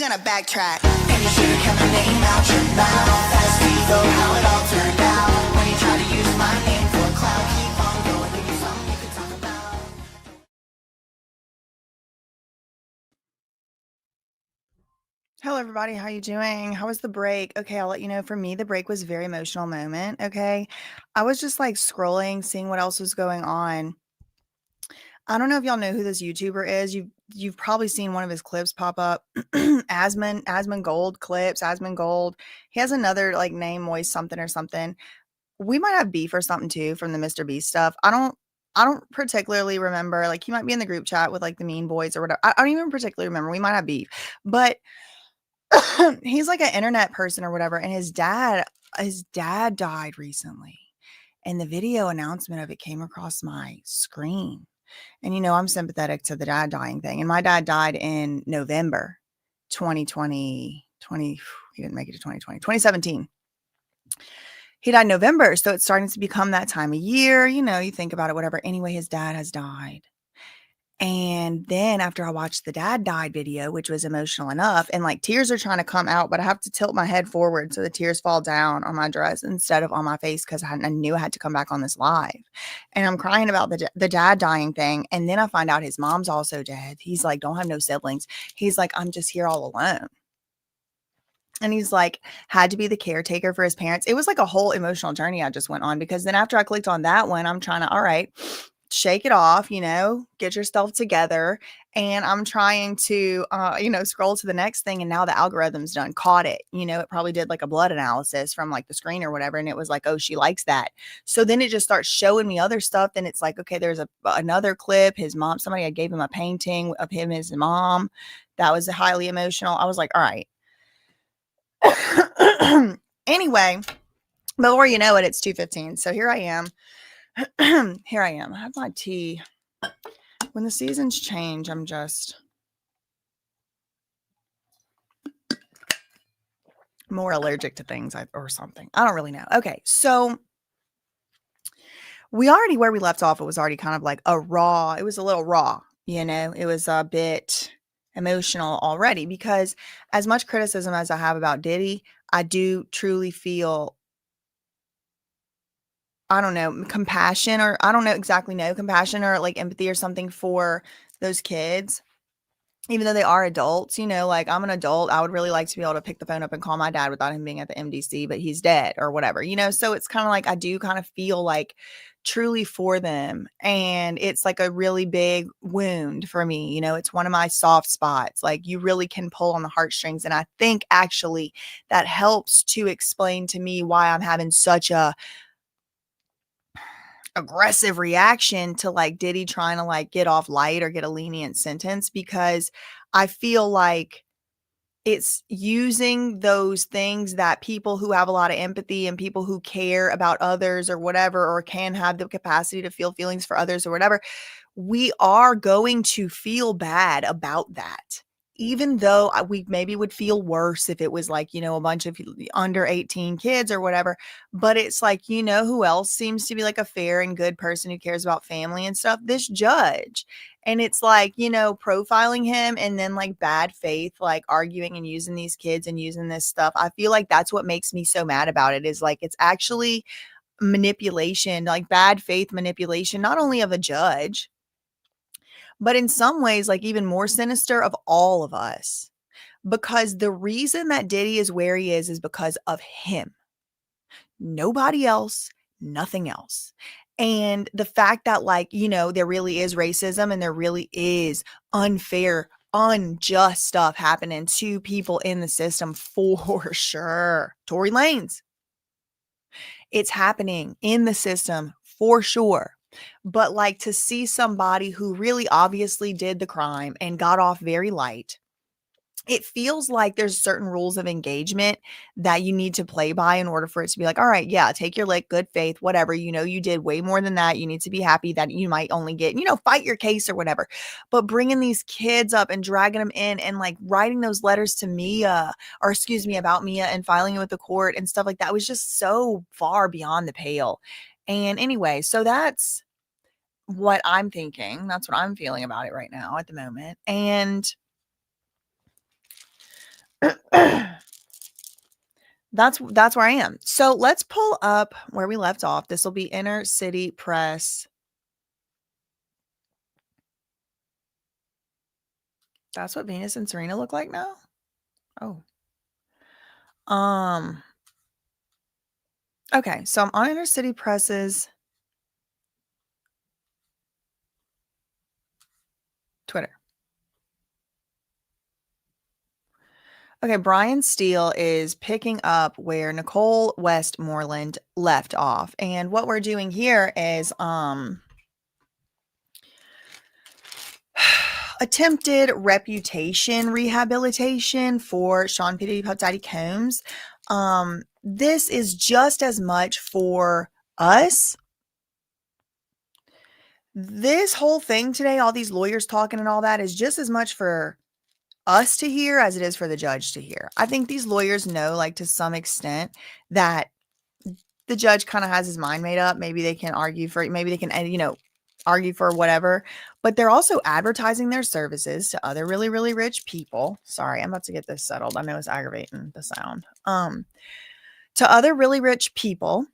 gonna backtrack. And you should have kept my name out your mouth. Ask me though how it all turned out. When you try to use my name for clout, keep on going, give you something you could talk about. Hello, everybody. How you doing? How was the break? Okay, I'll let you know. For me, the break was a very emotional moment. Okay, I was just like scrolling, seeing what else was going on. I don't know if y'all know who this YouTuber is. You've probably seen one of his clips pop up. Asmon Gold clips. Asmon Gold. He has another like name, Moist something or something. We might have beef or something too from the Mr. Beast stuff. I don't particularly remember. Like he might be in the group chat with like the Mean Boys or whatever. I don't even particularly remember. We might have beef, but he's like an internet person or whatever, and his dad died recently, and the video announcement of it came across my screen. And I'm sympathetic to the dad dying thing, and my dad died in November 2020. He didn't make it to 2020, 2017. He died in November, so it's starting to become that time of year. You think about it, whatever. Anyway, his dad has died. And then after I watched the dad died video, which was emotional enough, and like tears are trying to come out, but I have to tilt my head forward so the tears fall down on my dress instead of on my face because I knew I had to come back on this live. And I'm crying about the dad dying thing. And then I find out his mom's also dead. He's like, don't have no siblings. He's like, I'm just here all alone. And he's like, had to be the caretaker for his parents. It was like a whole emotional journey I just went on, because then after I clicked on that one, I'm trying to, all right, shake it off, get yourself together. And I'm trying to, scroll to the next thing. And now the algorithm's done caught it. It probably did like a blood analysis from like the screen or whatever. And it was like, oh, she likes that. So then it just starts showing me other stuff. Then it's like, okay, there's another clip. His mom, somebody had gave him a painting of him, his mom. That was highly emotional. I was like, all right. Anyway, before you know it, it's 2:15. So here I am. Here I am. I have my tea. When the seasons change, I'm just more allergic to things or something. I don't really know. Okay, so where we left off, it was already kind of like it was a little raw, it was a bit emotional already, because as much criticism as I have about Diddy, I do truly feel, I don't know, compassion, or I don't know exactly compassion or like empathy or something for those kids, even though they are adults. Like I'm an adult. I would really like to be able to pick the phone up and call my dad without him being at the MDC, but he's dead or whatever, so it's kind of like I do kind of feel like truly for them. And it's like a really big wound for me. It's one of my soft spots. Like you really can pull on the heartstrings. And I think actually that helps to explain to me why I'm having such a aggressive reaction to like Diddy trying to like get off light or get a lenient sentence, because I feel like it's using those things that people who have a lot of empathy and people who care about others or whatever, or can have the capacity to feel feelings for others or whatever, we are going to feel bad about that. Even though we maybe would feel worse if it was like, a bunch of under 18 kids or whatever. But it's like, who else seems to be like a fair and good person who cares about family and stuff? This judge. And it's like, profiling him and then like bad faith, like arguing and using these kids and using this stuff. I feel like that's what makes me so mad about it, is like, it's actually manipulation, like bad faith manipulation, not only of a judge, but in some ways, like even more sinister, of all of us. Because the reason that Diddy is where he is because of him. Nobody else, nothing else. And the fact that like, there really is racism and there really is unfair, unjust stuff happening to people in the system for sure. Tory Lanez. It's happening in the system for sure. But like to see somebody who really obviously did the crime and got off very light, it feels like there's certain rules of engagement that you need to play by in order for it to be like, all right, yeah, take your lick, good faith, whatever, you did way more than that. You need to be happy that you might only get, fight your case or whatever. But bringing these kids up and dragging them in and like writing those letters to Mia, or excuse me, about Mia, and filing it with the court and stuff like that was just so far beyond the pale. And anyway, so that's what I'm thinking. That's what I'm feeling about it right now at the moment. And That's where I am. So let's pull up where we left off. This will be Inner City Press. That's what Venus and Serena look like now? Oh. Okay, so I'm on Inner City Press's Twitter. Okay, Brian Steele is picking up where Nicole Westmoreland left off. And what we're doing here is attempted reputation rehabilitation for Sean P. Puff Daddy Combs. This is just as much for us. This whole thing today, all these lawyers talking and all that, is just as much for us to hear as it is for the judge to hear. I think these lawyers know, like, to some extent, that the judge kind of has his mind made up. Maybe they can argue for, maybe they can, argue for whatever, but they're also advertising their services to other really, really rich people. Sorry, I'm about to get this settled. I know it's aggravating, the sound. To other really rich people,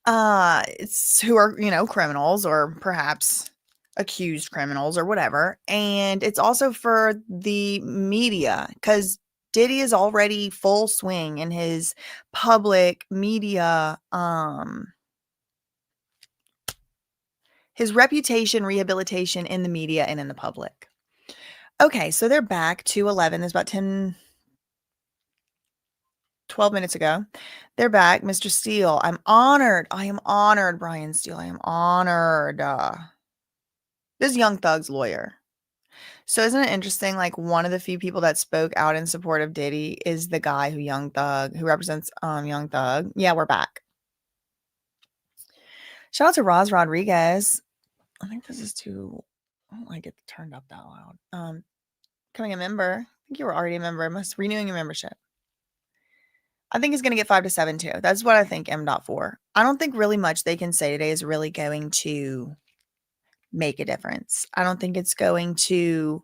who are, criminals or perhaps accused criminals or whatever. And it's also for the media, because Diddy is already full swing in his public media, his reputation rehabilitation in the media and in the public. Okay, so they're back to 11. There's about 12 minutes ago. They're back. Mr. Steele, I'm honored. I am honored, Brian Steele. I am honored. This is Young Thug's lawyer. So isn't it interesting? Like, one of the few people that spoke out in support of Diddy is the guy who represents Young Thug. Yeah, we're back. Shout out to Roz Rodriguez. I think this is too. I don't like it turned up that loud. Becoming a member. I think you were already a member. Renewing your membership. I think he's going to get 5 to 7 too. That's what I think M.4. I don't think really much they can say today is really going to make a difference. I don't think it's going to.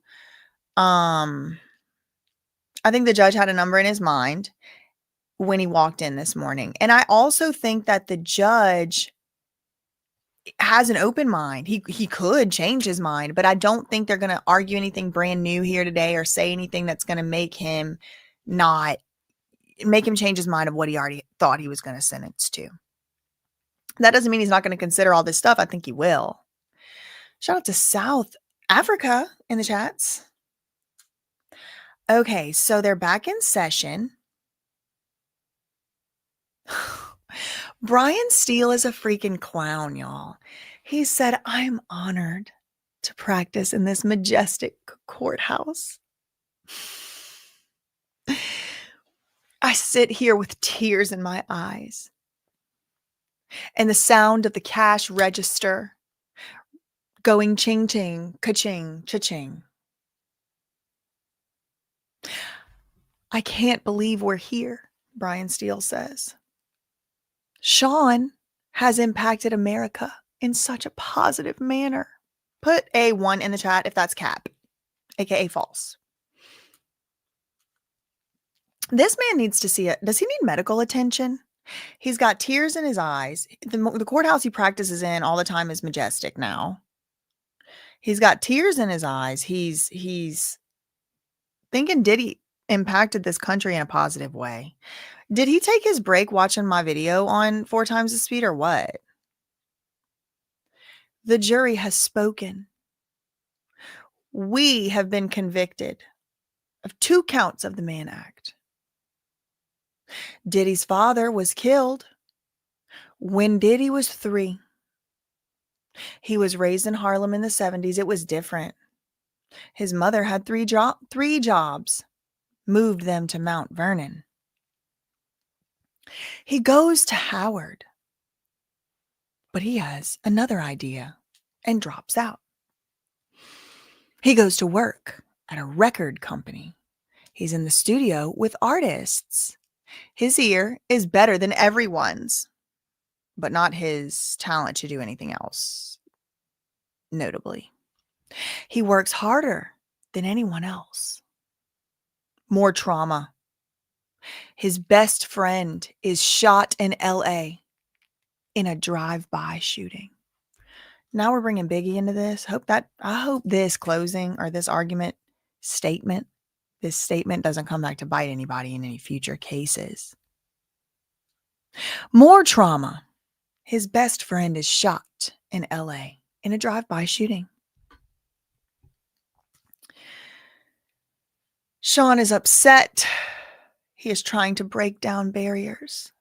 I think the judge had a number in his mind when he walked in this morning. And I also think that the judge has an open mind. He could change his mind, but I don't think they're going to argue anything brand new here today or say anything that's going to make him change his mind of what he already thought he was going to sentence to. That doesn't mean he's not going to consider all this stuff. I think he will. Shout out to South Africa in the chats. Okay, so they're back in session. Brian Steele is a freaking clown, y'all. He said, I'm honored to practice in this majestic courthouse. I sit here with tears in my eyes and the sound of the cash register going ching-ching, ka-ching, cha-ching. I can't believe we're here, Brian Steele says. Sean has impacted America in such a positive manner. Put a 1 in the chat if that's cap, aka false. This man needs to see it. Does he need medical attention? He's got tears in his eyes. The courthouse he practices in all the time is majestic now. He's got tears in his eyes. He's thinking Diddy impacted this country in a positive way. Did he take his break watching my video on 4 times the speed or what? The jury has spoken. We have been convicted of 2 counts of the Mann Act. Diddy's father was killed when Diddy was 3. He was raised in Harlem in the 70s. It was different. His mother had 3 jobs, moved them to Mount Vernon. He goes to Howard, but he has another idea and drops out. He goes to work at a record company. He's in the studio with artists. His ear is better than everyone's, but not his talent to do anything else, notably. He works harder than anyone else, More trauma. His best friend is shot in LA in a drive-by shooting. Now we're bringing Biggie into this. I hope this closing or this statement doesn't come back to bite anybody in any future cases. More trauma. His best friend is shot in LA in a drive-by shooting. Sean is upset. He is trying to break down barriers.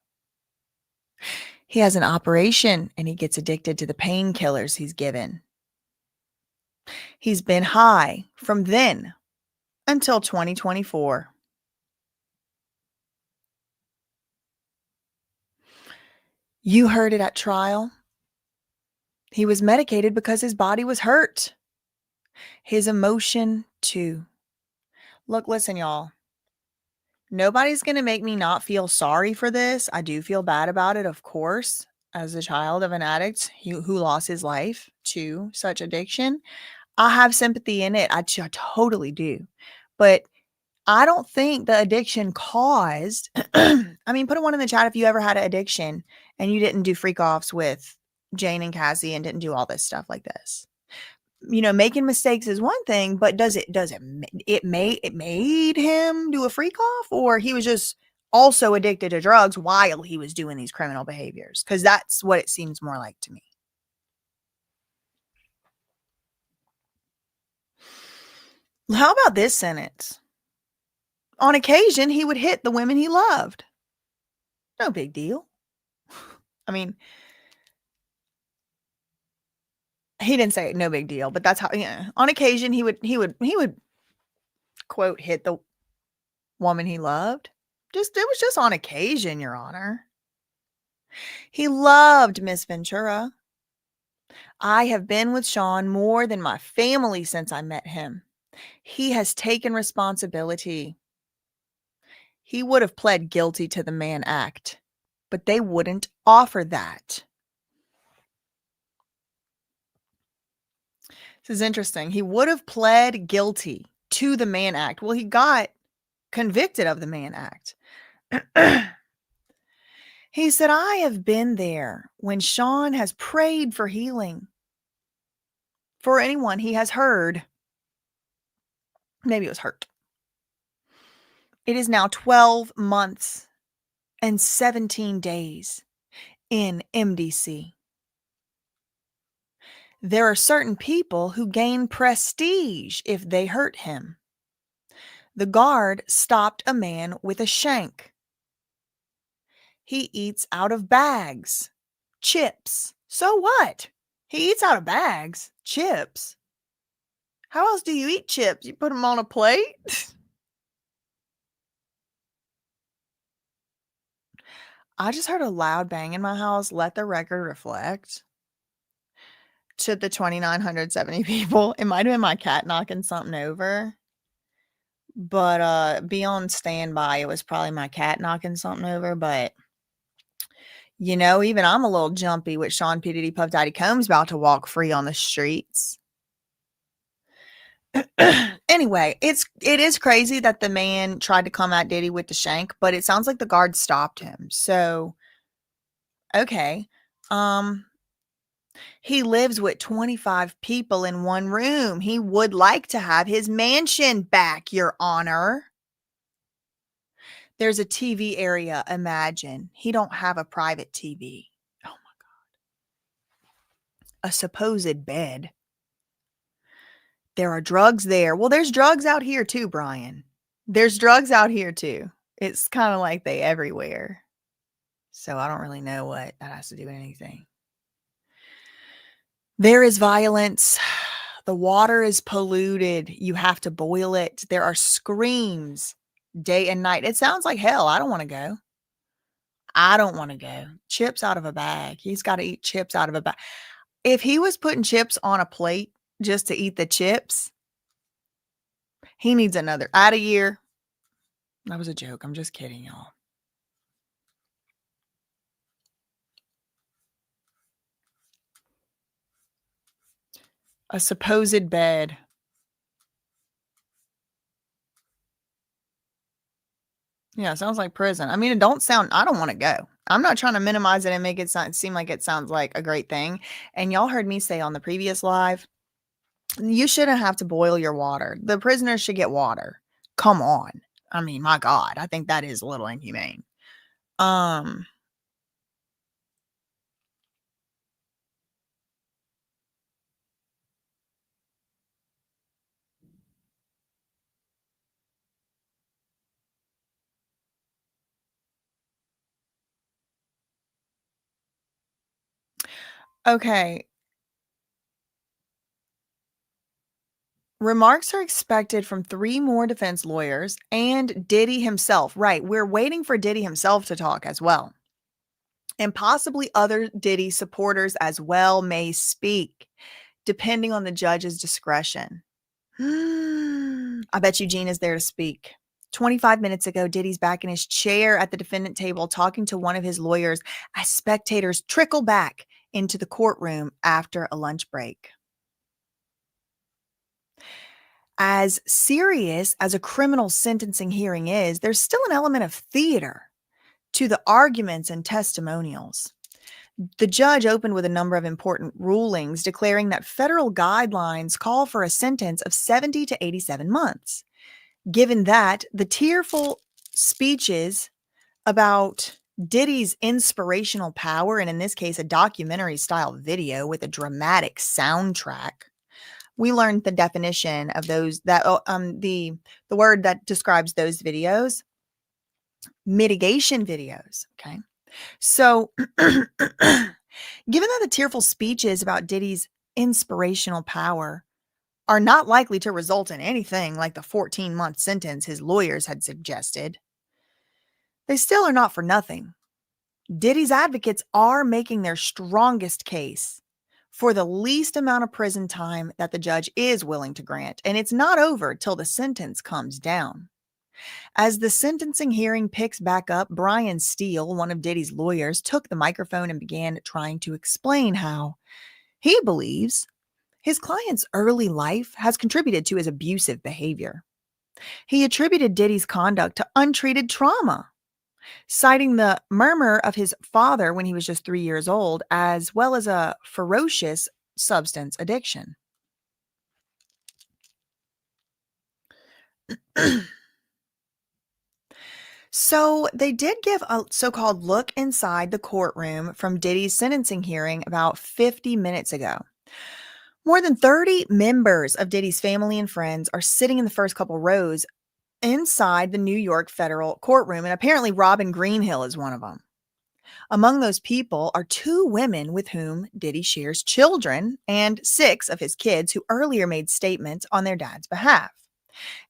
He has an operation and he gets addicted to the painkillers he's given. He's been high from then until 2024. You heard it at trial. He was medicated because his body was hurt. His emotion, too. Look, listen, y'all. Nobody's going to make me not feel sorry for this. I do feel bad about it, of course, as a child of an addict who lost his life to such addiction. I have sympathy in it. I totally do. But I don't think the addiction caused, I mean, put a one in the chat if you ever had an addiction and you didn't do freak offs with Jane and Cassie and didn't do all this stuff like this. You know, making mistakes is one thing, but it made him do a freak off, or he was just also addicted to drugs while he was doing these criminal behaviors? Because that's what it seems more like to me. How about this sentence? On occasion, he would hit the women he loved. No big deal. I mean, he didn't say no big deal, but that's how, on occasion he would quote hit the woman he loved. It was just on occasion, Your Honor. He loved Miss Ventura. I have been with Sean more than my family since I met him. He has taken responsibility. He would have pled guilty to the Mann Act, but they wouldn't offer that. This is interesting. He would have pled guilty to the Mann Act. Well, he got convicted of the Mann Act. He said, I have been there when Sean has prayed for healing for anyone he has heard. Maybe it was hurt. It is now 12 months and 17 days in MDC. There are certain people who gain prestige if they hurt him. The guard stopped a man with a shank. He eats out of bags. Chips. So what? He eats out of bags. Chips. How else do you eat chips? You put them on a plate? I just heard a loud bang in my house. Let the record reflect. To the 2,970 people. It might have been my cat knocking something over. But be on standby. It was probably my cat knocking something over. But, you know, even I'm a little jumpy with Sean P. Diddy Puff Daddy Combs about to walk free on the streets. Anyway, it is crazy that the man tried to come at Diddy with the shank, but it sounds like the guard stopped him. So, okay. He lives with 25 people in one room. He would like to have his mansion back, Your Honor. There's a TV area, imagine. He don't have a private TV. Oh my God. A supposed bed. There are drugs there. Well, there's drugs out here too, Brian. There's drugs out here too. It's kind of like they everywhere. So I don't really know what that has to do with anything. There is violence. The water is polluted. You have to boil it. There are screams day and night. It sounds like hell. I don't want to go. I don't want to go. Chips out of a bag. He's got to eat chips out of a bag. If he was putting chips on a plate just to eat the chips, he needs another. Add a year. That was a joke. I'm just kidding, y'all. A supposed bed. Yeah, sounds like prison. I mean, I don't wanna go. I'm not trying to minimize it and make it seem like it sounds like a great thing, and y'all heard me say on the previous live, you shouldn't have to boil your water. The prisoners should get water. Come on. I mean, my God, I think that is a little inhumane. Um, okay. Remarks are expected from 3 more defense lawyers and Diddy himself. Right, we're waiting for Diddy himself to talk as well. And possibly other Diddy supporters as well may speak, depending on the judge's discretion. I bet Eugene is there to speak. 25 minutes ago, Diddy's back in his chair at the defendant table talking to one of his lawyers as spectators trickle back into the courtroom after a lunch break. As serious as a criminal sentencing hearing is, there's still an element of theater to the arguments and testimonials. The judge opened with a number of important rulings, declaring that federal guidelines call for a sentence of 70 to 87 months. Given that, the tearful speeches about Diddy's inspirational power, and in this case, a documentary style video with a dramatic soundtrack, we learned the definition of those the word that describes those videos, mitigation videos. Okay. So, given that the tearful speeches about Diddy's inspirational power are not likely to result in anything like the 14-month sentence his lawyers had suggested, they still are not for nothing. Diddy's advocates are making their strongest case for the least amount of prison time that the judge is willing to grant, and it's not over till the sentence comes down. As the sentencing hearing picks back up, Brian Steele, one of Diddy's lawyers, took the microphone and began trying to explain how he believes his client's early life has contributed to his abusive behavior. He attributed Diddy's conduct to untreated trauma, citing the murmur of his father when he was just 3 years old, as well as a ferocious substance addiction. So they did give a so-called look inside the courtroom from Diddy's sentencing hearing about 50 minutes ago. More than 30 members of Diddy's family and friends are sitting in the first couple rows inside the New York federal courtroom, and apparently Robin Greenhill is one of them. Among those people are 2 women with whom Diddy shares children and 6 of his kids who earlier made statements on their dad's behalf.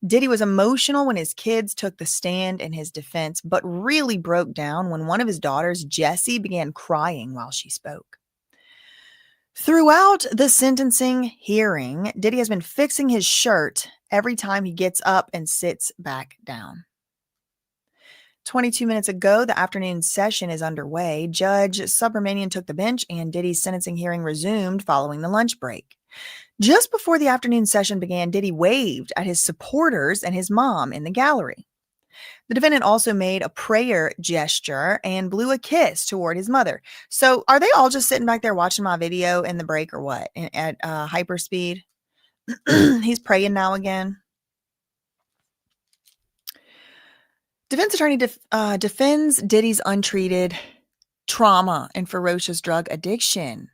Diddy was emotional when his kids took the stand in his defense, but really broke down when one of his daughters, Jessie, began crying while she spoke. Throughout the sentencing hearing, Diddy has been fixing his shirt every time he gets up and sits back down. 22 minutes ago, the afternoon session is underway. Judge Subramanian took the bench and Diddy's sentencing hearing resumed following the lunch break. Just before the afternoon session began, Diddy waved at his supporters and his mom in the gallery. The defendant also made a prayer gesture and blew a kiss toward his mother. So are they all just sitting back there watching my video in the break or what? At hyper speed? He's praying now again. Defense attorney defends Diddy's untreated trauma and ferocious drug addiction.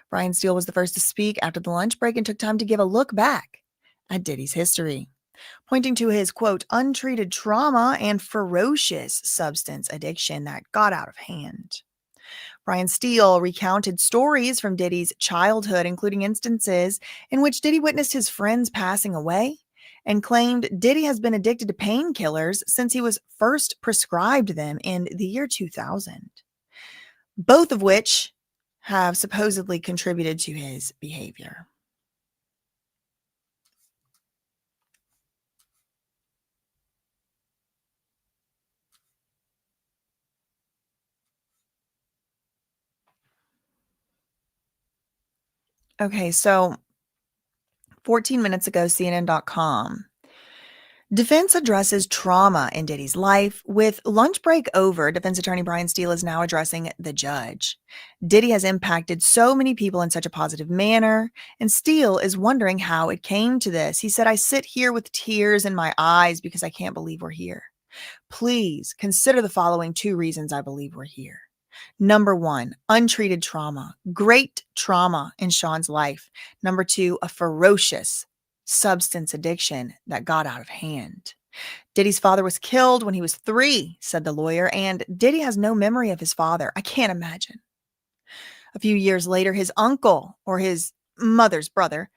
Brian Steele was the first to speak after the lunch break and took time to give a look back at Diddy's history, pointing to his, quote, untreated trauma and ferocious substance addiction that got out of hand. Brian Steele recounted stories from Diddy's childhood, including instances in which Diddy witnessed his friends passing away and claimed Diddy has been addicted to painkillers since he was first prescribed them in the year 2000, both of which have supposedly contributed to his behavior. Okay, so 14 minutes ago, CNN.com. Defense addresses trauma in Diddy's life. With lunch break over, defense attorney Brian Steele is now addressing the judge. Diddy has impacted so many people in such a positive manner, and Steele is wondering how it came to this. He said, I sit here with tears in my eyes because I can't believe we're here. Please consider the following two reasons I believe we're here. Number one, untreated trauma, great trauma in Sean's life. Number two, a ferocious substance addiction that got out of hand. Diddy's father was killed when he was 3, said the lawyer, and Diddy has no memory of his father. I can't imagine. A few years later, his uncle, or his mother's brother,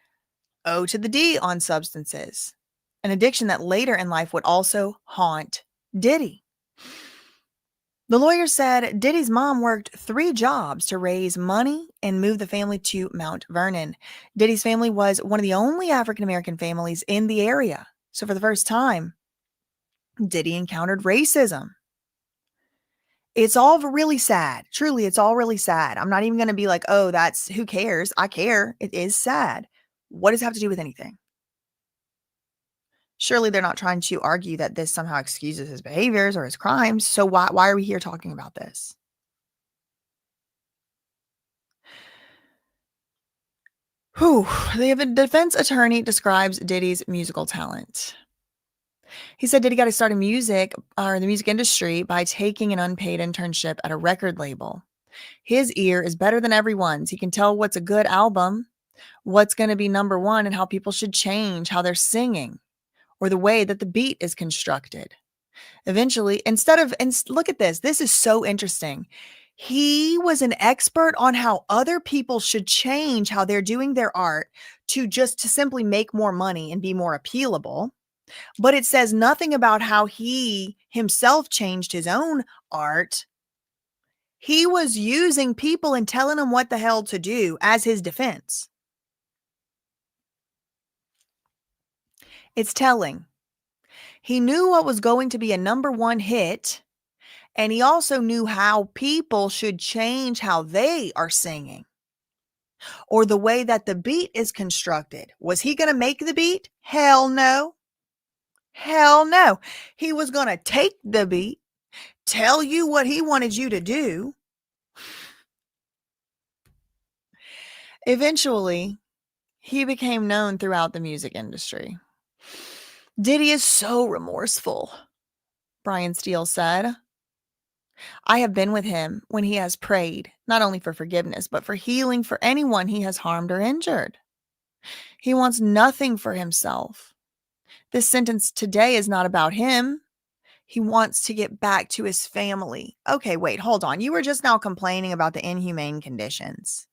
O to the D on substances, an addiction that later in life would also haunt Diddy. The lawyer said Diddy's mom worked 3 jobs to raise money and move the family to Mount Vernon. Diddy's family was one of the only African American families in the area. So for the first time, Diddy encountered racism. It's all really sad. Truly, it's all really sad. I'm not even going to be like, oh, that's who cares? I care. It is sad. What does it have to do with anything? Surely they're not trying to argue that this somehow excuses his behaviors or his crimes. So why are we here talking about this? Whew. The defense attorney describes Diddy's musical talent. He said Diddy got to start in music or the music industry by taking an unpaid internship at a record label. His ear is better than everyone's. He can tell what's a good album, what's going to be number one, and how people should change how they're singing or the way that the beat is constructed. Eventually, and look at this. This is so interesting. He was an expert on how other people should change how they're doing their art to simply make more money and be more appealable. But it says nothing about how he himself changed his own art. He was using people and telling them what the hell to do as his defense. It's telling. He knew what was going to be a number one hit, and he also knew how people should change how they are singing or the way that the beat is constructed. Was he going to make the beat? Hell no. Hell no. He was going to take the beat, tell you what he wanted you to do. Eventually, he became known throughout the music industry. Diddy is so remorseful, Brian Steele said. I have been with him when he has prayed, not only for forgiveness, but for healing for anyone he has harmed or injured. He wants nothing for himself. This sentence today is not about him. He wants to get back to his family. Okay, wait, hold on. You were just now complaining about the inhumane conditions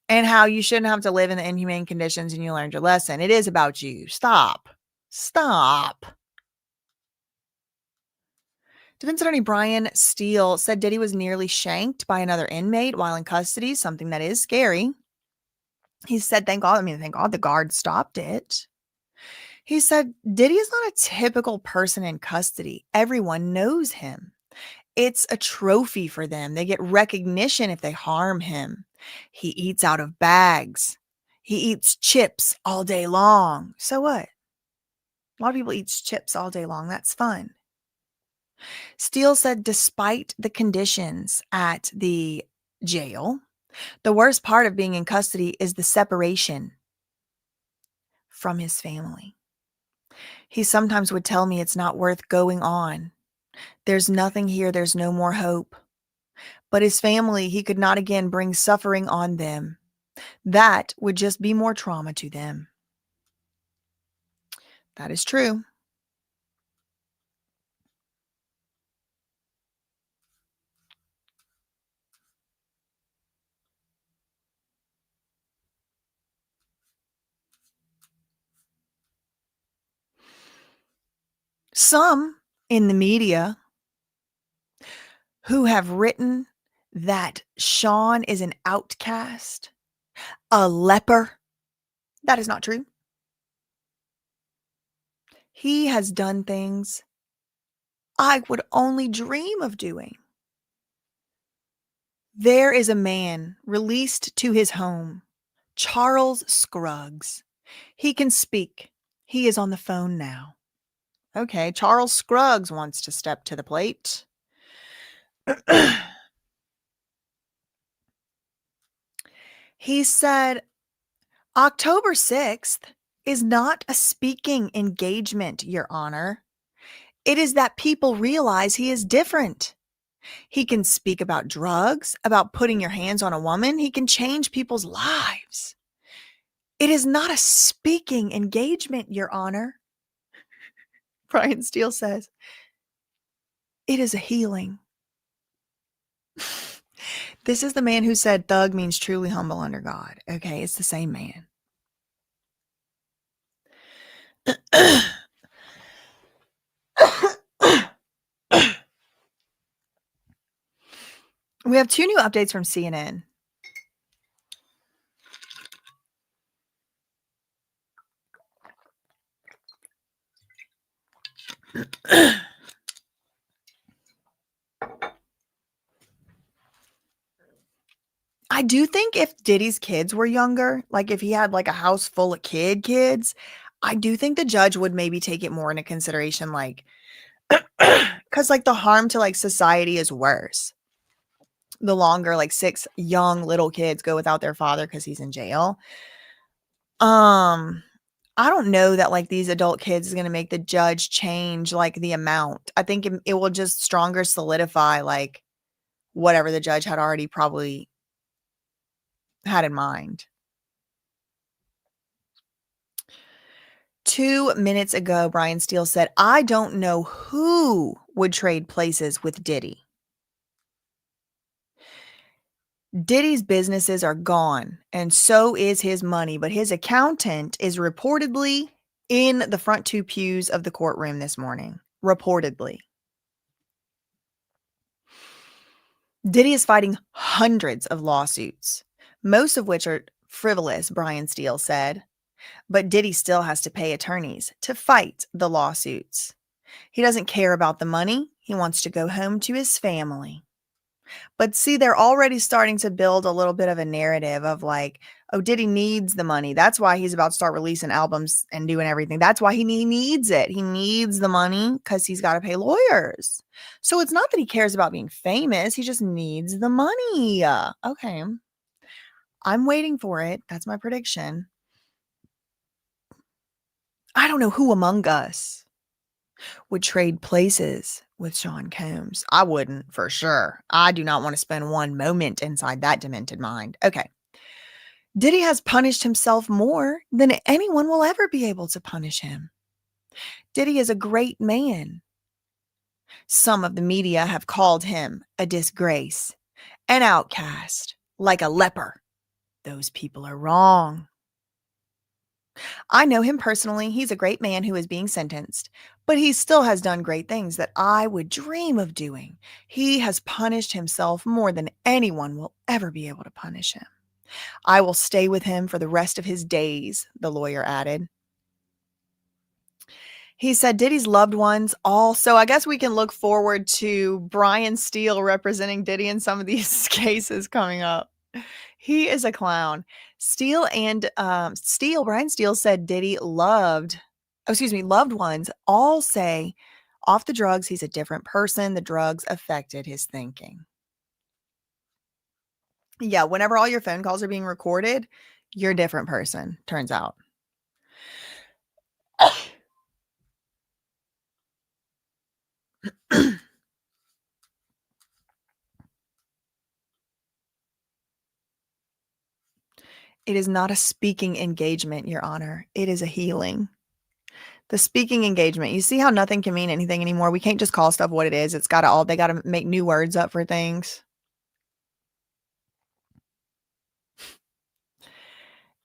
and how you shouldn't have to live in the inhumane conditions and you learned your lesson. It is about you. Stop. Stop. Defense attorney Brian Steele said Diddy was nearly shanked by another inmate while in custody, something that is scary. He said, thank God the guard stopped it. He said, Diddy is not a typical person in custody. Everyone knows him. It's a trophy for them. They get recognition if they harm him. He eats out of bags. He eats chips all day long. So what? A lot of people eat chips all day long. That's fun. Steele said despite the conditions at the jail, the worst part of being in custody is the separation from his family. He sometimes would tell me it's not worth going on. There's nothing here. There's no more hope. But his family, he could not again bring suffering on them. That would just be more trauma to them. That is true. Some in the media who have written that Sean is an outcast, a leper. That is not true. He has done things I would only dream of doing. There is a man released to his home, Charles Scruggs. He can speak. He is on the phone now. Okay, Charles Scruggs wants to step to the plate. He said, October 6th is not a speaking engagement, Your Honor. It is that people realize he is different. He can speak about drugs, about putting your hands on a woman. He can change people's lives. It is not a speaking engagement, Your Honor. Brian Steele says, it is a healing. This is the man who said thug means truly humble under God. Okay, it's the same man. We have 2 new updates from CNN. I do think if Diddy's kids were younger, like if he had like a house full of kids, I do think the judge would maybe take it more into consideration, like, because like the harm to like society is worse. The longer like 6 young little kids go without their father because he's in jail. I don't know that like these adult kids is going to make the judge change like the amount. I think it will just stronger solidify like whatever the judge had already probably had in mind. 2 minutes ago, Brian Steele said, I don't know who would trade places with Diddy. Diddy's businesses are gone, and so is his money, but his accountant is reportedly in the front 2 pews of the courtroom this morning. Reportedly. Diddy is fighting hundreds of lawsuits, most of which are frivolous, Brian Steele said. But Diddy still has to pay attorneys to fight the lawsuits. He doesn't care about the money. He wants to go home to his family. But see, they're already starting to build a little bit of a narrative of like, oh, Diddy needs the money. That's why he's about to start releasing albums and doing everything. That's why he needs it. He needs the money because he's got to pay lawyers. So it's not that he cares about being famous. He just needs the money. Okay. I'm waiting for it. That's my prediction. I don't know who among us would trade places with Sean Combs. I wouldn't, for sure. I do not want to spend one moment inside that demented mind. Okay. Diddy has punished himself more than anyone will ever be able to punish him. Diddy is a great man. Some of the media have called him a disgrace, an outcast, like a leper. Those people are wrong. I know him personally. He's a great man who is being sentenced, but he still has done great things that I would dream of doing. He has punished himself more than anyone will ever be able to punish him. I will stay with him for the rest of his days, the lawyer added. He said Diddy's loved ones also. I guess we can look forward to Brian Steele representing Diddy in some of these cases coming up. He is a clown. Brian Steele said Diddy loved ones all say off the drugs, he's a different person. The drugs affected his thinking. Yeah, whenever all your phone calls are being recorded, you're a different person, turns out. It is not a speaking engagement, Your Honor. It is a healing. The speaking engagement. You see how nothing can mean anything anymore? We can't just call stuff what it is. They got to make new words up for things.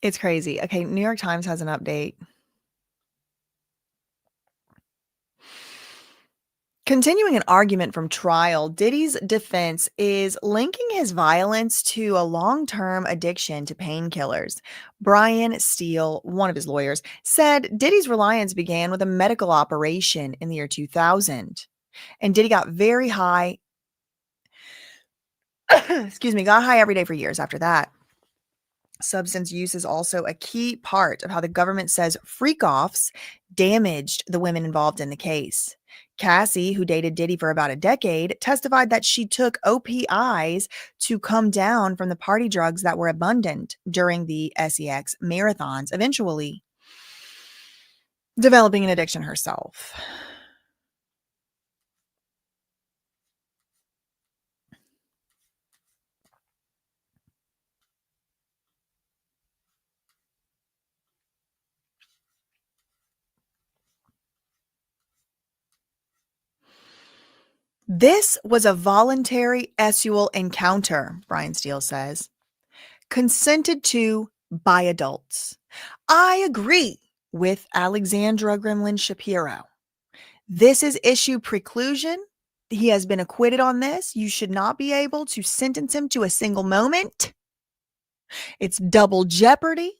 It's crazy. Okay, New York Times has an update. Continuing an argument from trial, Diddy's defense is linking his violence to a long-term addiction to painkillers. Brian Steele, one of his lawyers, said Diddy's reliance began with a medical operation in the year 2000. And Diddy got very high, got high every day for years after that. Substance use is also a key part of how the government says freak offs damaged the women involved in the case. Cassie, who dated Diddy for about a decade, testified that she took OPIs to come down from the party drugs that were abundant during the SEX marathons, eventually developing an addiction herself. This was a voluntary sexual encounter, Brian Steele says, consented to by adults. I agree with Alexandra Gremlin Shapiro. This is issue preclusion. He has been acquitted on this. You should not be able to sentence him to a single moment. It's double jeopardy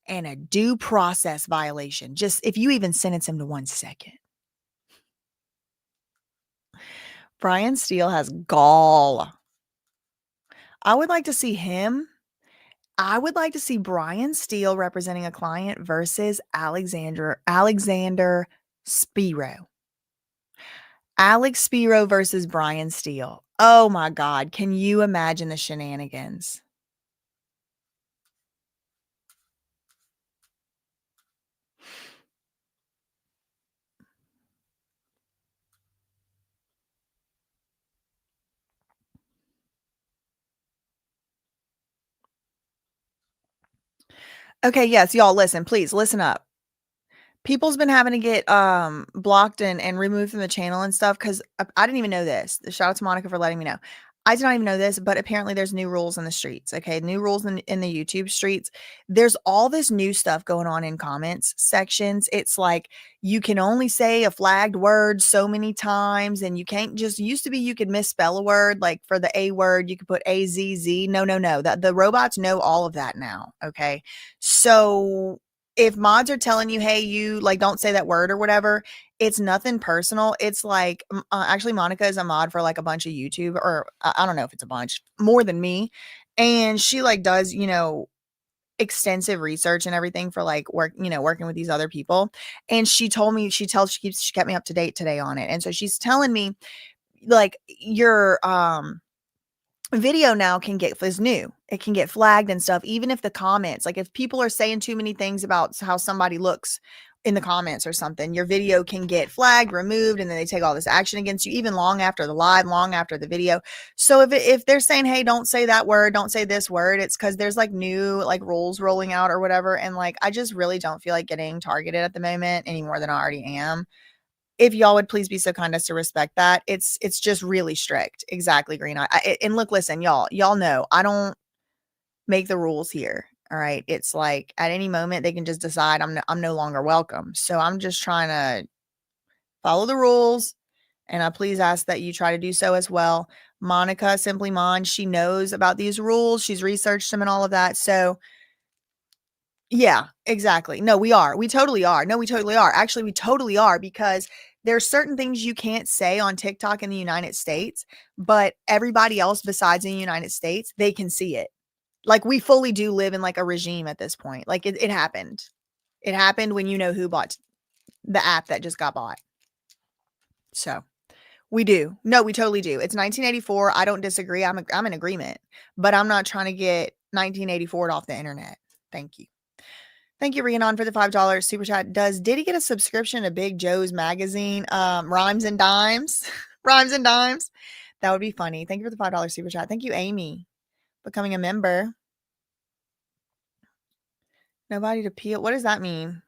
and a due process violation. Just if you even sentence him to 1 second. Brian Steele has gall. I would like to see him. I would like to see Brian Steele representing a client versus Alexander Spiro. Alex Spiro versus Brian Steele. Oh my God. Can you imagine the shenanigans? Okay, yes, y'all listen, please listen up. People's been having to get blocked and removed from the channel and stuff because I didn't even know this. Shout out to Monica for letting me know. I did not even know this, but apparently there's new rules in the streets. Okay, new rules in the YouTube streets. There's all this new stuff going on in comments sections. It's like you can only say a flagged word so many times, and you can't just used to be you could misspell a word. Like for the A word, you could put AZZ. No, no, no. The robots know all of that now. Okay, so if mods are telling you, hey, you like don't say that word or whatever, it's nothing personal. It's like actually Monica is a mod for like a bunch of YouTube, or I don't know if it's a bunch, more than me. And she like does, extensive research and everything for like working with these other people. And she told me, she kept me up to date today on it. And so she's telling me like your video now is new. It can get flagged and stuff, even if the comments, like if people are saying too many things about how somebody looks in the comments or something, your video can get flagged, removed, and then they take all this action against you, even long after the live, long after the video. So if they're saying, hey, don't say that word, don't say this word, it's because there's like new like rules rolling out or whatever. And like, I just really don't feel like getting targeted at the moment any more than I already am. If y'all would please be so kind as to respect that. It's just really strict. Exactly, Green. And look, listen, y'all know I don't make the rules here. All right. It's like at any moment they can just decide I'm no longer welcome. So I'm just trying to follow the rules, and I please ask that you try to do so as well. Monica, Simply Mon, she knows about these rules. She's researched them and all of that. So yeah, exactly. No, we are. We totally are. No, we totally are. Actually, we totally are, because there's certain things you can't say on TikTok in the United States, but everybody else besides in the United States, they can see it. Like we fully do live in like a regime at this point. Like it happened. It happened when you know who bought the app that just got bought. So we do. No, we totally do. It's 1984. I don't disagree. I'm in agreement, but I'm not trying to get 1984 off the internet. Thank you. Thank you, Rhiannon, for the $5 super chat. Does Diddy get a subscription to Big Joe's magazine, Rhymes and Dimes? Rhymes and Dimes. That would be funny. Thank you for the $5 super chat. Thank you, Amy, becoming a member. Nobody to peel. What does that mean?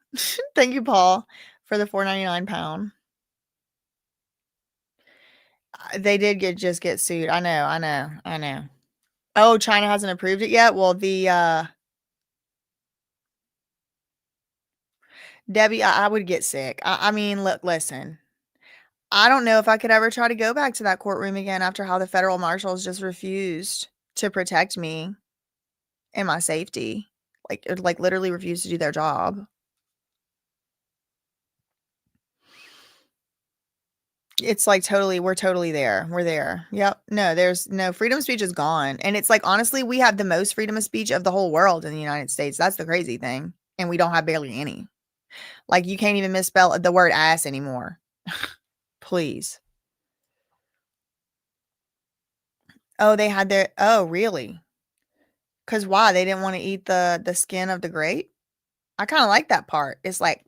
Thank you, Paul, for the $4.99 pound. They did just get sued. I know. Oh, China hasn't approved it yet. Well, the Debbie, I would get sick. I mean, look, listen. I don't know if I could ever try to go back to that courtroom again after how the federal marshals just refused to protect me and my safety. Like literally refused to do their job. It's like we're totally there. We're there. Yep. No, there's no freedom of speech is gone. And it's like, honestly, we have the most freedom of speech of the whole world in the United States. That's the crazy thing. And we don't have barely any. Like, you can't even misspell the word ass anymore. Please. Oh, they had their, oh, really? Because why? They didn't want to eat the skin of the grape? I kind of like that part. It's like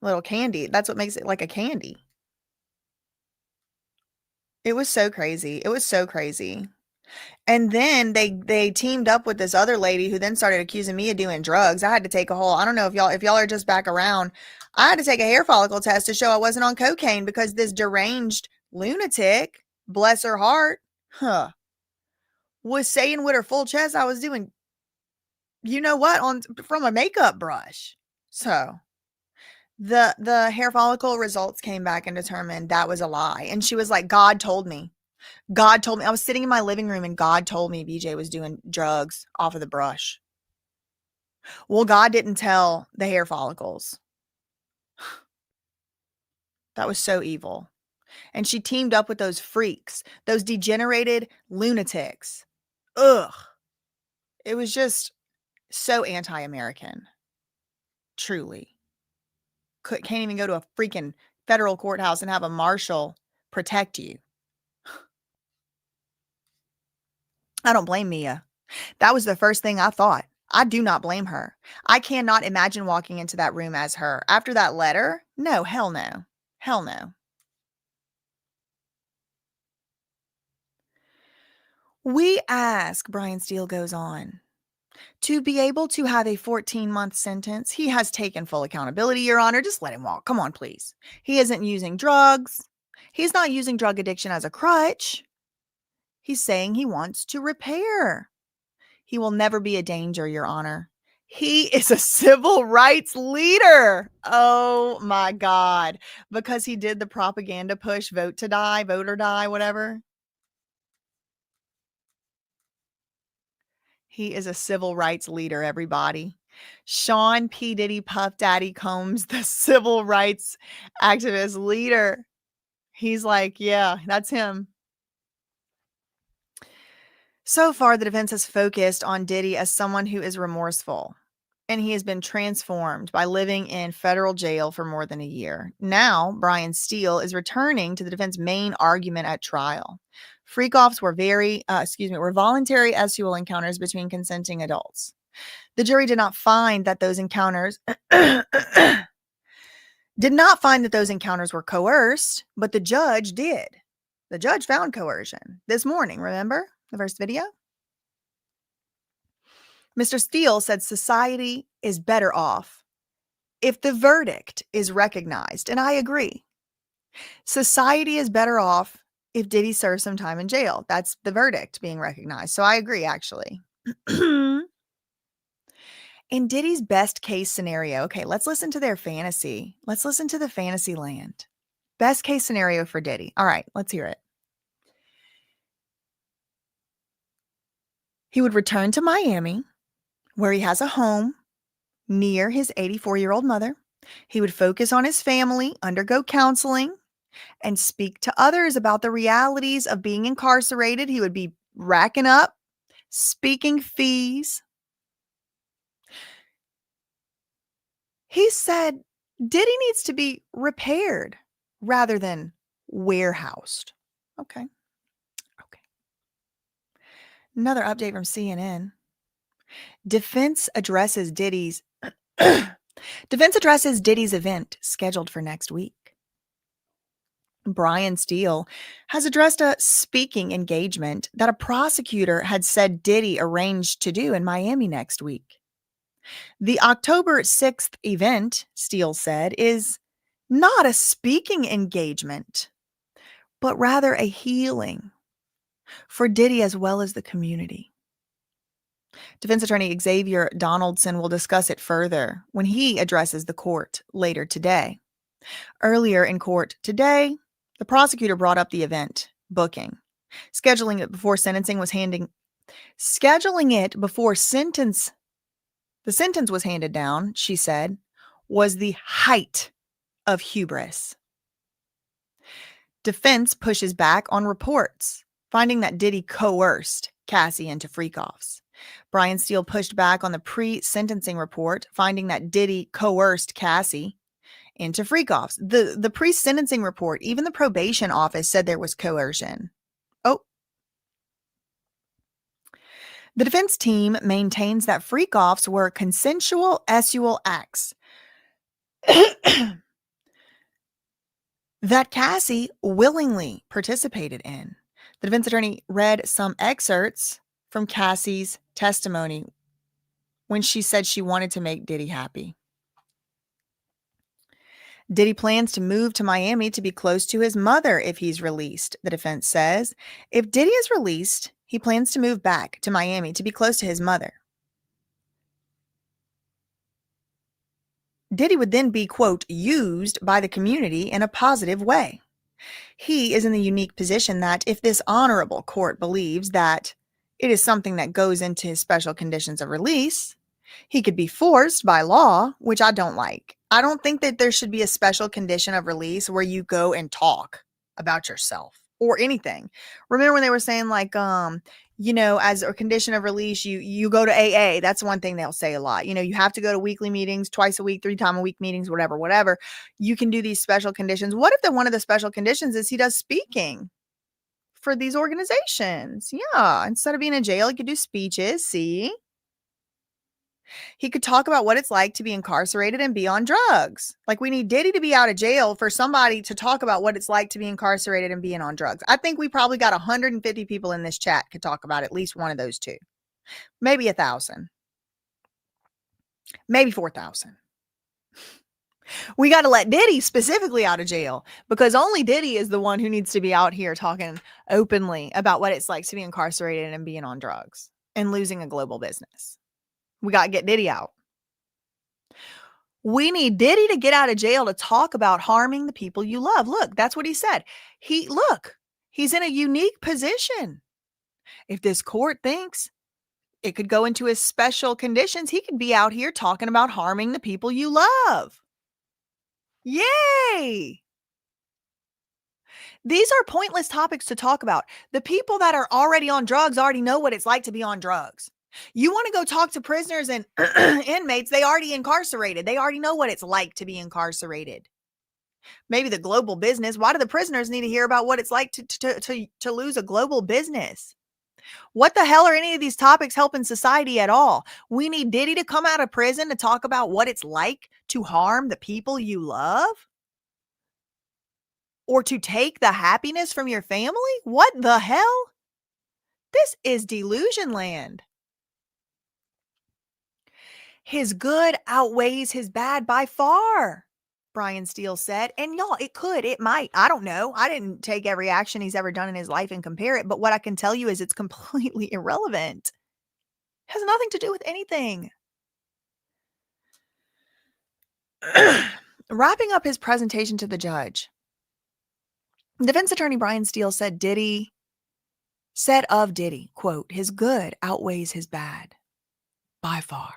little candy. That's what makes it like a candy. It was so crazy. It was so crazy. And then they teamed up with this other lady who then started accusing me of doing drugs. I had to take a whole, I don't know if y'all are just back around. I had to take a hair follicle test to show I wasn't on cocaine because this deranged lunatic, bless her heart, was saying with her full chest I was doing, you know what, on from a makeup brush. So the hair follicle results came back and determined that was a lie. And she was like, God told me. God told me. I was sitting in my living room and God told me BJ was doing drugs off of the brush. Well, God didn't tell the hair follicles. That was so evil. And she teamed up with those freaks, those degenerated lunatics. Ugh. It was just so anti-American. Truly. Can't even go to a freaking federal courthouse and have a marshal protect you. I don't blame Mia. That was the first thing I thought. I do not blame her. I cannot imagine walking into that room as her. After that letter? No, hell no. Hell no. We ask, Brian Steele goes on, to be able to have a 14-month sentence. He has taken full accountability, Your Honor. Just let him walk. Come on, please. He isn't using drugs. He's not using drug addiction as a crutch. He's saying he wants to repair. He will never be a danger, Your Honor. He is a civil rights leader. Oh my God. Because he did the propaganda push, vote to die, vote or die, whatever. He is a civil rights leader, everybody. Sean P. Diddy Puff Daddy Combs, the civil rights activist leader. He's like, yeah, that's him. So far, the defense has focused on Diddy as someone who is remorseful, and he has been transformed by living in federal jail for more than a year. Now, Brian Steele is returning to the defense main argument at trial. Freak-offs were were voluntary sexual encounters between consenting adults. The jury did not find that those encounters were coerced, but the judge did. The judge found coercion this morning, remember the first video? Mr. Steele said society is better off if the verdict is recognized, and I agree. Society is better off if Diddy serves some time in jail. That's the verdict being recognized. So I agree, actually. In Diddy's best case scenario, okay, let's listen to their fantasy. Let's listen to the fantasy land. Best case scenario for Diddy. All right, let's hear it. He would return to Miami, where he has a home near his 84-year-old mother. He would focus on his family, undergo counseling, and speak to others about the realities of being incarcerated. He would be racking up speaking fees. He said Diddy needs to be repaired rather than warehoused. Okay. Another update from CNN. Defense addresses Diddy's event scheduled for next week. Brian Steele has addressed a speaking engagement that a prosecutor had said Diddy arranged to do in Miami next week. The October 6th event, Steele said, is not a speaking engagement, but rather a healing for Diddy as well as the community. Defense attorney Xavier Donaldson will discuss it further when he addresses the court later today. Earlier in court today, the prosecutor brought up the event booking. Scheduling it before the sentence was handed down, she said, was the height of hubris. Defense pushes back on reports, finding that Diddy coerced Cassie into freak-offs. Brian Steele pushed back on the pre-sentencing report, finding that Diddy coerced Cassie into freak-offs. The pre-sentencing report, even the probation office said there was coercion. Oh. The defense team maintains that freak-offs were consensual sexual acts that Cassie willingly participated in. The defense attorney read some excerpts from Cassie's testimony when she said she wanted to make Diddy happy. Diddy plans to move to Miami to be close to his mother if he's released, the defense says. If Diddy is released, he plans to move back to Miami to be close to his mother. Diddy would then be, quote, used by the community in a positive way. He is in the unique position that if this honorable court believes that it is something that goes into his special conditions of release, he could be forced by law, which I don't like. I don't think that there should be a special condition of release where you go and talk about yourself or anything. Remember when they were saying like, as a condition of release, you go to AA. That's one thing they'll say a lot. You have to go to weekly meetings, twice a week, 3 times a week meetings, whatever. You can do these special conditions. What if one of the special conditions is he does speaking for these organizations? Yeah. Instead of being in jail, he could do speeches. See? He could talk about what it's like to be incarcerated and be on drugs. Like we need Diddy to be out of jail for somebody to talk about what it's like to be incarcerated and being on drugs. I think we probably got 150 people in this chat could talk about at least one of those two. Maybe 1,000. Maybe 4,000. We got to let Diddy specifically out of jail because only Diddy is the one who needs to be out here talking openly about what it's like to be incarcerated and being on drugs and losing a global business. We got to get Diddy out. We need Diddy to get out of jail to talk about harming the people you love. Look, that's what he said. He's in a unique position. If this court thinks it could go into his special conditions, he could be out here talking about harming the people you love. Yay! These are pointless topics to talk about. The people that are already on drugs already know what it's like to be on drugs. You want to go talk to prisoners and inmates, they already incarcerated. They already know what it's like to be incarcerated. Maybe the global business. Why do the prisoners need to hear about what it's like to lose a global business? What the hell are any of these topics helping society at all? We need Diddy to come out of prison to talk about what it's like to harm the people you love? Or to take the happiness from your family? What the hell? This is delusion land. His good outweighs his bad by far, Brian Steele said. And y'all, it might. I don't know. I didn't take every action he's ever done in his life and compare it. But what I can tell you is it's completely irrelevant. It has nothing to do with anything. Wrapping up his presentation to the judge, defense attorney Brian Steele said of Diddy, quote, his good outweighs his bad by far.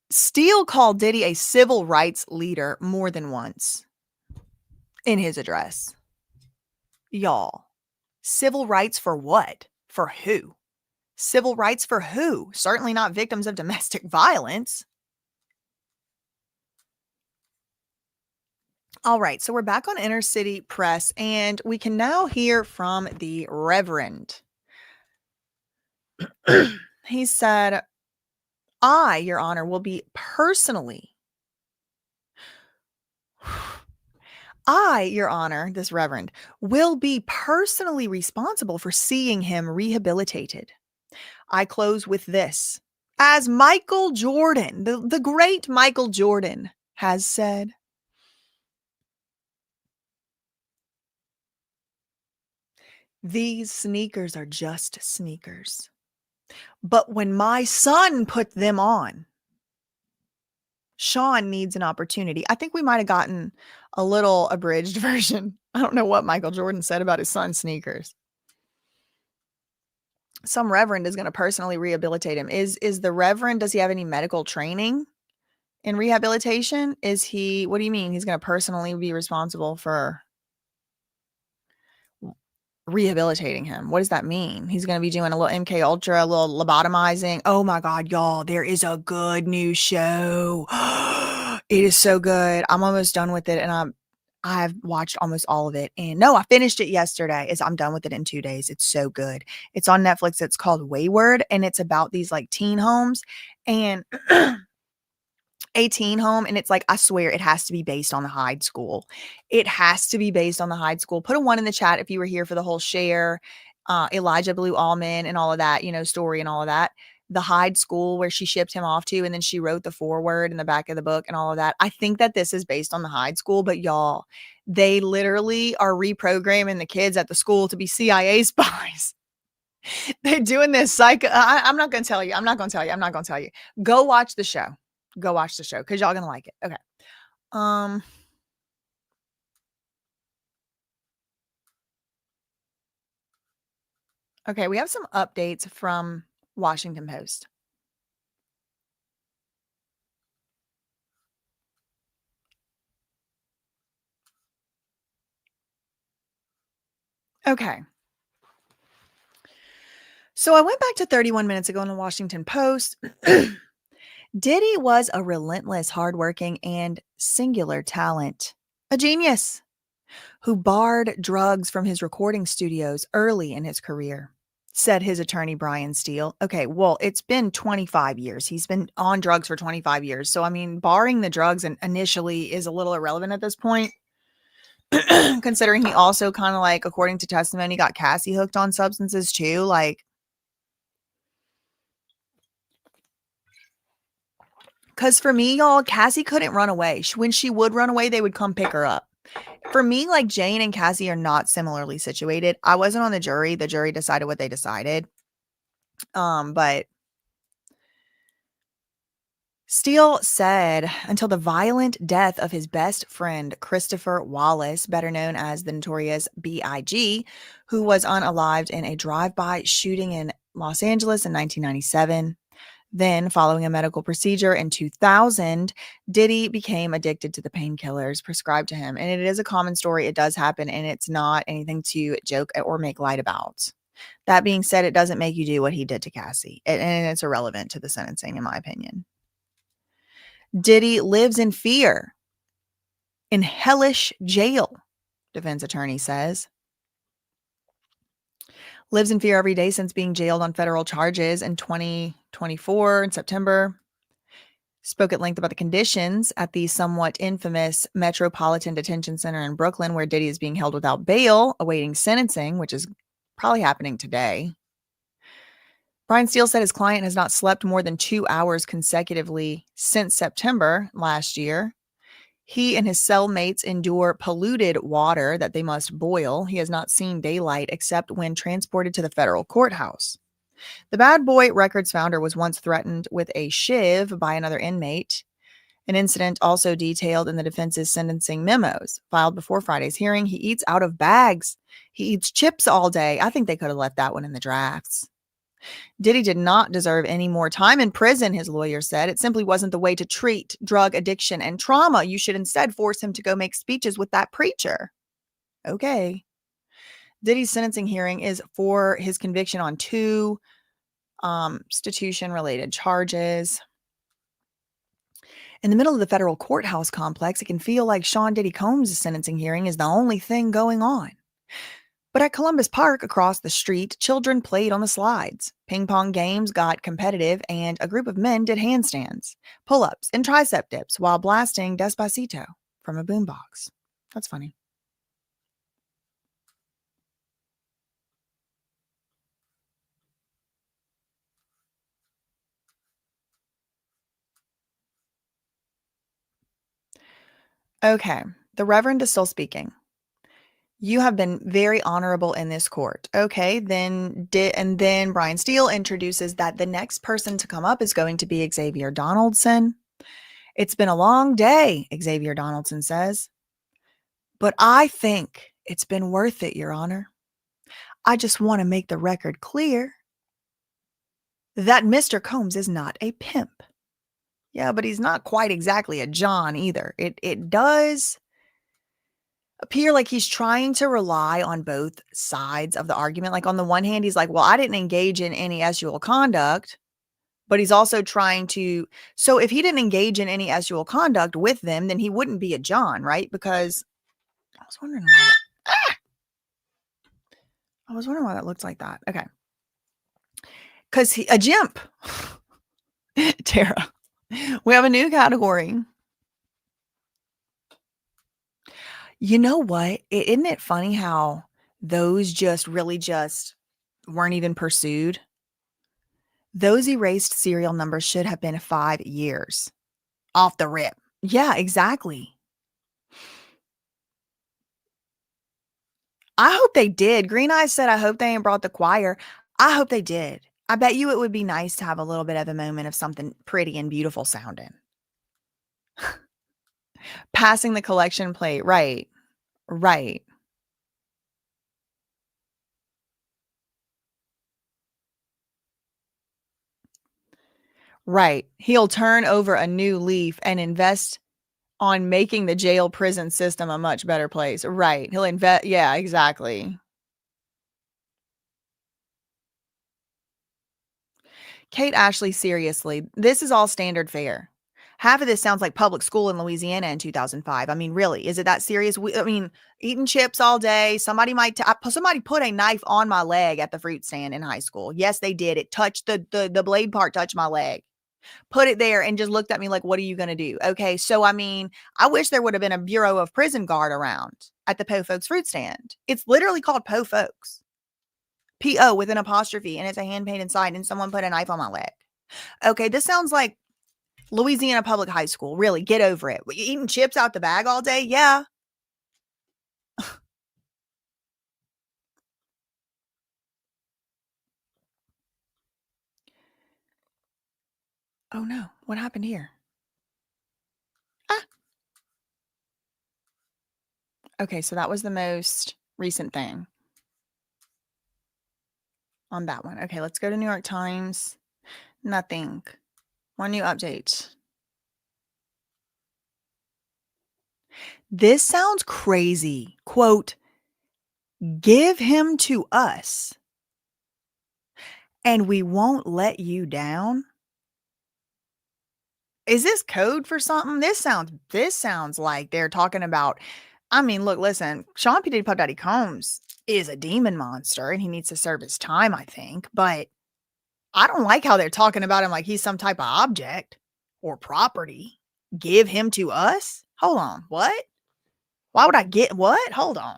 Steele called Diddy a civil rights leader more than once in his address. Y'all, civil rights for what? For who? Civil rights for who? Certainly not victims of domestic violence. All right, so we're back on Inner City Press, and we can now hear from the Reverend. He said, I, Your Honor, will be personally. I, Your Honor, this Reverend, will be personally responsible for seeing him rehabilitated. I close with this. As Michael Jordan, the great Michael Jordan, has said, these sneakers are just sneakers. But when my son put them on, Sean needs an opportunity. I think we might have gotten a little abridged version. I don't know what Michael Jordan said about his son's sneakers. Some reverend is going to personally rehabilitate him. Is the reverend, does he have any medical training In rehabilitation, is he what do you mean? He's gonna personally be responsible for rehabilitating him? What does that mean? He's gonna be doing a little MK Ultra, a little lobotomizing. Oh my god, y'all, there is a good new show. It is so good. I'm almost done with it, and I've watched almost all of it. And no, I finished it yesterday. I'm done with it in 2 days. It's so good. It's on Netflix. It's called Wayward, and it's about these like teen homes and a teen home, and it's like, I swear it has to be based on the Hyde School. It has to be based on the Hyde School. Put a 1 in the chat if you were here for the whole Cher, Elijah Blue Allman and all of that, story and all of that. The Hyde School where she shipped him off to, and then she wrote the foreword in the back of the book and all of that. I think that this is based on the Hyde School, but y'all, they literally are reprogramming the kids at the school to be CIA spies. They're doing this psycho. I'm not going to tell you. I'm not going to tell you. I'm not going to tell you. Go watch the show. Go watch the show because y'all gonna like it. Okay. Okay, we have some updates from Washington Post. Okay. So I went back to 31 minutes ago in the Washington Post. Diddy was a relentless, hardworking, and singular talent, a genius who barred drugs from his recording studios early in his career, said his attorney, Brian Steele. Okay, well, it's been 25 years. He's been on drugs for 25 years. So, I mean, barring the drugs initially is a little irrelevant at this point, considering he also kind of like, according to testimony, got Cassie hooked on substances too. Like, because for me, y'all, Cassie couldn't run away. When she would run away, they would come pick her up. For me, like Jane and Cassie are not similarly situated. I wasn't on the jury. The jury decided what they decided. But Steele said until the violent death of his best friend, Christopher Wallace, better known as the notorious B.I.G., who was unalived in a drive-by shooting in Los Angeles in 1997. Then, following a medical procedure in 2000, Diddy became addicted to the painkillers prescribed to him. And it is a common story. It does happen, and it's not anything to joke or make light about. That being said, it doesn't make you do what he did to Cassie. And it's irrelevant to the sentencing, in my opinion. Diddy lives in fear in hellish jail, defense attorney says. Lives in fear every day since being jailed on federal charges in 2024 in September. Spoke at length about the conditions at the somewhat infamous Metropolitan Detention Center in Brooklyn, where Diddy is being held without bail, awaiting sentencing, which is probably happening today. Brian Steele said his client has not slept more than 2 hours consecutively since September last year. He and his cellmates endure polluted water that they must boil. He has not seen daylight except when transported to the federal courthouse. The Bad Boy Records founder was once threatened with a shiv by another inmate, an incident also detailed in the defense's sentencing memos filed before Friday's hearing. He eats out of bags. He eats chips all day. I think they could have left that one in the drafts. Diddy did not deserve any more time in prison, his lawyer said. It simply wasn't the way to treat drug addiction and trauma. You should instead force him to go make speeches with that preacher. Okay. Diddy's sentencing hearing is for his conviction on 2 prostitution-related charges. In the middle of the federal courthouse complex, it can feel like Sean Diddy Combs' sentencing hearing is the only thing going on. But at Columbus Park across the street, children played on the slides. Ping pong games got competitive, and a group of men did handstands, pull-ups, and tricep dips while blasting Despacito from a boombox. That's funny. Okay, the Reverend is still speaking. You have been very honorable in this court. Okay, then Brian Steele introduces that the next person to come up is going to be Xavier Donaldson. It's been a long day, Xavier Donaldson says. But I think it's been worth it, Your Honor. I just want to make the record clear that Mr. Combs is not a pimp. Yeah, but he's not quite exactly a John either. It does appear like he's trying to rely on both sides of the argument. Like on the one hand, he's like, "Well, I didn't engage in any sexual conduct," but he's also trying to. So if he didn't engage in any sexual conduct with them, then he wouldn't be a John, right? Because I was wondering why. I was wondering why that looks like that. Okay, because he a Jimp. Tara, we have a new category. You know what? Isn't it funny how those just really just weren't even pursued? Those erased serial numbers should have been 5 years off the rip. Yeah, exactly. I hope they did. Green Eyes said, I hope they ain't brought the choir. I hope they did. I bet you it would be nice to have a little bit of a moment of something pretty and beautiful sounding. Passing the collection plate. Right. Right. Right. He'll turn over a new leaf and invest on making the jail prison system a much better place. Right. He'll invest. Yeah, exactly. Kate Ashley, seriously, this is all standard fare. Half of this sounds like public school in Louisiana in 2005. I mean, really, is it that serious? I mean, eating chips all day. Somebody somebody put a knife on my leg at the fruit stand in high school. Yes, they did. It touched the blade part touched my leg. Put it there and just looked at me like, what are you going to do? Okay. So, I mean, I wish there would have been a Bureau of Prison Guard around at the Po Folks fruit stand. It's literally called Po Folks. P-O with an apostrophe, and it's a hand painted sign, and someone put a knife on my leg. Okay, this sounds like Louisiana Public High School. Really, get over it. You eating chips out the bag all day? Yeah. Oh no, what happened here? Ah. Okay, so that was the most recent thing on that one. Okay, let's go to New York Times. Nothing. One new update. This sounds crazy. Quote, give him to us and we won't let you down. Is this code for something? This sounds like they're talking about. I mean, look, listen, Sean P. Diddy Puff Daddy Combs is a demon monster and he needs to serve his time, I think. But I don't like how they're talking about him like he's some type of object or property. Give him to us? Hold on. What? Why would I get what? Hold on.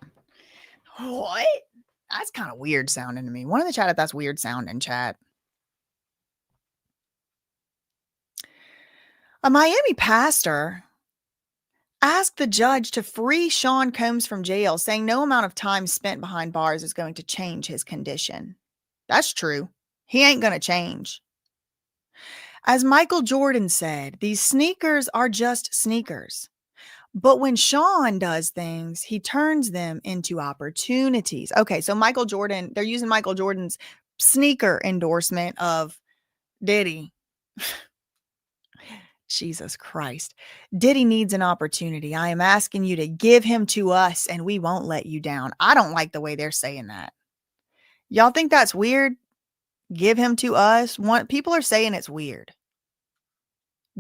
What? That's kind of weird sounding to me. One in the chat if that's weird sounding, chat. A Miami pastor asked the judge to free Sean Combs from jail, saying no amount of time spent behind bars is going to change his condition. That's true. He ain't going to change. As Michael Jordan said, these sneakers are just sneakers. But when Sean does things, he turns them into opportunities. Okay, so Michael Jordan, they're using Michael Jordan's sneaker endorsement of Diddy. Jesus Christ. Diddy needs an opportunity. I am asking you to give him to us and we won't let you down. I don't like the way they're saying that. Y'all think that's weird? Give him to us? People are saying it's weird.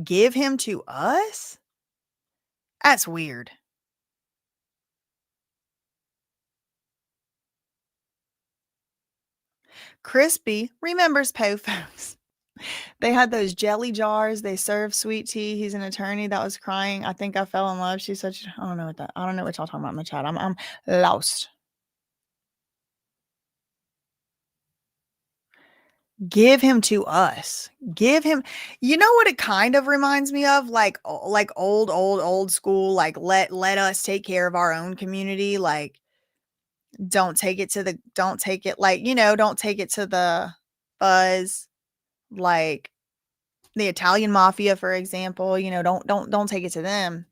Give him to us? That's weird. Crispy remembers Po Folks. They had those jelly jars. They served sweet tea. He's an attorney that was crying. I think I fell in love. She's such. I don't know what y'all talking about in the chat. I'm lost. Give him to us. Give him. You know what it kind of reminds me of? Like old school. Like let us take care of our own community. Like don't take it to the. Don't take it like Don't take it to the buzz. Like the Italian mafia, for example. Don't take it to them.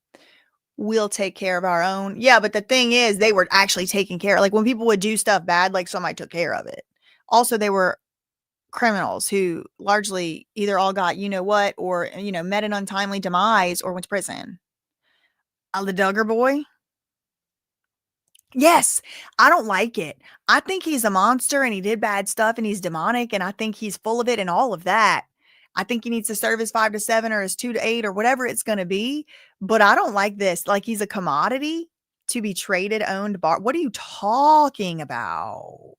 We'll take care of our own. Yeah, but the thing is, they were actually taking care. Like when people would do stuff bad, like somebody took care of it. Also, they were criminals who largely either all got you know what or, met an untimely demise or went to prison. The Duggar boy? Yes, I don't like it. I think he's a monster and he did bad stuff and he's demonic and I think he's full of it and all of that. I think he needs to serve his 5 to 7 or his 2 to 8 or whatever it's gonna be, but I don't like this. Like, he's a commodity to be traded, owned, what are you talking about?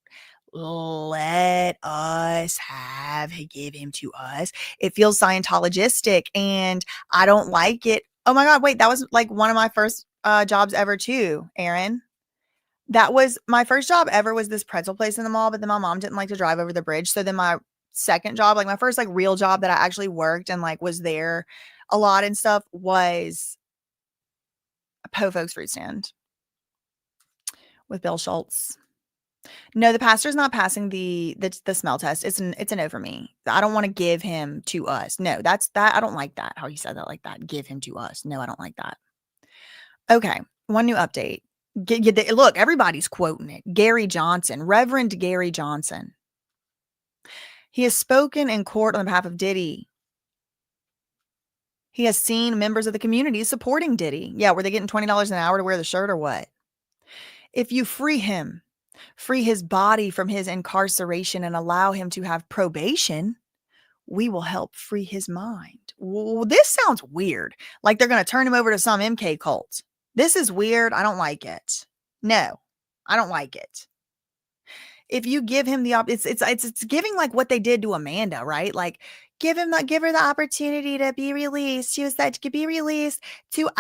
Let us give him to us. It feels Scientologistic and I don't like it. Oh my God, wait, that was like one of my first jobs ever too, Aaron. That was my first job ever was this pretzel place in the mall, but then my mom didn't like to drive over the bridge. So then my second job, like my first like real job that I actually worked and like was there a lot and stuff was a Po Folks fruit stand with Bill Schultz. No, the pastor's not passing the smell test. It's a no for me. I don't want to give him to us. No, that's that. I don't like that. How he said that like that. Give him to us. No, I don't like that. Okay, one new update. Look, everybody's quoting it. Gary Johnson, Reverend Gary Johnson. He has spoken in court on behalf of Diddy. He has seen members of the community supporting Diddy. Yeah, were they getting $20 an hour to wear the shirt or what? If you free him, free his body from his incarceration and allow him to have probation, we will help free his mind. Well, this sounds weird. Like they're going to turn him over to some MK cult. This is weird. I don't like it. No, I don't like it. If you give him the it's giving like what they did to Amanda, right? Like give her the opportunity to be released. She was said to be released to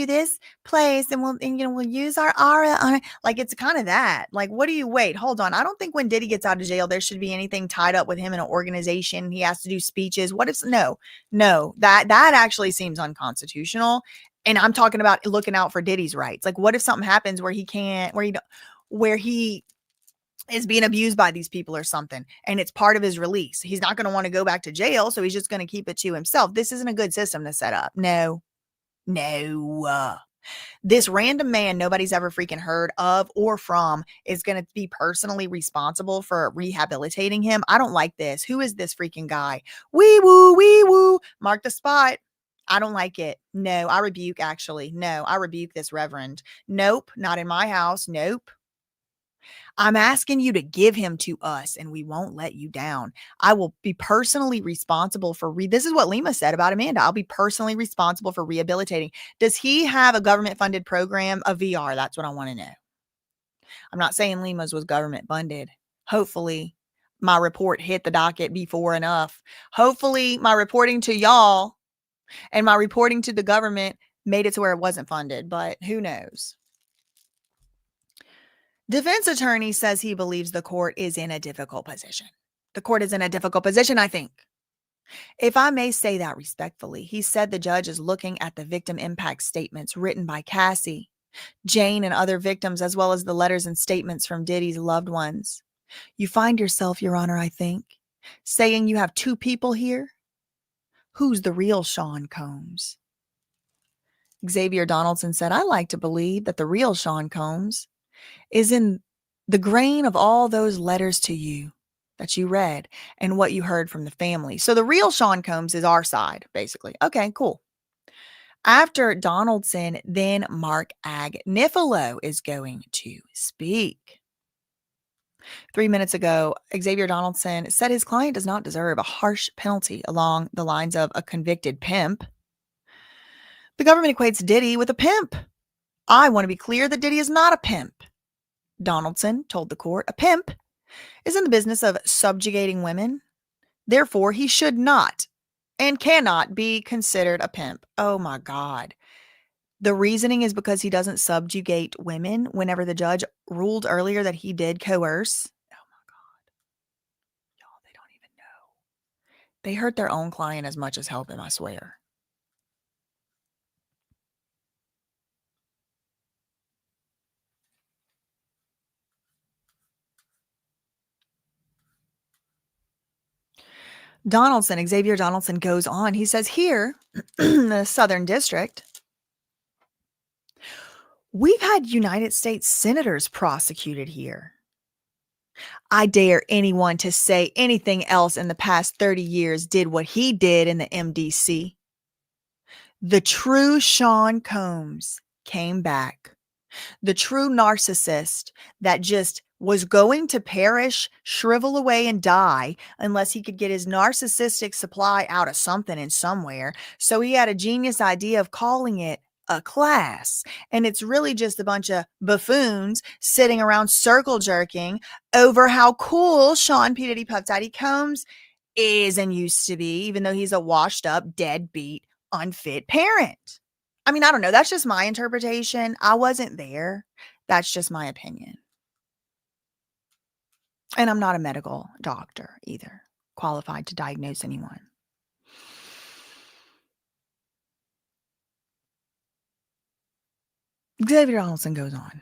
this place and we'll use our aura on it. Like it's kind of that. Like, what do you wait? Hold on. I don't think when Diddy gets out of jail, there should be anything tied up with him in an organization. He has to do speeches. What if no, that actually seems unconstitutional. And I'm talking about looking out for Diddy's rights. Like, what if something happens where he is being abused by these people or something, and it's part of his release? He's not going to want to go back to jail, so he's just going to keep it to himself. This isn't a good system to set up. No. This random man nobody's ever freaking heard of or from is going to be personally responsible for rehabilitating him. I don't like this. Who is this freaking guy? Wee woo. Mark the spot. I don't like it. No, I rebuke actually. No, I rebuke this reverend. Nope, not in my house. Nope. I'm asking you to give him to us and we won't let you down. I will be personally responsible for this is what Lima said about Amanda. I'll be personally responsible for rehabilitating. Does he have a government funded program of VR? That's what I want to know. I'm not saying Lima's was government funded. Hopefully my report hit the docket before enough. Hopefully my reporting to y'all and my reporting to the government made it to where it wasn't funded, but who knows? Defense attorney says he believes the court is in a difficult position. The court is in a difficult position, I think. If I may say that respectfully, he said the judge is looking at the victim impact statements written by Cassie, Jane, and other victims, as well as the letters and statements from Diddy's loved ones. You find yourself, Your Honor, I think, saying you have two people here? Who's the real Sean Combs? Xavier Donaldson said, I like to believe that the real Sean Combs is in the grain of all those letters to you that you read and what you heard from the family. So the real Sean Combs is our side, basically. Okay, cool. After Donaldson, then Mark Agnifilo is going to speak. 3 minutes ago, Xavier Donaldson said his client does not deserve a harsh penalty along the lines of a convicted pimp. The government equates Diddy with a pimp. I want to be clear that Diddy is not a pimp. Donaldson told the court a pimp is in the business of subjugating women. Therefore, he should not and cannot be considered a pimp. Oh my God. The reasoning is because he doesn't subjugate women whenever the judge ruled earlier that he did coerce. Oh my God. Y'all, they don't even know. They hurt their own client as much as help him, I swear. Xavier Donaldson goes on. He says here, in the Southern District, we've had United States senators prosecuted here. I dare anyone to say anything else in the past 30 years did what he did in the MDC. The true Sean Combs came back. The true narcissist that just was going to perish, shrivel away, and die unless he could get his narcissistic supply out of something and somewhere. So he had a genius idea of calling it a class. And it's really just a bunch of buffoons sitting around circle jerking over how cool Sean P. Diddy Puff Daddy Combs is and used to be, even though he's a washed up, deadbeat, unfit parent. I mean, I don't know. That's just my interpretation. I wasn't there. That's just my opinion. And I'm not a medical doctor either, qualified to diagnose anyone. Xavier Donaldson goes on.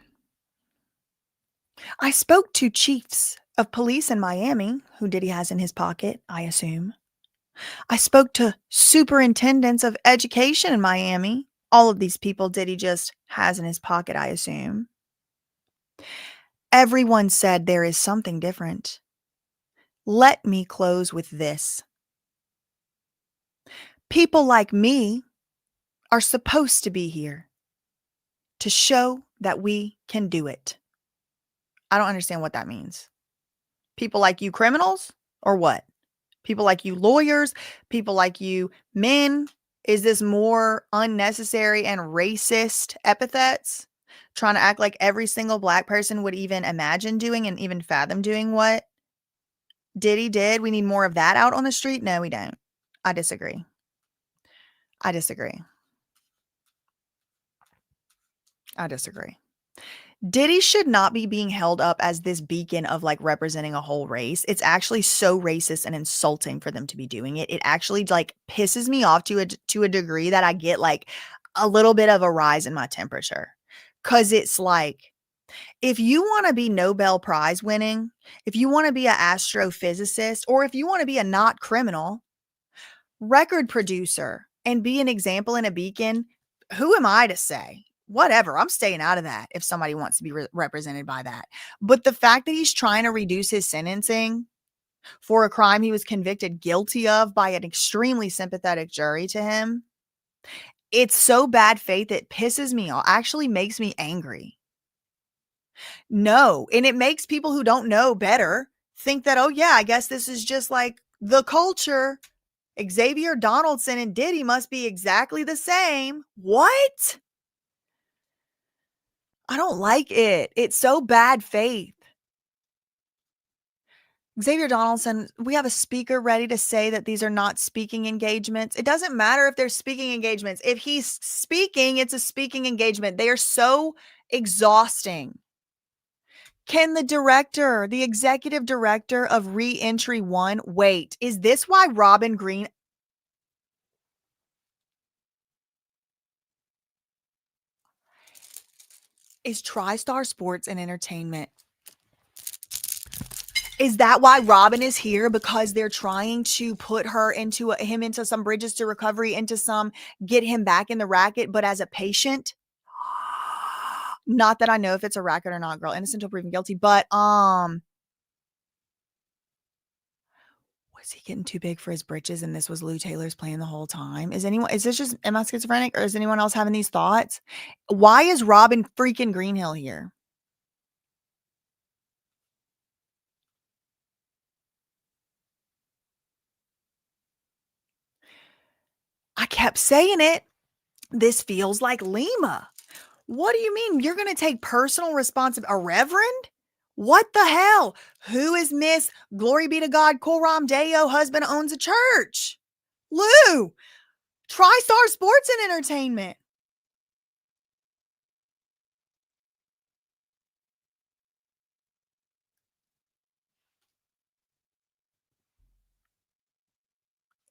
I spoke to chiefs of police in Miami, who Diddy has in his pocket, I assume. I spoke to superintendents of education in Miami. All of these people Diddy just has in his pocket, I assume. Everyone said there is something different. Let me close with this. People like me are supposed to be here to show that we can do it. I don't understand what that means. People like you criminals or what? People like you lawyers, people like you men. Is this more unnecessary and racist epithets? Trying to act like every single black person would even imagine doing and even fathom doing what Diddy did. We need more of that out on the street? No, we don't. I disagree. I disagree. I disagree. Diddy should not be being held up as this beacon of like representing a whole race. It's actually so racist and insulting for them to be doing it. It actually like pisses me off to a degree that I get like a little bit of a rise in my temperature. Cause it's like, if you want to be Nobel Prize winning, if you want to be an astrophysicist, or if you want to be a not criminal record producer and be an example and a beacon, who am I to say? Whatever. I'm staying out of that if somebody wants to be represented by that. But the fact that he's trying to reduce his sentencing for a crime he was convicted guilty of by an extremely sympathetic jury to him, it's so bad faith it pisses me off, actually makes me angry. No, and it makes people who don't know better think that, oh yeah, I guess this is just like the culture. Xavier Donaldson and Diddy must be exactly the same. What? I don't like it. It's so bad faith. Xavier Donaldson, we have a speaker ready to say that these are not speaking engagements. It doesn't matter if they're speaking engagements. If he's speaking, it's a speaking engagement. They are so exhausting. Can the director, the executive director of Reentry One, wait, is this why Robin Green? Is TriStar Sports and Entertainment? Is that why Robin is here? Because they're trying to put him into some bridges to recovery, into some get him back in the racket, but as a patient. Not that I know if it's a racket or not, girl. Innocent until proven guilty. But was he getting too big for his britches and this was Lou Taylor's plan the whole time? Is this just, am I schizophrenic or is anyone else having these thoughts? Why is Robin freaking Greenhill here? I kept saying it. This feels like Lima. What do you mean? You're going to take personal responsibility? A reverend? What the hell? Who is Miss Glory be to God, Coram Deo, husband owns a church? Lou, TriStar Sports and Entertainment.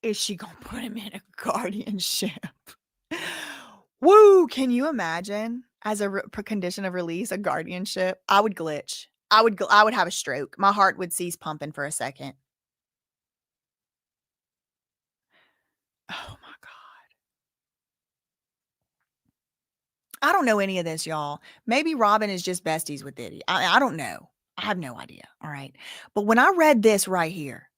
Is she going to put him in a guardianship? Woo! Can you imagine as a condition of release, a guardianship? I would glitch. I would have a stroke. My heart would cease pumping for a second. Oh my God. I don't know any of this, y'all. Maybe Robin is just besties with Diddy. I don't know. I have no idea. All right. But when I read this right here,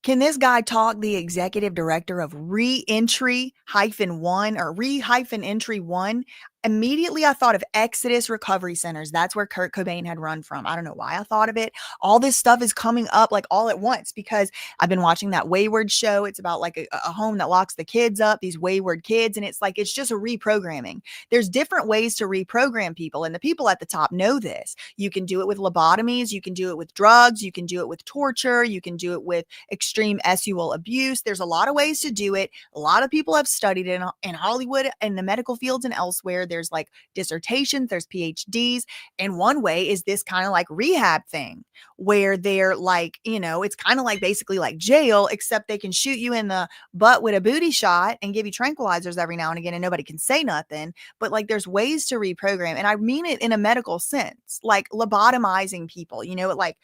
can this guy talk the executive director of Reentry-1 or Re-Entry-1? Immediately, I thought of Exodus Recovery Centers. That's where Kurt Cobain had run from. I don't know why I thought of it. All this stuff is coming up like all at once because I've been watching that Wayward show. It's about like a home that locks the kids up, these wayward kids. And it's like, it's just a reprogramming. There's different ways to reprogram people. And the people at the top know this. You can do it with lobotomies. You can do it with drugs. You can do it with torture. You can do it with extreme sexual abuse. There's a lot of ways to do it. A lot of people have studied it in Hollywood and the medical fields and elsewhere. There's like dissertations, there's PhDs. And one way is this kind of like rehab thing where they're like, it's kind of like basically like jail, except they can shoot you in the butt with a booty shot and give you tranquilizers every now and again and nobody can say nothing. But like there's ways to reprogram. And I mean it in a medical sense, like lobotomizing people, it like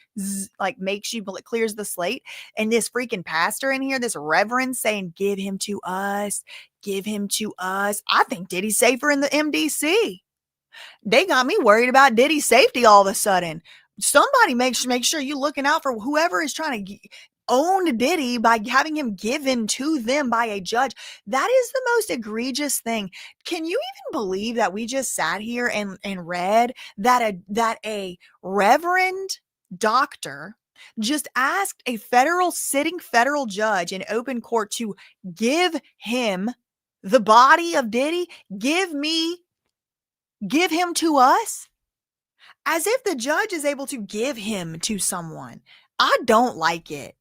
makes you, it clears the slate. And this freaking pastor in here, this reverend saying, give him to us, give him to us. I think Diddy's safer in the MDC. They got me worried about Diddy's safety all of a sudden. Somebody make sure you're looking out for whoever is trying to own Diddy by having him given to them by a judge. That is the most egregious thing. Can you even believe that we just sat here and read that a reverend doctor just asked a sitting federal judge in open court to give him the body of Diddy, give him to us, as if the judge is able to give him to someone. I don't like it.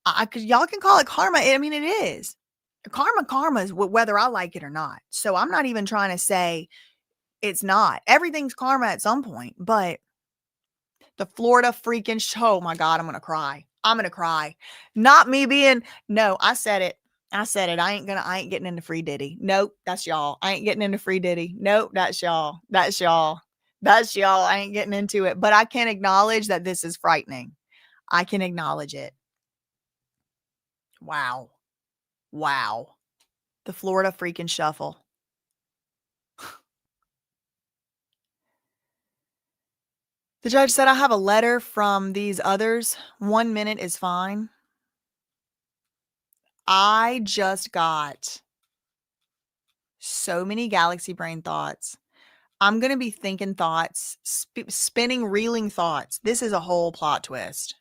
Cause y'all can call it karma. I mean, it is karma is whether I like it or not. So I'm not even trying to say it's not. Everything's karma at some point, but the Florida freaking show. Oh my God, I'm going to cry. Not me being, no, I said it. I ain't getting into free Diddy. Nope. That's y'all. I ain't getting into free Diddy. Nope. That's y'all. I ain't getting into it, but I can acknowledge that this is frightening. I can acknowledge it. Wow. The Florida freaking shuffle. The judge said, I have a letter from these others. 1 minute is fine. I just got so many galaxy brain thoughts. I'm going to be thinking thoughts, spinning, reeling thoughts. This is a whole plot twist.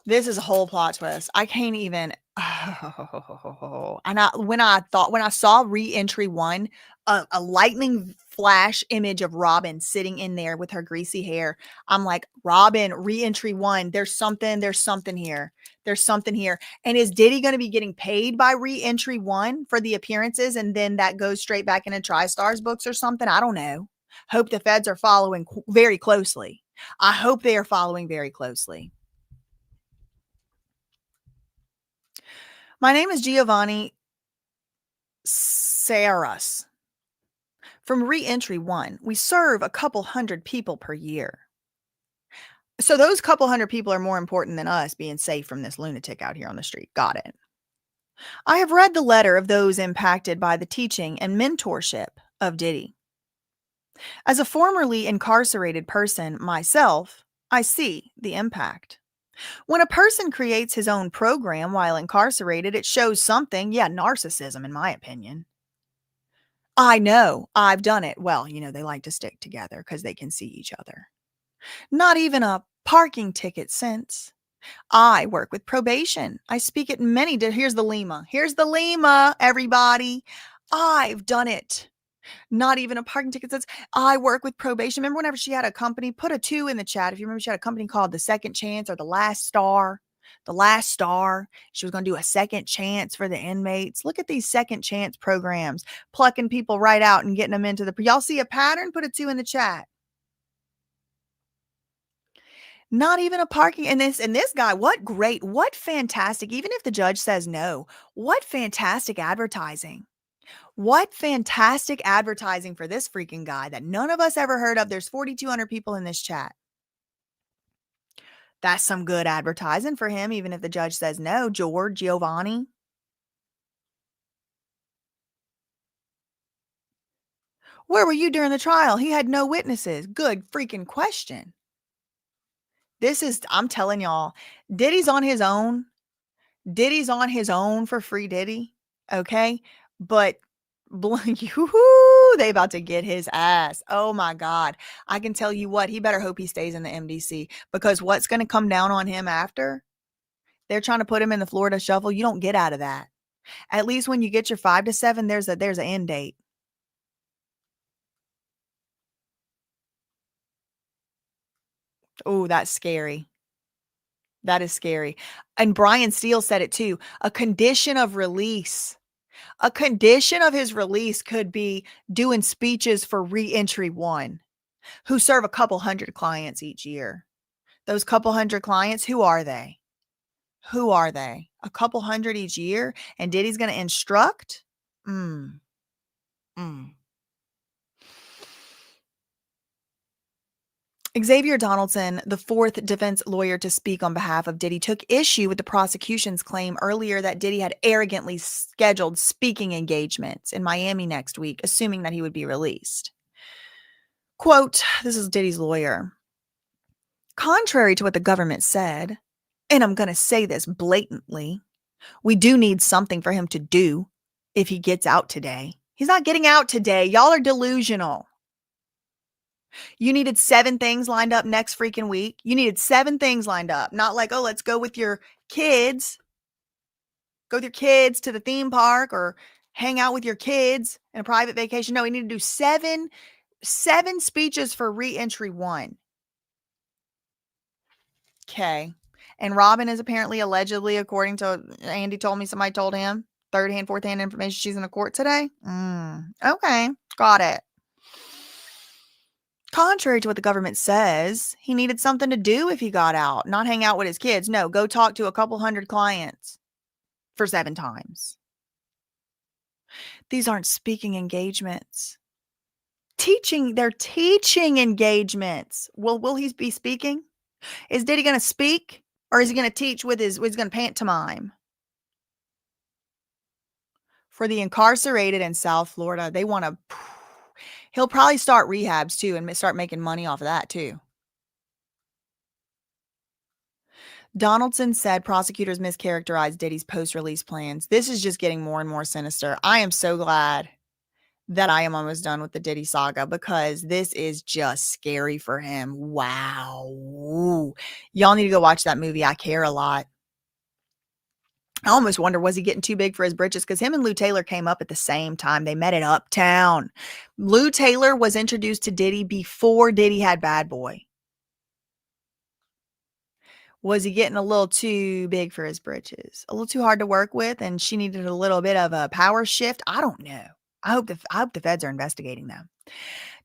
I can't even. And when I saw Re-Entry-1, a lightning flash image of Robin sitting in there with her greasy hair. I'm like, Robin, Re-Entry-1, there's something here. And is Diddy going to be getting paid by Re-Entry-1 for the appearances? And then that goes straight back into TriStar's books or something? I don't know. Hope the feds are following very closely. I hope they are following very closely. My name is Giovanni Saras. From Re-Entry-1, we serve a couple hundred people per year. So those couple hundred people are more important than us being safe from this lunatic out here on the street. Got it. I have read the letter of those impacted by the teaching and mentorship of Diddy. As a formerly incarcerated person myself, I see the impact. When a person creates his own program while incarcerated, it shows something, narcissism in my opinion. I know, I've done it. Well, they like to stick together because they can see each other. Not even a parking ticket since. I work with probation. I speak at many, here's the Lima, everybody. I've done it. Not even a parking ticket since. I work with probation. Remember whenever she had a company, put a 2 in the chat. If you remember, she had a company called The Second Chance or The Last Star. She was going to do a second chance for the inmates. Look at these second chance programs, plucking people right out and getting them into y'all see a pattern? Put a 2 in the chat. Not even a parking. And this guy, what fantastic, even if the judge says no, what fantastic advertising. What fantastic advertising for this freaking guy that none of us ever heard of. There's 4,200 people in this chat. That's some good advertising for him, even if the judge says no. Giovanni. Where were you during the trial? He had no witnesses. Good freaking question. I'm telling y'all, Diddy's on his own. Diddy's on his own for free Diddy. Okay. But they about to get his ass. Oh my God. I can tell you what, he better hope he stays in the MDC, because what's going to come down on him after? They're trying to put him in the Florida shuffle. You don't get out of that. At least when you get your 5 to 7, there's an end date. Oh, that's scary. That is scary. And Brian Steele said it too. A condition of release. A condition of his release could be doing speeches for Reentry One, who serve a couple hundred clients each year. Those couple hundred clients, who are they? Who are they? A couple hundred each year? And Diddy's going to instruct? Mm. Xavier Donaldson, the fourth defense lawyer to speak on behalf of Diddy, took issue with the prosecution's claim earlier that Diddy had arrogantly scheduled speaking engagements in Miami next week, assuming that he would be released. Quote, this is Diddy's lawyer. Contrary to what the government said, and I'm going to say this blatantly, we do need something for him to do if he gets out today. He's not getting out today. Y'all are delusional. You needed 7 things lined up next freaking week. You needed 7 things lined up. Not like, oh, let's go with your kids. Go with your kids to the theme park or hang out with your kids in a private vacation. No, we need to do 7 speeches for Reentry One. Okay. And Robin is apparently, allegedly, according to Andy told me, somebody told him, third-hand, fourth-hand information, she's in the court today. Okay. Got it. Contrary to what the government says, he needed something to do if he got out, not hang out with his kids. No, go talk to a couple hundred clients for 7 times. These aren't speaking engagements. They're teaching engagements. Will he be speaking? Is Diddy going to speak, or is he going to teach he's going to pantomime? For the incarcerated in South Florida, he'll probably start rehabs too and start making money off of that too. Donaldson said prosecutors mischaracterized Diddy's post-release plans. This is just getting more and more sinister. I am so glad that I am almost done with the Diddy saga, because this is just scary for him. Wow. Y'all need to go watch that movie. I Care a Lot. I almost wonder, was he getting too big for his britches? Because him and Lou Taylor came up at the same time. They met at Uptown. Lou Taylor was introduced to Diddy before Diddy had Bad Boy. Was he getting a little too big for his britches? A little too hard to work with, and she needed a little bit of a power shift? I don't know. I hope the feds are investigating them.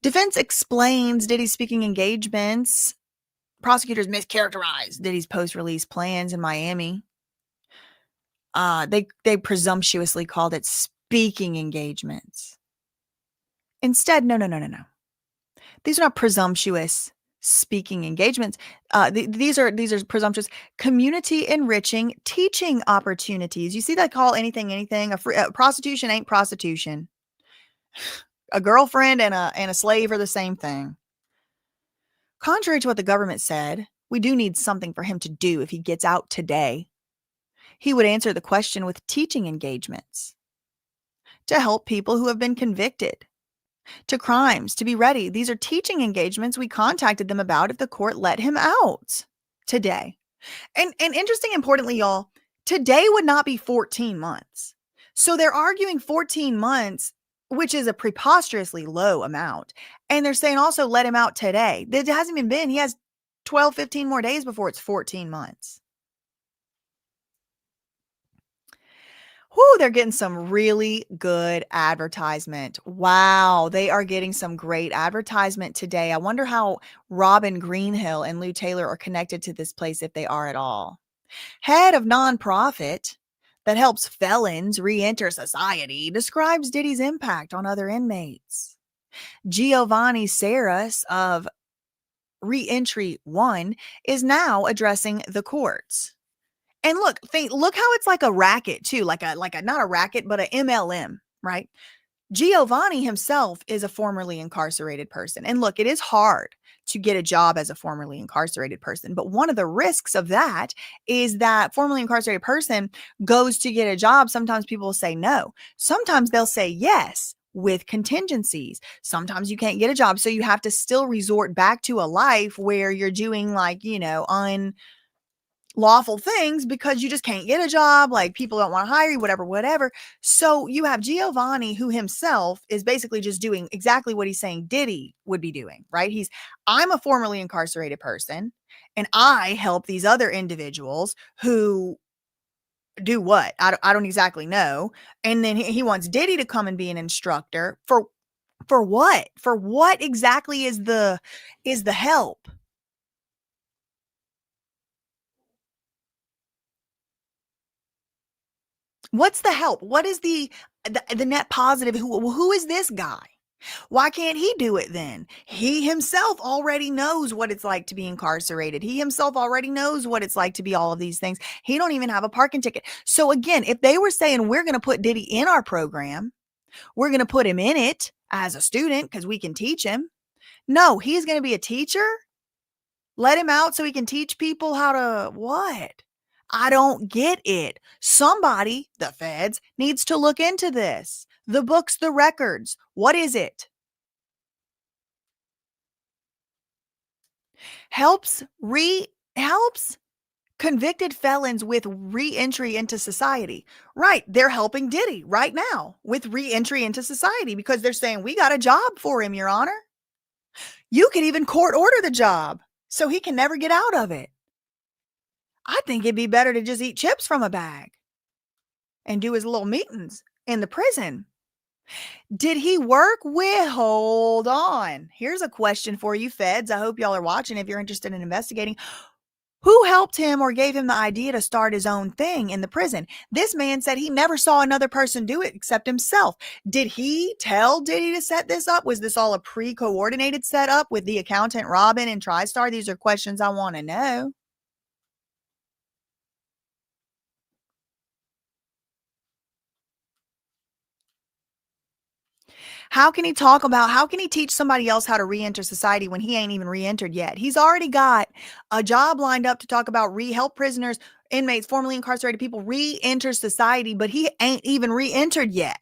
Defense explains Diddy's speaking engagements. Prosecutors mischaracterized Diddy's post-release plans in Miami. They presumptuously called it speaking engagements. Instead, no. These are not presumptuous speaking engagements. These are presumptuous community enriching teaching opportunities. You see, they call anything. Prostitution ain't prostitution. A girlfriend and a slave are the same thing. Contrary to what the government said, we do need something for him to do if he gets out today. He would answer the question with teaching engagements to help people who have been convicted to crimes to be ready. These are teaching engagements we contacted them about if the court let him out today. And interesting, importantly, y'all, today would not be 14 months. So they're arguing 14 months, which is a preposterously low amount. And they're saying also let him out today. It hasn't even been. He has 12, 15 more days before it's 14 months. Whoo, they're getting some really good advertisement. Wow, they are getting some great advertisement today. I wonder how Robin Greenhill and Lou Taylor are connected to this place, if they are at all. Head of nonprofit that helps felons re-enter society describes Diddy's impact on other inmates. Giovanni Saras of Reentry One is now addressing the courts. And look how it's like a racket too, like a not a racket, but a MLM, right? Giovanni himself is a formerly incarcerated person. And look, it is hard to get a job as a formerly incarcerated person. But one of the risks of that is that formerly incarcerated person goes to get a job. Sometimes people will say no. Sometimes they'll say yes with contingencies. Sometimes you can't get a job. So you have to still resort back to a life where you're doing like, unlawful things because you just can't get a job. Like people don't want to hire you, whatever. So you have Giovanni, who himself is basically just doing exactly what he's saying Diddy would be doing, right? I'm a formerly incarcerated person and I help these other individuals who do what? I don't exactly know. And then he wants Diddy to come and be an instructor for what? For what exactly is the help? What's the help? What is the net positive? Who is this guy? Why can't he do it then? He himself already knows what it's like to be incarcerated. He himself already knows what it's like to be all of these things. He don't even have a parking ticket. So again, if they were saying we're going to put Diddy in our program, we're going to put him in it as a student because we can teach him. No, he's going to be a teacher. Let him out so he can teach people how to what? I don't get it. Somebody, the feds, needs to look into this. The books, the records. What is it? Helps convicted felons with re-entry into society. Right. They're helping Diddy right now with re-entry into society because they're saying we got a job for him, Your Honor. You could even court order the job so he can never get out of it. I think it'd be better to just eat chips from a bag and do his little meetings in the prison. Did he work with? Hold on. Here's a question for you, feds. I hope y'all are watching if you're interested in investigating. Who helped him or gave him the idea to start his own thing in the prison? This man said he never saw another person do it except himself. Did he tell Diddy to set this up? Was this all a pre-coordinated setup with the accountant Robin and TriStar? These are questions I want to know. How can he teach somebody else how to re-enter society when he ain't even re-entered yet? He's already got a job lined up to talk about help prisoners, inmates, formerly incarcerated people re-enter society, but he ain't even re-entered yet.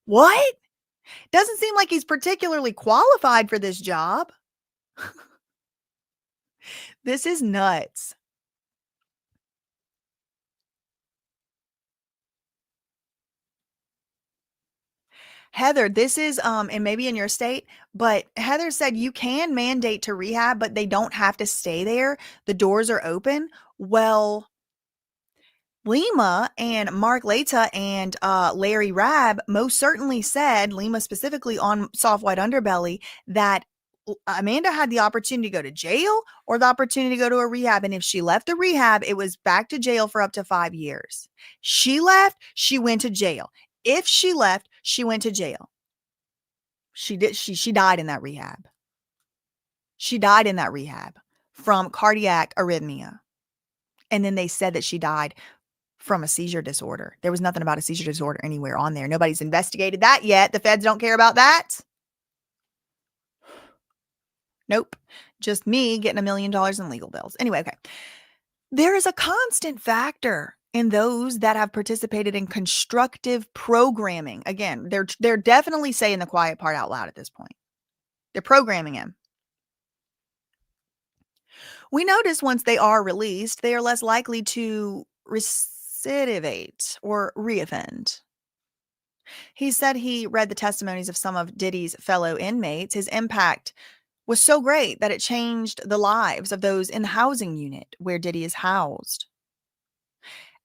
What? Doesn't seem like he's particularly qualified for this job. This is nuts. Heather, this is and maybe in your state, but Heather said you can mandate to rehab, but they don't have to stay there. The doors are open. Well, Lima and Mark Leta and Larry Rabb most certainly said, Lima specifically on Soft White Underbelly, that Amanda had the opportunity to go to jail or the opportunity to go to a rehab. And if she left the rehab, it was back to jail for up to 5 years. She left, she went to jail. If she left, she went to jail. She died in that rehab. She died in that rehab from cardiac arrhythmia. And then they said that she died from a seizure disorder. There was nothing about a seizure disorder anywhere on there. Nobody's investigated that yet. The feds don't care about that. Nope. Just me getting $1 million in legal bills. Anyway, okay. There is a constant factor in those that have participated in constructive programming. Again, they're definitely saying the quiet part out loud at this point. They're programming him. We notice once they are released, they are less likely to recidivate or reoffend. He said he read the testimonies of some of Diddy's fellow inmates. His impact was so great that it changed the lives of those in the housing unit where Diddy is housed.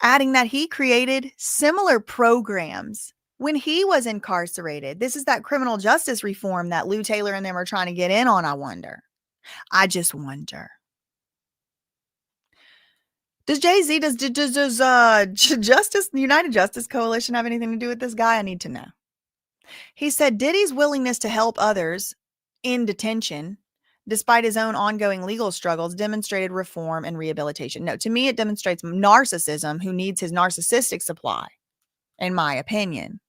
Adding that he created similar programs when he was incarcerated. This is that criminal justice reform that Lou Taylor and them are trying to get in on, I wonder. I just wonder. Does Jay-Z, does United Justice Coalition have anything to do with this guy? I need to know. He said Diddy's willingness to help others in detention, despite his own ongoing legal struggles, demonstrated reform and rehabilitation. No, to me, it demonstrates narcissism who needs his narcissistic supply, in my opinion.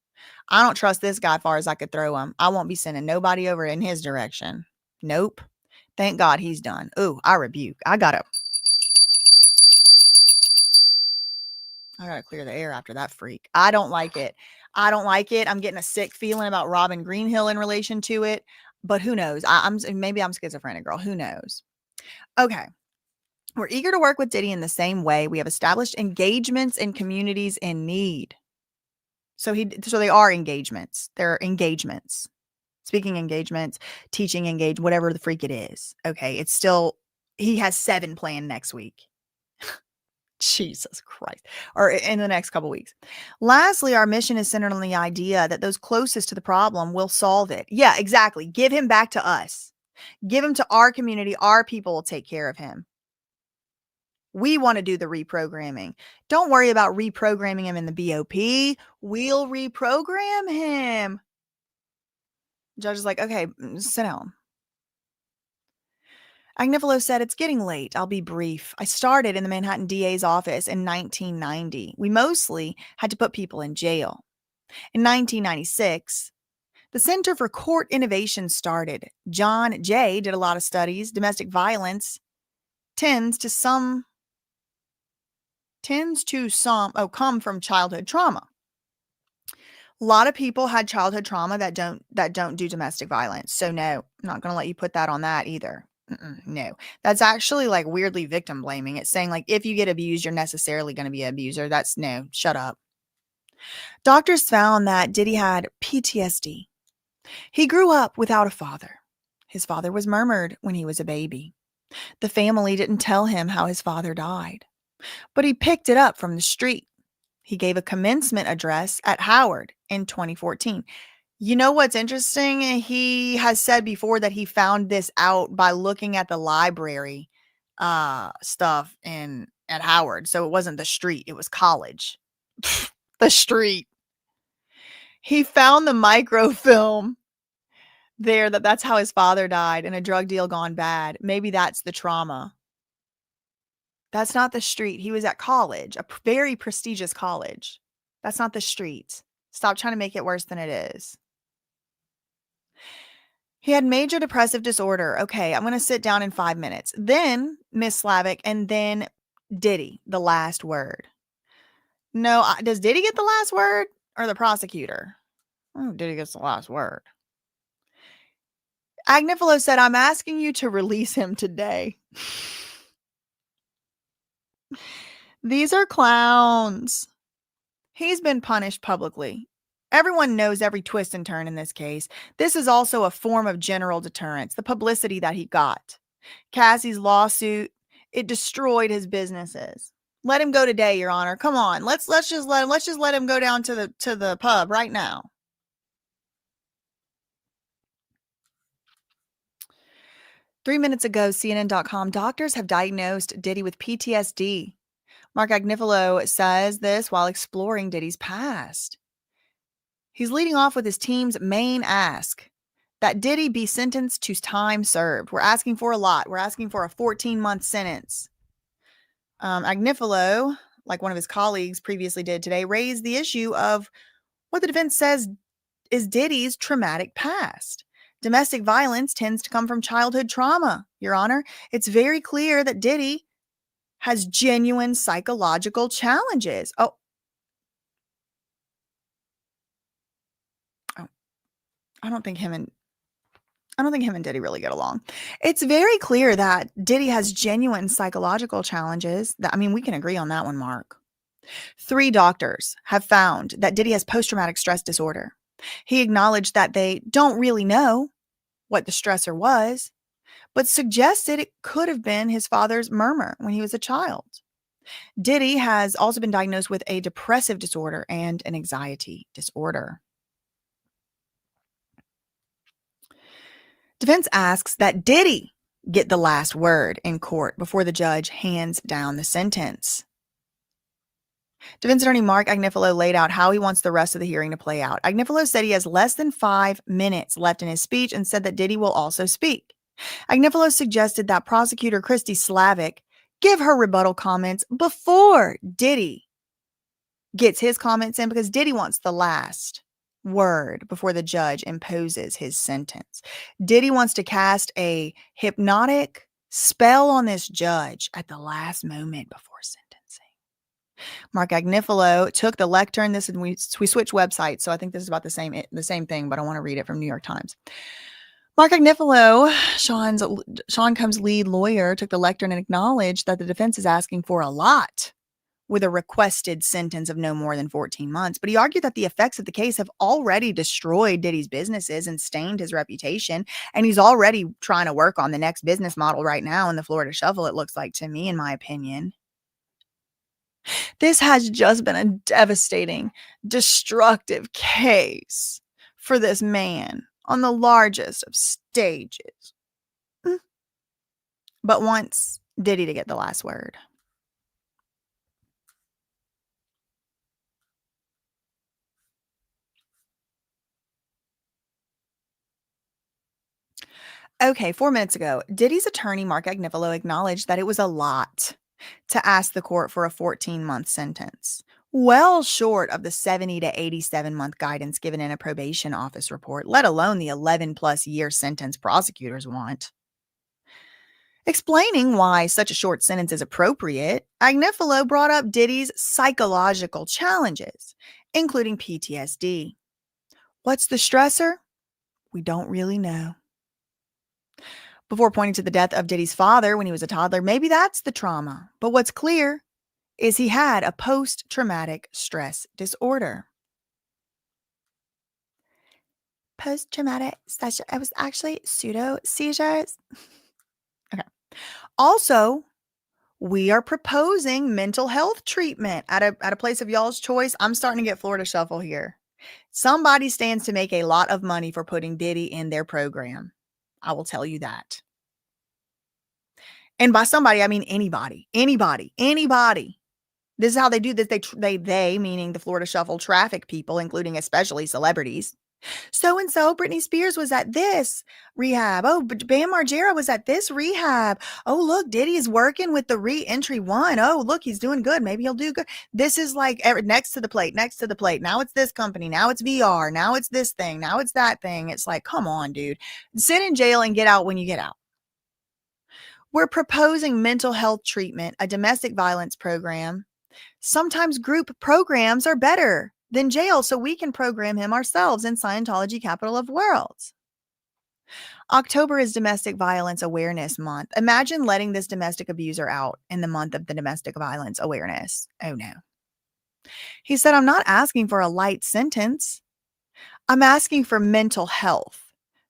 I don't trust this guy far as I could throw him. I won't be sending nobody over in his direction. Nope. Thank God he's done. Ooh, I rebuke. I gotta clear the air after that freak. I don't like it. I don't like it. I'm getting a sick feeling about Robin Greenhill in relation to it. But who knows? Maybe I'm schizophrenic, girl. Who knows? Okay. We're eager to work with Diddy in the same way. We have established engagements in communities in need. So they are engagements. They're engagements. Speaking engagements, teaching engage, whatever the freak it is. Okay. It's still, he has 7 planned next week. Jesus Christ. Or in the next couple weeks. Lastly, our mission is centered on the idea that those closest to the problem will solve it. Yeah, exactly. Give him back to us. Give him to our community. Our people will take care of him. We want to do the reprogramming. Don't worry about reprogramming him in the BOP. We'll reprogram him. Judge is like, okay, sit down. Agnifilo said, it's getting late. I'll be brief. I started in the Manhattan DA's office in 1990. We mostly had to put people in jail. In 1996, the Center for Court Innovation started. John Jay did a lot of studies. Domestic violence come from childhood trauma. A lot of people had childhood trauma that don't do domestic violence. So no, I'm not going to let you put that on that either. No, that's actually like weirdly victim blaming. It's saying like, if you get abused, you're necessarily going to be an abuser. That's no, shut up. Doctors found that Diddy had PTSD. He grew up without a father. His father was murdered when he was a baby. The family didn't tell him how his father died, but he picked it up from the street. He gave a commencement address at Howard in 2014. You know what's interesting? He has said before that he found this out by looking at the library stuff at Howard. So it wasn't the street, it was college. The street. He found the microfilm there that's how his father died in a drug deal gone bad. Maybe that's the trauma. That's not the street. He was at college, a very prestigious college. That's not the street. Stop trying to make it worse than it is. He had major depressive disorder. Okay, I'm going to sit down in 5 minutes. Then Miss Slavic, and then Diddy, the last word. No, does Diddy get the last word or the prosecutor? Oh, Diddy gets the last word. Agnifilo said, I'm asking you to release him today. These are clowns. He's been punished publicly. Everyone knows every twist and turn in this case. This is also a form of general deterrence, the publicity that he got. Cassie's lawsuit, it destroyed his businesses. Let him go today, Your Honor. Come on. Let's just let him go down to the pub right now. Three minutes ago, CNN.com, doctors have diagnosed Diddy with PTSD. Mark Agnifilo says this while exploring Diddy's past. He's leading off with his team's main ask, that Diddy be sentenced to time served. We're asking for a lot. We're asking for a 14-month sentence. Agnifilo, like one of his colleagues previously did today, raised the issue of what the defense says is Diddy's traumatic past. Domestic violence tends to come from childhood trauma, Your Honor. It's very clear that Diddy has genuine psychological challenges. I don't think him and Diddy really get along. It's very clear that Diddy has genuine psychological challenges. We can agree on that one, Mark. 3 doctors have found that Diddy has post-traumatic stress disorder. He acknowledged that they don't really know what the stressor was, but suggested it could have been his father's murmur when he was a child. Diddy has also been diagnosed with a depressive disorder and an anxiety disorder. Defense asks that Diddy get the last word in court before the judge hands down the sentence. Defense attorney Mark Agnifilo laid out how he wants the rest of the hearing to play out. Agnifilo said he has less than 5 minutes left in his speech and said that Diddy will also speak. Agnifilo suggested that prosecutor Christy Slavic give her rebuttal comments before Diddy gets his comments in, because Diddy wants the last word before the judge imposes his sentence. Diddy wants to cast a hypnotic spell on this judge at the last moment before sentencing. Mark Agnifilo took the lectern. This is we switched websites, so I think this is about the same thing, but I want to read it from New York Times. Mark Agnifilo, Sean Combs' lead lawyer, took the lectern and acknowledged that the defense is asking for a lot with a requested sentence of no more than 14 months. But he argued that the effects of the case have already destroyed Diddy's businesses and stained his reputation. And he's already trying to work on the next business model right now in the Florida Shuffle, it looks like to me, in my opinion. This has just been a devastating, destructive case for this man on the largest of stages. But wants Diddy to get the last word. Okay, 4 minutes ago, Diddy's attorney, Mark Agnifilo, acknowledged that it was a lot to ask the court for a 14-month sentence, well short of the 70 to 87-month guidance given in a probation office report, let alone the 11-plus year sentence prosecutors want. Explaining why such a short sentence is appropriate, Agnifilo brought up Diddy's psychological challenges, including PTSD. What's the stressor? We don't really know. Before pointing to the death of Diddy's father when he was a toddler, maybe that's the trauma. But what's clear is he had a post-traumatic stress disorder. Post-traumatic stress, it was actually pseudo seizures. Okay. Also, we are proposing mental health treatment at a place of y'all's choice. I'm starting to get Florida Shuffle here. Somebody stands to make a lot of money for putting Diddy in their program. I will tell you that. And by somebody, I mean anybody. This is how they do this. They meaning the Florida Shuffle, traffic people, including especially celebrities. So-and-so, Britney Spears was at this rehab. Oh, but Bam Margera was at this rehab. Oh, look, Diddy is working with the re-entry one. Oh, look, he's doing good. Maybe he'll do good. This is like next to the plate. Now it's this company. Now it's VR. Now it's this thing. Now it's that thing. It's like, come on, dude. Sit in jail and get out when you get out. We're proposing mental health treatment, a domestic violence program. Sometimes group programs are better than jail, so we can program him ourselves in Scientology Capital of Worlds. October is Domestic Violence Awareness Month. Imagine letting this domestic abuser out in the month of the domestic violence awareness. Oh no. He said, I'm not asking for a light sentence. I'm asking for mental health.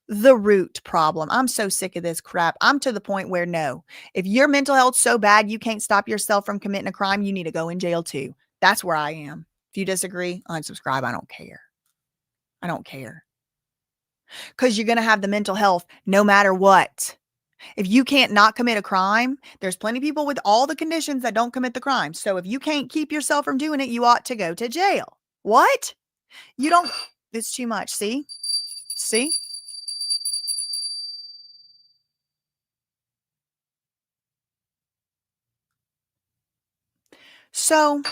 The root problem. I'm so sick of this crap. I'm to the point where no, if your mental health's so bad you can't stop yourself from committing a crime, you need to go in jail too. That's where I am. If you disagree, unsubscribe. I don't care. Because you're going to have the mental health no matter what. If you can't not commit a crime, there's plenty of people with all the conditions that don't commit the crime. So if you can't keep yourself from doing it, you ought to go to jail. What? You don't. It's too much. See? So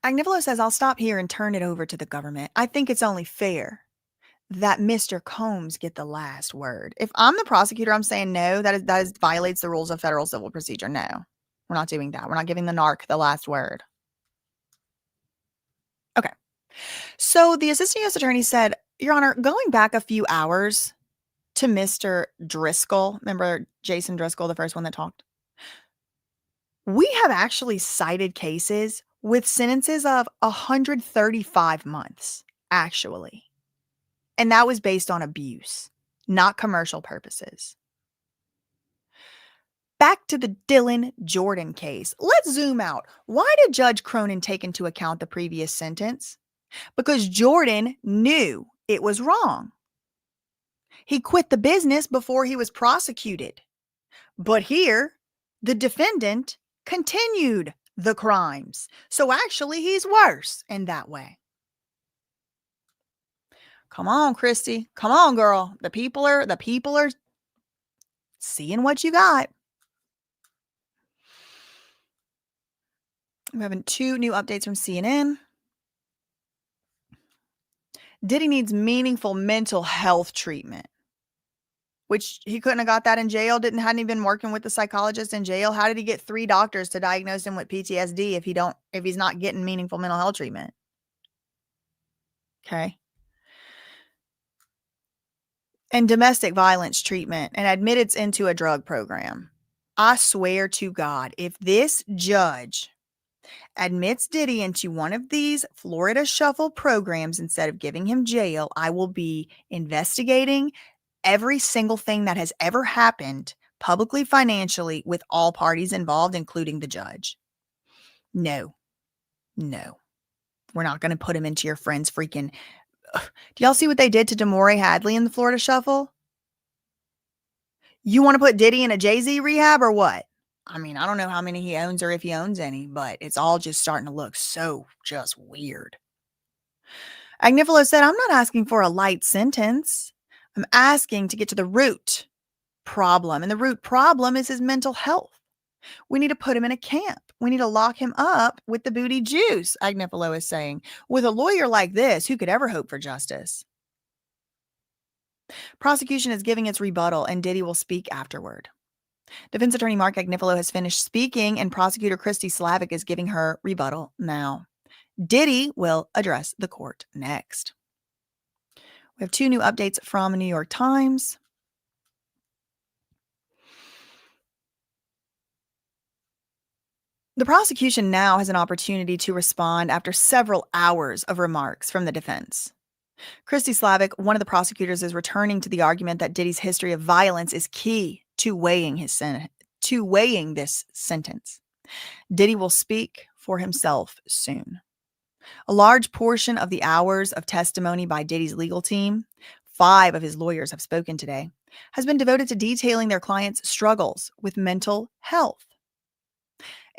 Agnifilo says, I'll stop here and turn it over to the government. I think it's only fair that Mr. Combs get the last word. If I'm the prosecutor, I'm saying no, that violates the rules of federal civil procedure. No, we're not doing that. We're not giving the narc the last word. Okay. So the assistant U.S. attorney said, Your Honor, going back a few hours to Mr. Driscoll, remember Jason Driscoll, the first one that talked? We have actually cited cases with sentences of 135 months, actually. And that was based on abuse, not commercial purposes. Back to the Dylan Jordan case. Let's zoom out. Why did Judge Cronin take into account the previous sentence? Because Jordan knew it was wrong. He quit the business before he was prosecuted. But here, the defendant continued the crimes. So actually, he's worse in that way. Come on, Christy. Come on, girl. The people are seeing what you got. We're having 2 new updates from CNN. Diddy needs meaningful mental health treatment, which he couldn't have got that in jail. Hadn't he been working with the psychologist in jail? How did he get 3 doctors to diagnose him with PTSD if he's not getting meaningful mental health treatment? Okay. And domestic violence treatment and admittance into a drug program. I swear to God, if this judge admits Diddy into one of these Florida Shuffle programs instead of giving him jail, I will be investigating every single thing that has ever happened publicly, financially, with all parties involved, including the judge. No. We're not going to put him into your friend's freaking. Do y'all see what they did to Damore Hadley in the Florida Shuffle? You want to put Diddy in a Jay-Z rehab or what? I mean, I don't know how many he owns or if he owns any, but it's all just starting to look so just weird. Agnifilo said, I'm not asking for a light sentence. I'm asking to get to the root problem. And the root problem is his mental health. We need to put him in a camp. We need to lock him up with the booty juice, Agnifilo is saying. With a lawyer like this, who could ever hope for justice? Prosecution is giving its rebuttal, and Diddy will speak afterward. Defense attorney Mark Agnifilo has finished speaking, and prosecutor Christy Slavic is giving her rebuttal now. Diddy will address the court next. We have 2 new updates from New York Times. The prosecution now has an opportunity to respond after several hours of remarks from the defense. Christy Slavic, one of the prosecutors, is returning to the argument that Diddy's history of violence is key to weighing this sentence. Diddy will speak for himself soon. A large portion of the hours of testimony by Diddy's legal team, 5 of his lawyers have spoken today, has been devoted to detailing their clients' struggles with mental health,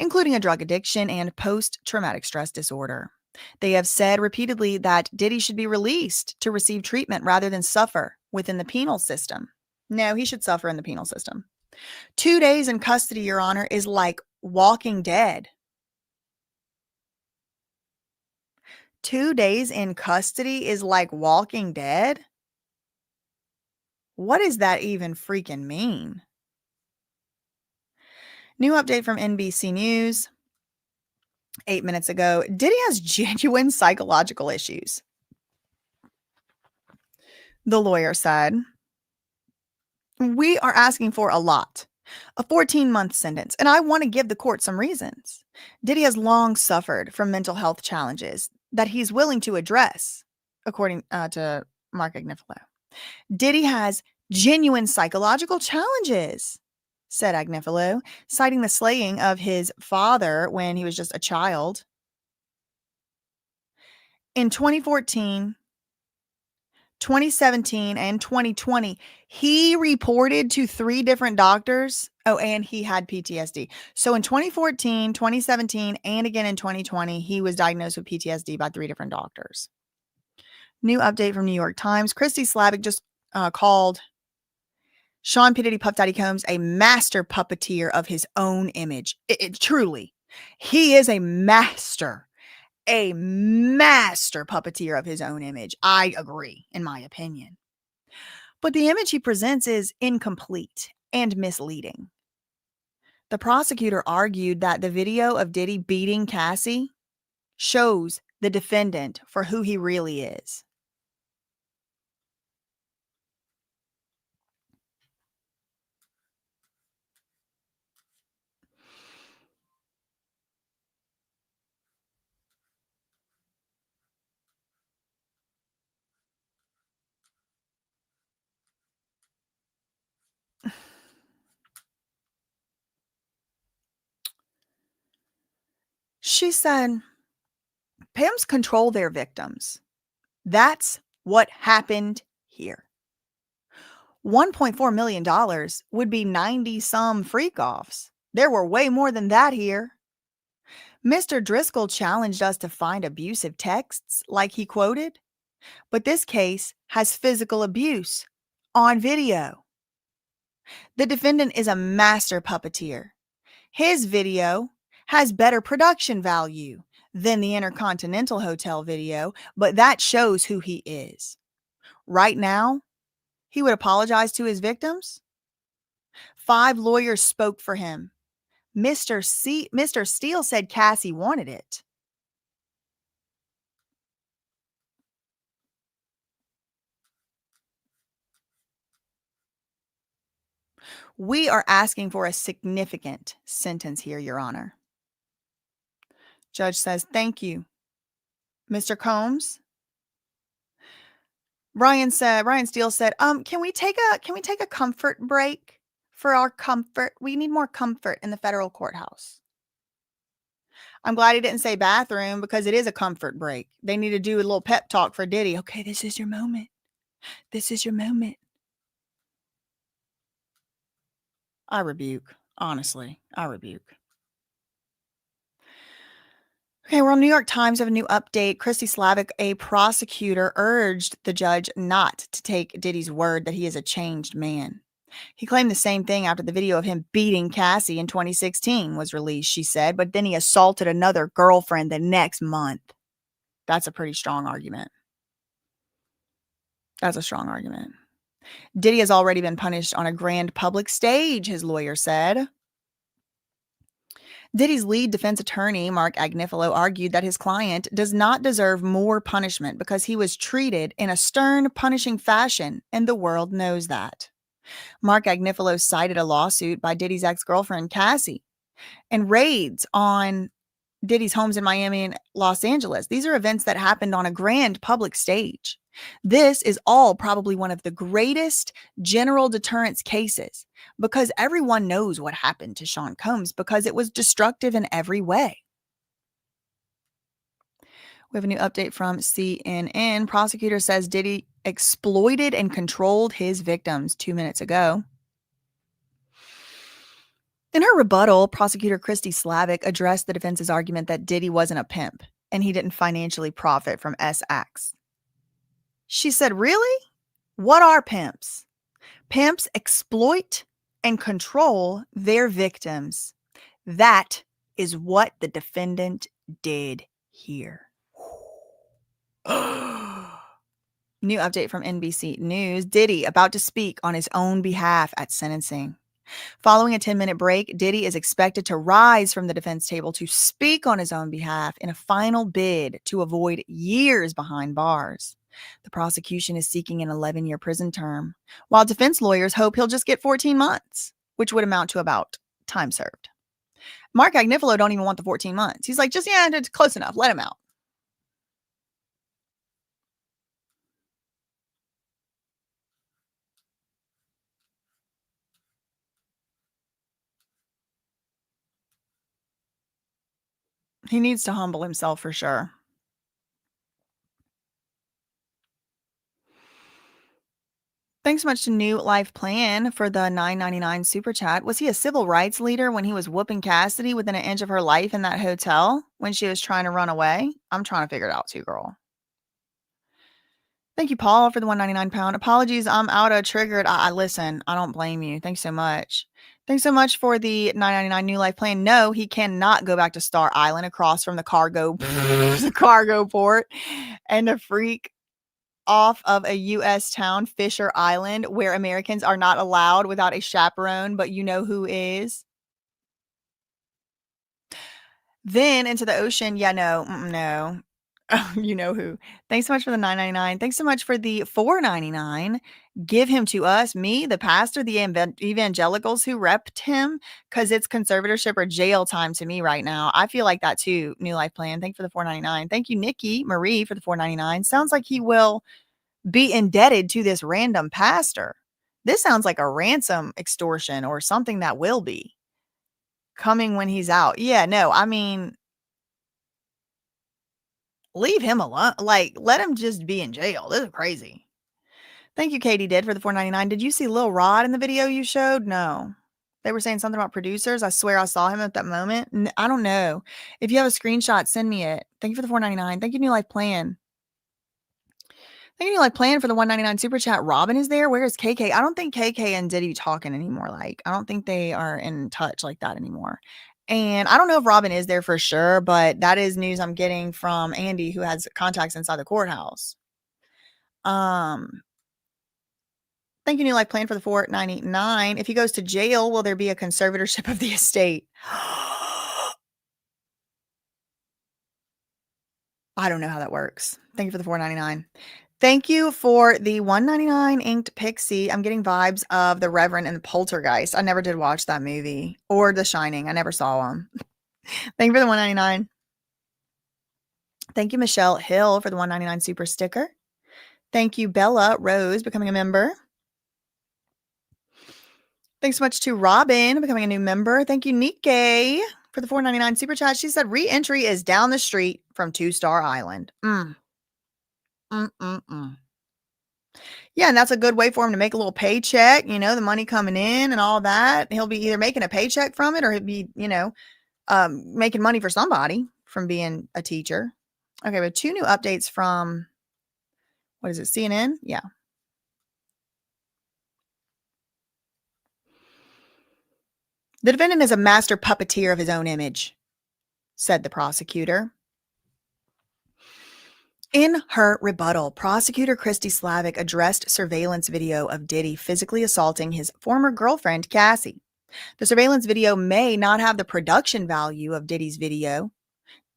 including a drug addiction and post-traumatic stress disorder. They have said repeatedly that Diddy should be released to receive treatment rather than suffer within the penal system. No, he should suffer in the penal system. 2 days in custody, Your Honor, is like Walking Dead. 2 days in custody is like Walking Dead? What does that even freaking mean? New update from NBC News 8 minutes ago. Diddy has genuine psychological issues. The lawyer said, we are asking for a lot, a 14-month sentence, and I want to give the court some reasons. Diddy has long suffered from mental health challenges that he's willing to address, according to Mark Agnifilo. Diddy has genuine psychological challenges, said Agnifilo, citing the slaying of his father when he was just a child. In 2014, 2017, and 2020, he reported to 3 different doctors. Oh, and he had PTSD. So in 2014, 2017, and again in 2020, he was diagnosed with PTSD by 3 different doctors. New update from New York Times. Christy Slavic just called Sean P. Diddy Puff Daddy Combs a master puppeteer of his own image. Truly, he is a master puppeteer of his own image. I agree, in my opinion. But the image he presents is incomplete and misleading. The prosecutor argued that the video of Diddy beating Cassie shows the defendant for who he really is. She said, pimps control their victims. That's what happened here. $1.4 million would be 90-some freak-offs. There were way more than that here. Mr. Driscoll challenged us to find abusive texts like he quoted, but this case has physical abuse on video. The defendant is a master puppeteer. His video has better production value than the Intercontinental Hotel video, but that shows who he is. Right now, he would apologize to his victims. 5 lawyers spoke for him. Mr. Steele said Cassie wanted it. We are asking for a significant sentence here, Your Honor. Judge says, thank you. Mr. Combs? Brian Steele said, can we take a comfort break for our comfort? We need more comfort in the federal courthouse. I'm glad he didn't say bathroom because it is a comfort break. They need to do a little pep talk for Diddy. Okay, this is your moment. This is your moment. I rebuke. Honestly, I rebuke. Okay, well, New York Times have a new update. Christy Slavic, a prosecutor, urged the judge not to take Diddy's word that he is a changed man. He claimed the same thing after the video of him beating Cassie in 2016 was released, she said, but then he assaulted another girlfriend the next month. That's a pretty strong argument. That's a strong argument. Diddy has already been punished on a grand public stage, his lawyer said. Diddy's lead defense attorney, Mark Agnifilo, argued that his client does not deserve more punishment because he was treated in a stern, punishing fashion, and the world knows that. Mark Agnifilo cited a lawsuit by Diddy's ex-girlfriend, Cassie, and raids on Diddy's homes in Miami and Los Angeles. These are events that happened on a grand public stage. This is all probably one of the greatest general deterrence cases because everyone knows what happened to Sean Combs because it was destructive in every way. We have a new update from CNN. Prosecutor says Diddy exploited and controlled his victims 2 minutes ago. In her rebuttal, prosecutor Christy Slavic addressed the defense's argument that Diddy wasn't a pimp and he didn't financially profit from S acts. She said, really? What are pimps? Pimps exploit and control their victims. That is what the defendant did here. New update from NBC News. Diddy about to speak on his own behalf at sentencing. Following a 10-minute break, Diddy is expected to rise from the defense table to speak on his own behalf in a final bid to avoid years behind bars. The prosecution is seeking an 11-year prison term, while defense lawyers hope he'll just get 14 months, which would amount to about time served. Mark Agnifilo don't even want the 14 months. He's like, it's close enough. Let him out. He needs to humble himself for sure. Thanks so much to New Life Plan for the $9.99 super chat. Was he a civil rights leader when he was whooping Cassidy within an inch of her life in that hotel when she was trying to run away? I'm trying to figure it out too, girl. Thank you, Paul, for the £1.99. Apologies, I'm out of triggered. I listen, I don't blame you. Thanks so much. Thanks so much for the $9.99 New Life Plan. No, he cannot go back to Star Island across from the cargo port and to freak off of a U.S. town, Fisher Island, where Americans are not allowed without a chaperone, but you know who is. Then into the ocean. Yeah, no. You know who. Thanks so much for the $9.99. Thanks so much for the $4.99. Give him to us, me, the pastor, the evangelicals who repped him, because it's conservatorship or jail time to me right now. I feel like that too. New Life Plan. Thank you for the $4.99. Thank you, Nikki Marie, for the $4.99. Sounds like he will be indebted to this random pastor. This sounds like a ransom extortion or something that will be coming when he's out. Yeah, no, I mean, leave him alone. Like, let him just be in jail. This is crazy. Thank you, Katie Did, for the $4.99. Did you see Lil Rod in the video you showed? No. They were saying something about producers. I swear I saw him at that moment. I don't know. If you have a screenshot, send me it. Thank you for the $4.99. Thank you, New Life Plan. Thank you, New Life Plan, for the $1.99 super chat. Robin is there. Where is KK? I don't think KK and Diddy talking anymore. Like, I don't think they are in touch like that anymore. And I don't know if Robin is there for sure, but that is news I'm getting from Andy, who has contacts inside the courthouse. Um, Thank you, New Life Plan for the 499. If he goes to jail, will there be a conservatorship of the estate? I don't know how that works. Thank you for the 499. Thank you for the 199 inked pixie. I'm getting vibes of The Reverend and Poltergeist. I never did watch that movie or The Shining. I never saw them. Thank you for the 199. Thank you, Michelle Hill, for the 199 super sticker. Thank you, Bella Rose, becoming a member. Thanks so much to Robin, becoming a new member. Thank you, Nikkei, for the 499 super chat. She said re-entry is down the street from Two Star Island. Yeah, and that's a good way for him to make a little paycheck, the money coming in and all that. He'll be either making a paycheck from it or he'll be, making money for somebody from being a teacher. Okay, we have 2 new updates from, what is it, CNN? Yeah. The defendant is a master puppeteer of his own image, said the prosecutor. In her rebuttal, prosecutor Christy Slavic addressed surveillance video of Diddy physically assaulting his former girlfriend, Cassie. The surveillance video may not have the production value of Diddy's video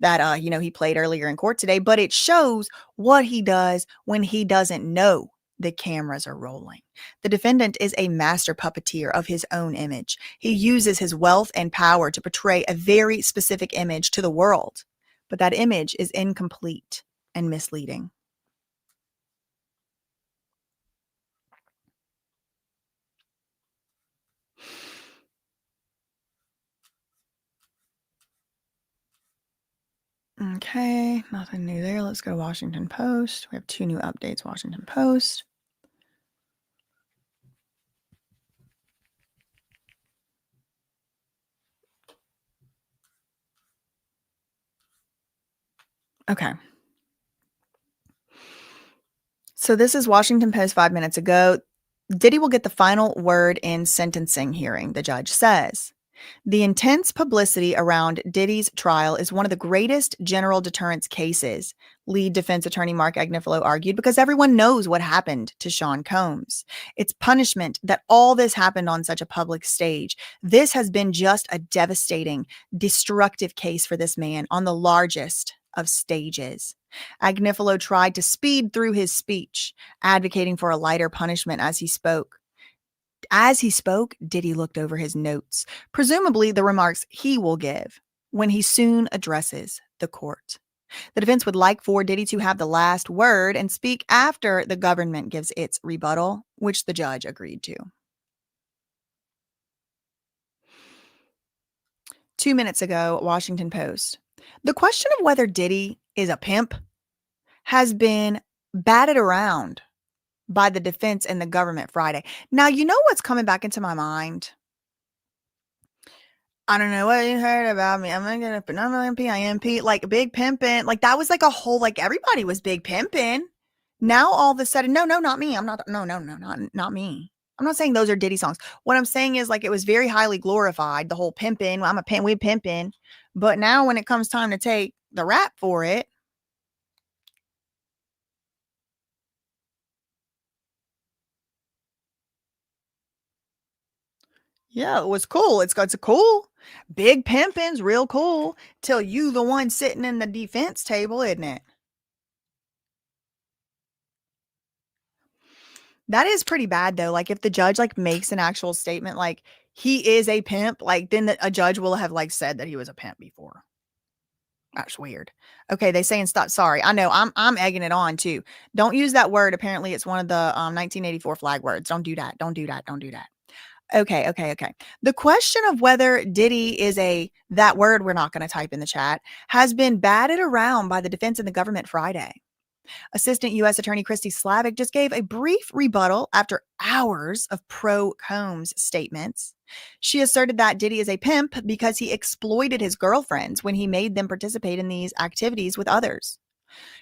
that, he played earlier in court today, but it shows what he does when he doesn't know the cameras are rolling. The defendant is a master puppeteer of his own image. He uses his wealth and power to portray a very specific image to the world, but that image is incomplete and misleading. Okay, nothing new there. Let's go to Washington Post. We have 2 new updates, Washington Post. Okay. So this is Washington Post 5 minutes ago. Diddy will get the final word in sentencing hearing, the judge says. The intense publicity around Diddy's trial is one of the greatest general deterrence cases, lead defense attorney Mark Agnifilo argued, because everyone knows what happened to Sean Combs. It's punishment that all this happened on such a public stage. This has been just a devastating, destructive case for this man on the largest of stages. Agnifilo tried to speed through his speech, advocating for a lighter punishment as he spoke. As he spoke, Diddy looked over his notes, presumably the remarks he will give when he soon addresses the court. The defense would like for Diddy to have the last word and speak after the government gives its rebuttal, which the judge agreed to. 2 minutes ago, Washington Post. The question of whether Diddy is a pimp has been batted around by the defense and the government Friday. Now, you know what's coming back into my mind? I don't know what you heard about me. I'm gonna put PIMP, like big pimping. Like that was like a whole, like everybody was big pimping. Now all of a sudden, no, not me. I'm not, no, not me. I'm not saying those are Diddy songs. What I'm saying is like it was very highly glorified, the whole pimping. I'm a pimp, we pimping. But now when it comes time to take the rap for it, yeah, it was cool. It's a cool. Big pimping's real cool till you the one sitting in the defense table, isn't it? That is pretty bad though. Like if the judge like makes an actual statement like he is a pimp, like then a judge will have like said that he was a pimp before. That's weird. Okay, they saying stop. Sorry, I know I'm egging it on too. Don't use that word. Apparently, it's one of the 1984 flag words. Don't do that. Don't do that. Don't do that. Okay. The question of whether Diddy is that word we're not going to type in the chat has been batted around by the defense and the government Friday. Assistant U.S. Attorney Christy Slavic just gave a brief rebuttal after hours of pro-Combs statements. She asserted that Diddy is a pimp because he exploited his girlfriends when he made them participate in these activities with others.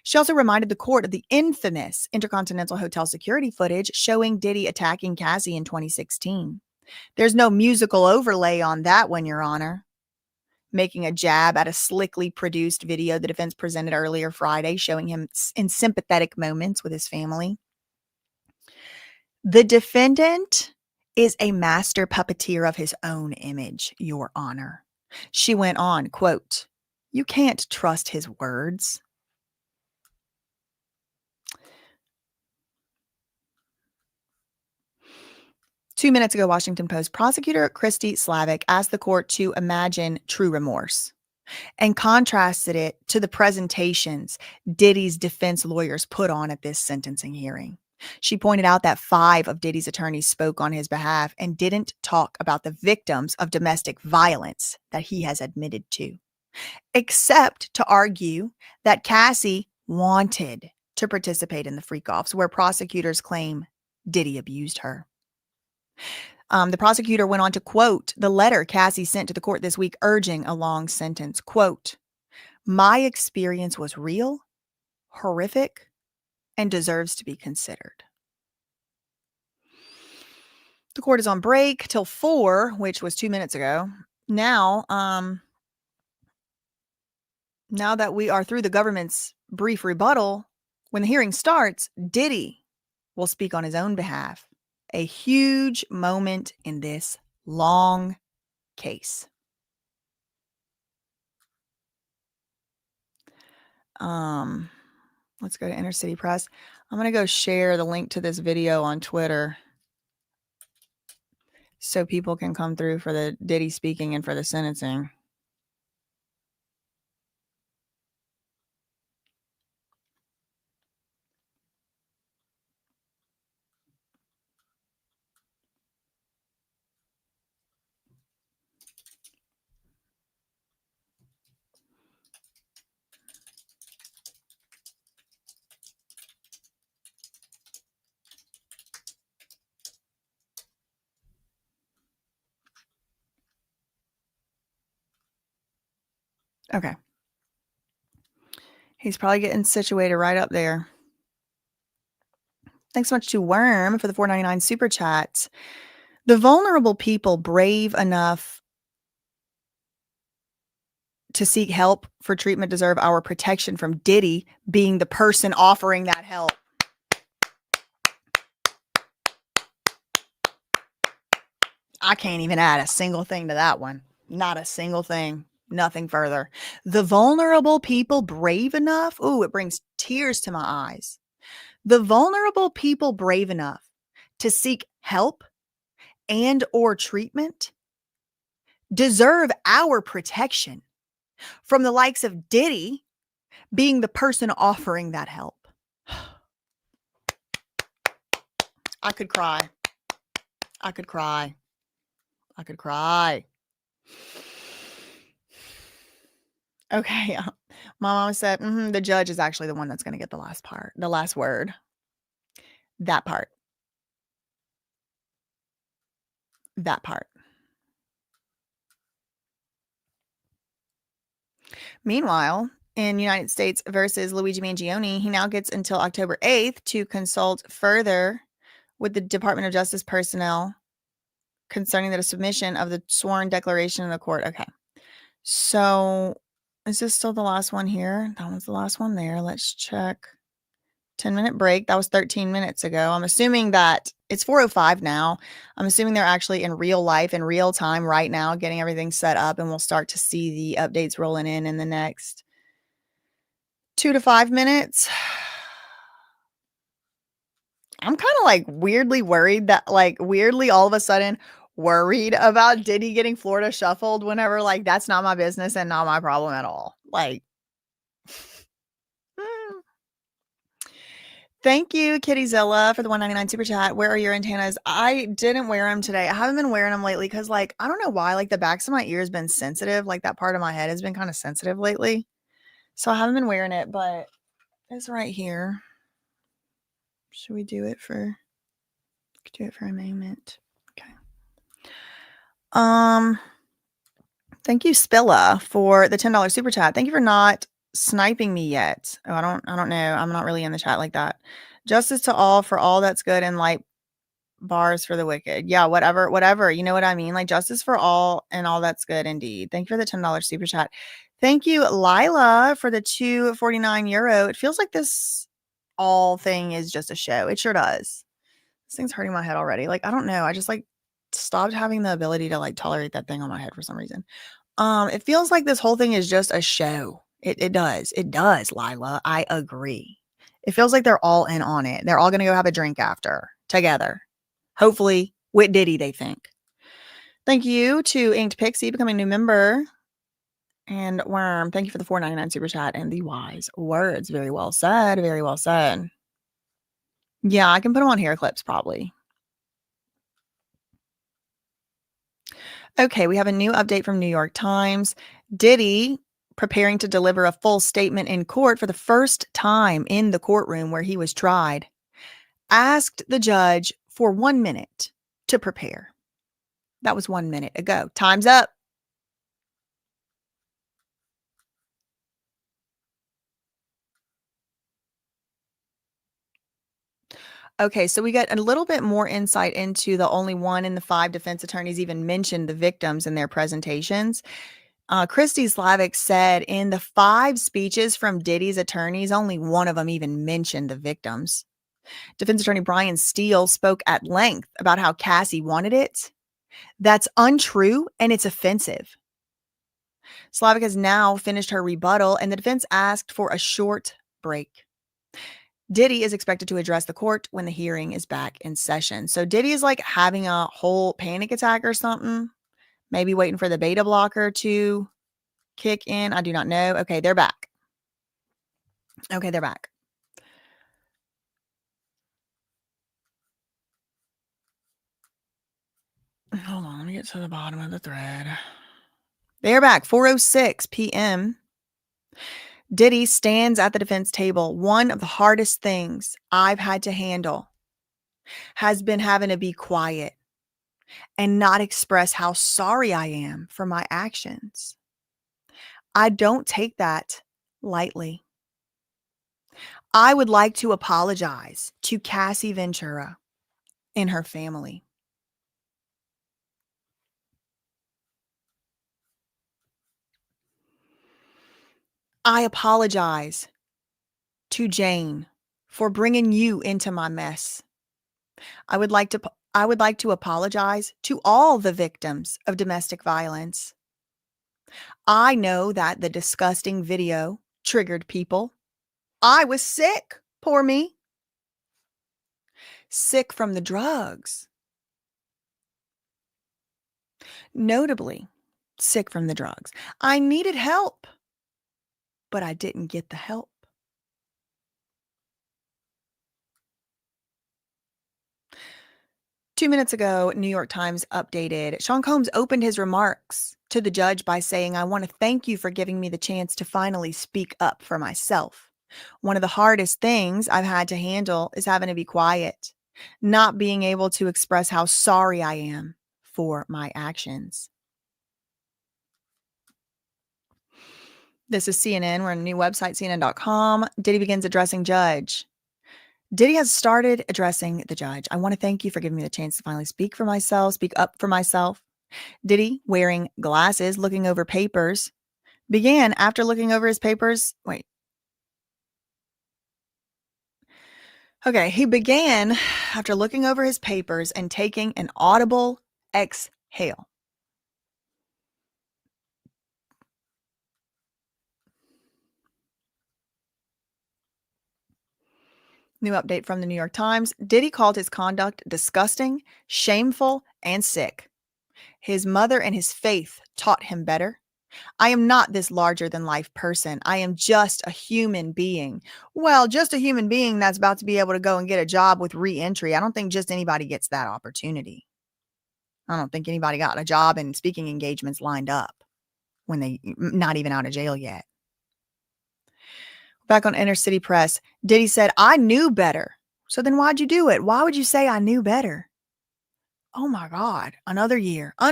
She also reminded the court of the infamous Intercontinental Hotel security footage showing Diddy attacking Cassie in 2016. There's no musical overlay on that one, Your Honor. making a jab at a slickly produced video the defense presented earlier Friday, showing him in sympathetic moments with his family. The defendant is a master puppeteer of his own image, Your Honor. She went on, quote, "You can't trust his words." Two minutes ago, Washington Post prosecutor Christy Slavic asked the court to imagine true remorse and contrasted it to the presentations Diddy's defense lawyers put on at this sentencing hearing. She pointed out that 5 of Diddy's attorneys spoke on his behalf and didn't talk about the victims of domestic violence that he has admitted to, except to argue that Cassie wanted to participate in the freak-offs where prosecutors claim Diddy abused her. The prosecutor went on to quote the letter Cassie sent to the court this week urging a long sentence. Quote, "My experience was real, horrific, and deserves to be considered." The court is on break till 4, which was 2 minutes ago. Now that we are through the government's brief rebuttal, when the hearing starts, Diddy will speak on his own behalf. A huge moment in this long case. Let's go to Inner City Press. I'm going to go share the link to this video on Twitter so people can come through for the Diddy speaking and for the sentencing. Okay. He's probably getting situated right up there. Thanks so much to Worm for the $4.99 super chat. The vulnerable people brave enough to seek help for treatment deserve our protection from Diddy being the person offering that help. I can't even add a single thing to that one. Not a single thing. Nothing further. The vulnerable people brave enough. Ooh, it brings tears to my eyes. The vulnerable people brave enough to seek help and or treatment deserve our protection from the likes of Diddy being the person offering that help. I could cry. I could cry. I could cry. Okay. My mom said, the judge is actually the one that's going to get the last part, the last word. That part. That part. Meanwhile, in United States versus Luigi Mangione, he now gets until October 8th to consult further with the Department of Justice personnel concerning the submission of the sworn declaration in the court. Okay. So is this still the last one here? That one's the last one there. Let's check. 10-minute break. That was 13 minutes ago. I'm assuming that it's 4:05 now. I'm assuming they're actually in real life, in real time right now, getting everything set up, and we'll start to see the updates rolling in the next 2 to 5 minutes. I'm kind of like weirdly worried that weirdly all of a sudden worried about Diddy getting Florida shuffled whenever that's not my business and not my problem at all. Thank you, Kittyzilla, for the $1.99 super chat. Where are your antennas? I didn't wear them today. I haven't been wearing them lately because, I don't know why. The backs of my ears been sensitive. That part of my head has been kind of sensitive lately. So I haven't been wearing it, but it's right here. Should we do it for a moment? Okay. Thank you, Spilla, for the $10 super chat. Thank you for not sniping me yet. Oh, I don't know. I'm not really in the chat like that. Justice to all for all that's good in light bars for the wicked. Yeah, whatever. You know what I mean? Like justice for all and all that's good indeed. Thank you for the $10 super chat. Thank you, Lila, for the €2.49. It feels like this all thing is just a show. It sure does. This thing's hurting my head already. Like, I don't know. I just like stopped having the ability to like tolerate that thing on my head for some reason. It feels like this whole thing is just a show. It does. It does, Lila. I agree. It feels like they're all in on it. They're all gonna go have a drink after together. Hopefully with Diddy, they think. Thank you to Inked Pixie becoming a new member. And Worm, thank you for the $4.99 super chat and the wise words. Very well said. Very well said. Yeah, I can put them on hair clips probably. Okay, we have a new update from New York Times. Diddy preparing to deliver a full statement in court for the first time in the courtroom where he was tried, asked the judge for 1 minute to prepare. That was 1 minute ago. Time's up. Okay, so we get a little bit more insight into the only one in the 5 defense attorneys even mentioned the victims in their presentations. Christy Slavic said in the 5 speeches from Diddy's attorneys, only one of them even mentioned the victims. Defense attorney Brian Steele spoke at length about how Cassie wanted it. That's untrue and it's offensive. Slavic has now finished her rebuttal and the defense asked for a short break. Diddy is expected to address the court when the hearing is back in session. So Diddy is like having a whole panic attack or something. Maybe waiting for the beta blocker to kick in. I do not know. Okay, they're back. Okay, they're back. Hold on, let me get to the bottom of the thread. They're back. 4:06 p.m. Diddy stands at the defense table. One of the hardest things I've had to handle has been having to be quiet and not express how sorry I am for my actions. I don't take that lightly. I would like to apologize to Cassie Ventura and her family. I apologize to Jane for bringing you into my mess. I would like to apologize to all the victims of domestic violence. I know that the disgusting video triggered people. I was sick, poor me. Sick from the drugs. Notably, sick from the drugs. I needed help, but I didn't get the help. Two minutes ago, New York Times updated. Sean Combs opened his remarks to the judge by saying, I want to thank you for giving me the chance to finally speak up for myself. One of the hardest things I've had to handle is having to be quiet, not being able to express how sorry I am for my actions. This is CNN. We're on a new website, CNN.com. Diddy begins addressing judge. Diddy has started addressing the judge. I want to thank you for giving me the chance to finally speak up for myself. Diddy, wearing glasses, looking over papers, began after looking over his papers. He began after looking over his papers and taking an audible exhale. New update from the New York Times. Diddy called his conduct disgusting, shameful, and sick. His mother and his faith taught him better. I am not this larger than life person. I am just a human being. Well, just a human being that's about to be able to go and get a job with re-entry. I don't think just anybody gets that opportunity. I don't think anybody got a job and speaking engagements lined up when they not even out of jail yet. Back on Inner City Press, Diddy said, I knew better. So then why'd you do it? Why would you say I knew better? Oh my God, another year. I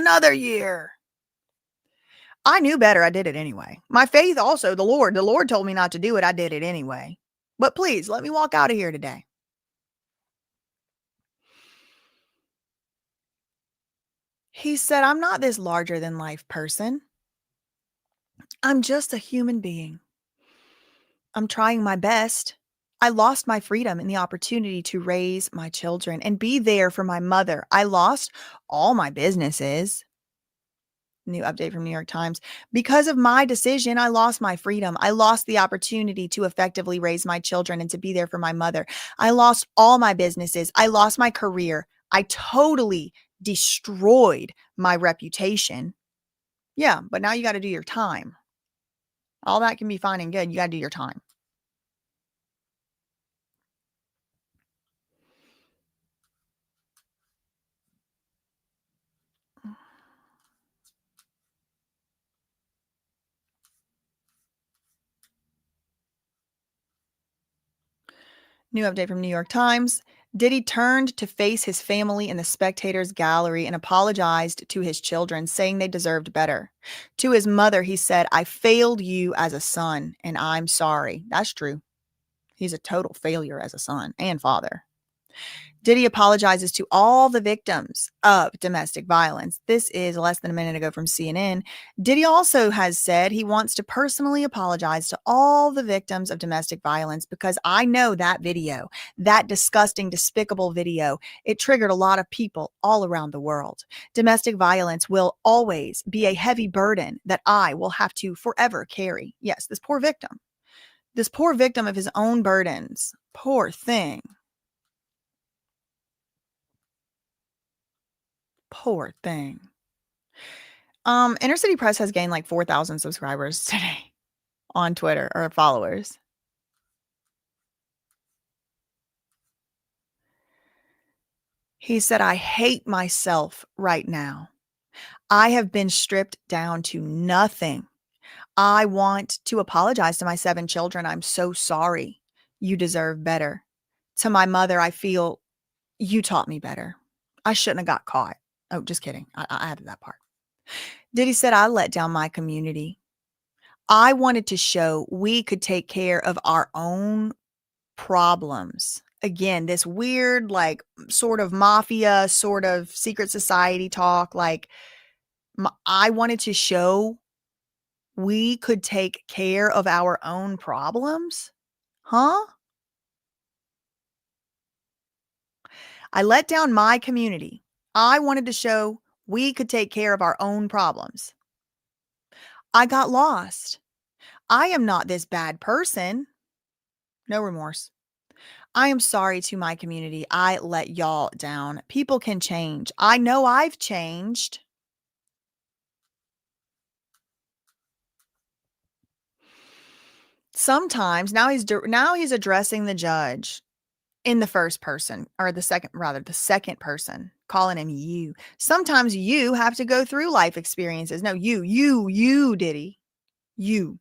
knew better. I did it anyway. My faith also, the Lord told me not to do it. I did it anyway. But please let me walk out of here today. He said, "I'm not this larger than life person. I'm just a human being. I'm trying my best. I lost my freedom and the opportunity to raise my children and be there for my mother. I lost all my businesses." New update from New York Times. "Because of my decision, I lost my freedom. I lost the opportunity to effectively raise my children and to be there for my mother. I lost all my businesses. I lost my career. I totally destroyed my reputation." Yeah, but now you got to do your time. All that can be fine and good. You got to do your time. New update from New York Times. Diddy turned to face his family in the spectators' gallery and apologized to his children, saying they deserved better. To his mother, he said, "I failed you as a son, and I'm sorry." That's true. He's a total failure as a son and father. Diddy apologizes to all the victims of domestic violence. This is less than a minute ago from CNN. Diddy also has said he wants to personally apologize to all the victims of domestic violence because I know that video, that disgusting, despicable video, it triggered a lot of people all around the world. Domestic violence will always be a heavy burden that I will have to forever carry. Yes, this poor victim of his own burdens. Poor thing. Poor thing. Inner City Press has gained like 4,000 subscribers today on Twitter or followers. He said, "I hate myself right now. I have been stripped down to nothing. I want to apologize to my 7 children. I'm so sorry. You deserve better. To my mother, I feel you taught me better. I shouldn't have got caught." Oh, just kidding. I added that part. Diddy said, "I let down my community. I wanted to show we could take care of our own problems." Again, this weird, like, sort of mafia, sort of secret society talk. Like, I wanted to show we could take care of our own problems. Huh? "I let down my community. I wanted to show we could take care of our own problems. I got lost. I am not this bad person." No remorse. "I am sorry to my community. I let y'all down. People can change. I know I've changed." Sometimes now he's addressing the judge in the first person, or the second person, calling him you. "Sometimes you have to go through life experiences." No, you, Diddy. You.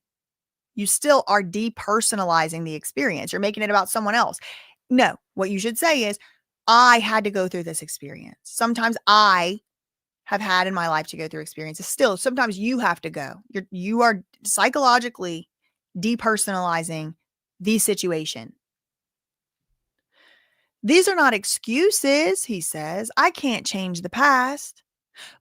You still are depersonalizing the experience. You're making it about someone else. No, what you should say is, "I had to go through this experience. Sometimes I have had in my life to go through experiences. Still, sometimes you have to go. You are psychologically depersonalizing the situation." "These are not excuses," he says. "I can't change the past,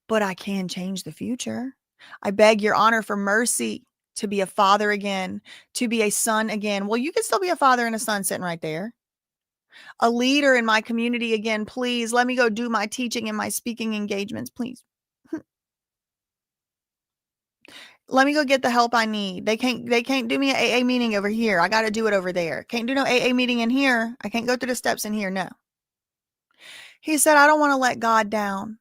but I can change the future. I beg your honor for mercy to be a father again, to be a son again." Well, you can still be a father and a son sitting right there. "A leader in my community again, please. Let me go do my teaching and my speaking engagements, please. Let me go get the help I need. They can't do me an AA meeting over here. I got to do it over there. Can't do no AA meeting in here. I can't go through the steps in here." No. He said, "I don't want to let God down.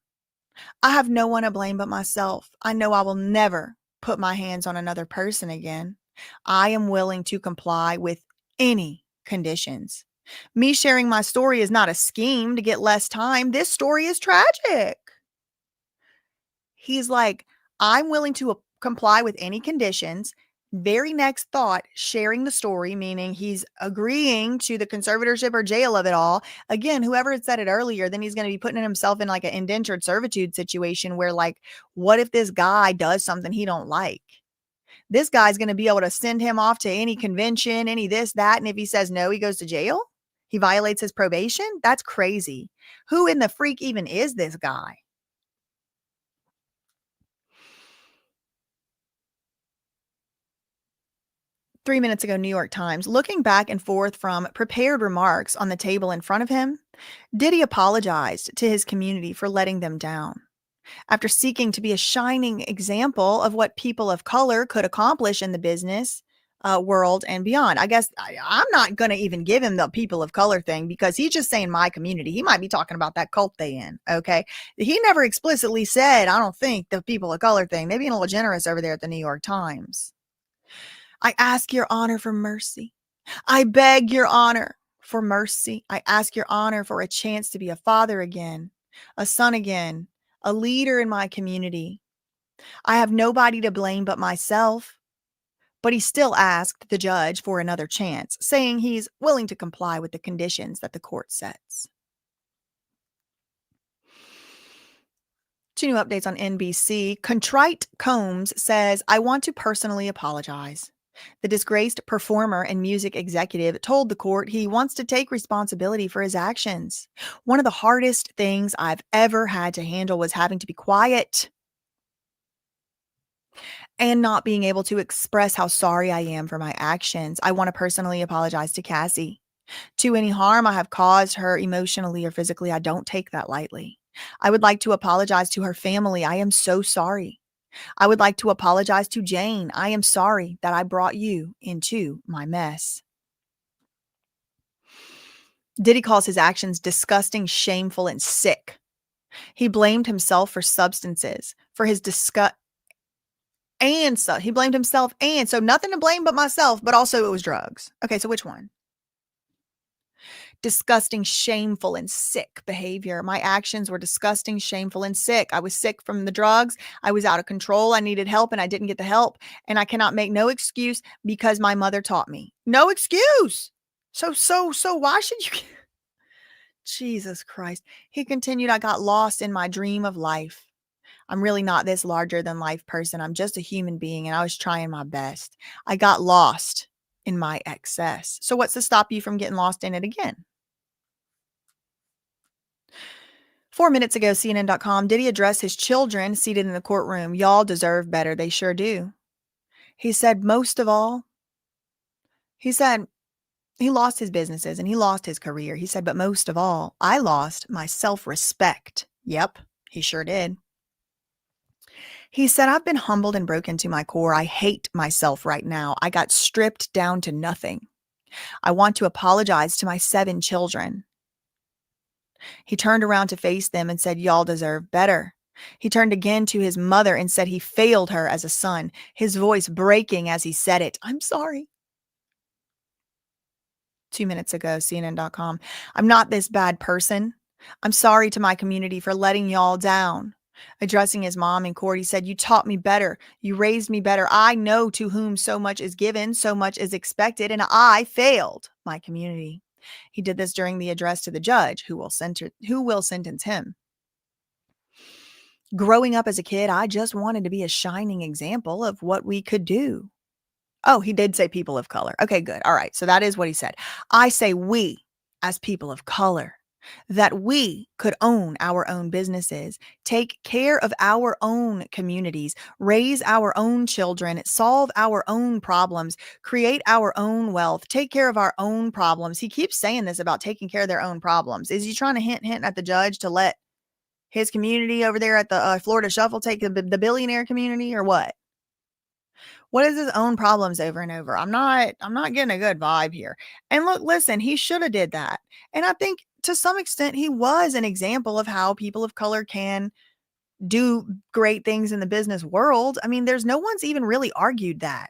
I have no one to blame but myself. I know I will never put my hands on another person again. I am willing to comply with any conditions. Me sharing my story is not a scheme to get less time. This story is tragic." He's like, "I'm willing to comply with any conditions." Very next thought, sharing the story, meaning he's agreeing to the conservatorship or jail of it all. Again, whoever had said it earlier, then he's going to be putting himself in like an indentured servitude situation where, like, what if this guy does something he don't like? This guy's going to be able to send him off to any convention, any this, that. And if he says no, he goes to jail. He violates his probation. That's crazy. Who in the freak even is this guy? 3 minutes ago, New York Times. Looking back and forth from prepared remarks on the table in front of him, Diddy apologized to his community for letting them down. After seeking to be a shining example of what people of color could accomplish in the business world and beyond. I guess I'm not going to even give him the people of color thing because he's just saying my community. He might be talking about that cult they in. Okay. He never explicitly said, I don't think the people of color thing. They're being a little generous over there at the New York Times. I ask your honor for mercy. I beg your honor for mercy. I ask your honor for a chance to be a father again, a son again, a leader in my community. I have nobody to blame but myself. But he still asked the judge for another chance, saying he's willing to comply with the conditions that the court sets. 2 new updates on NBC. Contrite Combs says, I want to personally apologize. The disgraced performer and music executive told the court he wants to take responsibility for his actions. One of the hardest things I've ever had to handle was having to be quiet and not being able to express how sorry I am for my actions. I want to personally apologize to Cassie. To any harm I have caused her emotionally or physically, I don't take that lightly. I would like to apologize to her family. I am so sorry. I would like to apologize to Jane. I am sorry that I brought you into my mess. Diddy calls his actions disgusting, shameful, and sick. He blamed himself for substances, for his disgust. And so he blamed himself, and so nothing to blame but myself, but also it was drugs. Okay, so which one? Disgusting, shameful, and sick behavior. My actions were disgusting, shameful, and sick. I was sick from the drugs. I was out of control. I needed help and I didn't get the help. And I cannot make no excuse because my mother taught me. No excuse. So why should you? Jesus Christ. He continued, I got lost in my dream of life. I'm really not this larger than life person. I'm just a human being and I was trying my best. I got lost in my excess. So what's to stop you from getting lost in it again? 4 minutes ago, CNN.com, did he address his children seated in the courtroom? Y'all deserve better. They sure do. He said, most of all, he said he lost his businesses and he lost his career. He said, but most of all, I lost my self-respect. Yep, he sure did. He said, I've been humbled and broken to my core. I hate myself right now. I got stripped down to nothing. I want to apologize to my 7 children. He turned around to face them and said, y'all deserve better. He turned again to his mother and said he failed her as a son, his voice breaking as he said it. I'm sorry. 2 minutes ago, CNN.com. I'm not this bad person. I'm sorry to my community for letting y'all down. Addressing his mom in court, he said, you taught me better. You raised me better. I know to whom so much is given, so much is expected, and I failed my community. He did this during the address to the judge who will sentence him. Growing up as a kid, I just wanted to be a shining example of what we could do. Oh, he did say people of color. Okay, good. All right. So that is what he said. I say we as people of color, that we could own our own businesses, take care of our own communities, raise our own children, solve our own problems, create our own wealth, take care of our own problems. He keeps saying this about taking care of their own problems. Is he trying to hint at the judge to let his community over there at the Florida Shuffle take the billionaire community or what? What is his own problems over and over? I'm not getting a good vibe here. And look, listen, he should have did that. And I think to some extent he was an example of how people of color can do great things in the business world. I mean, there's no one's even really argued that.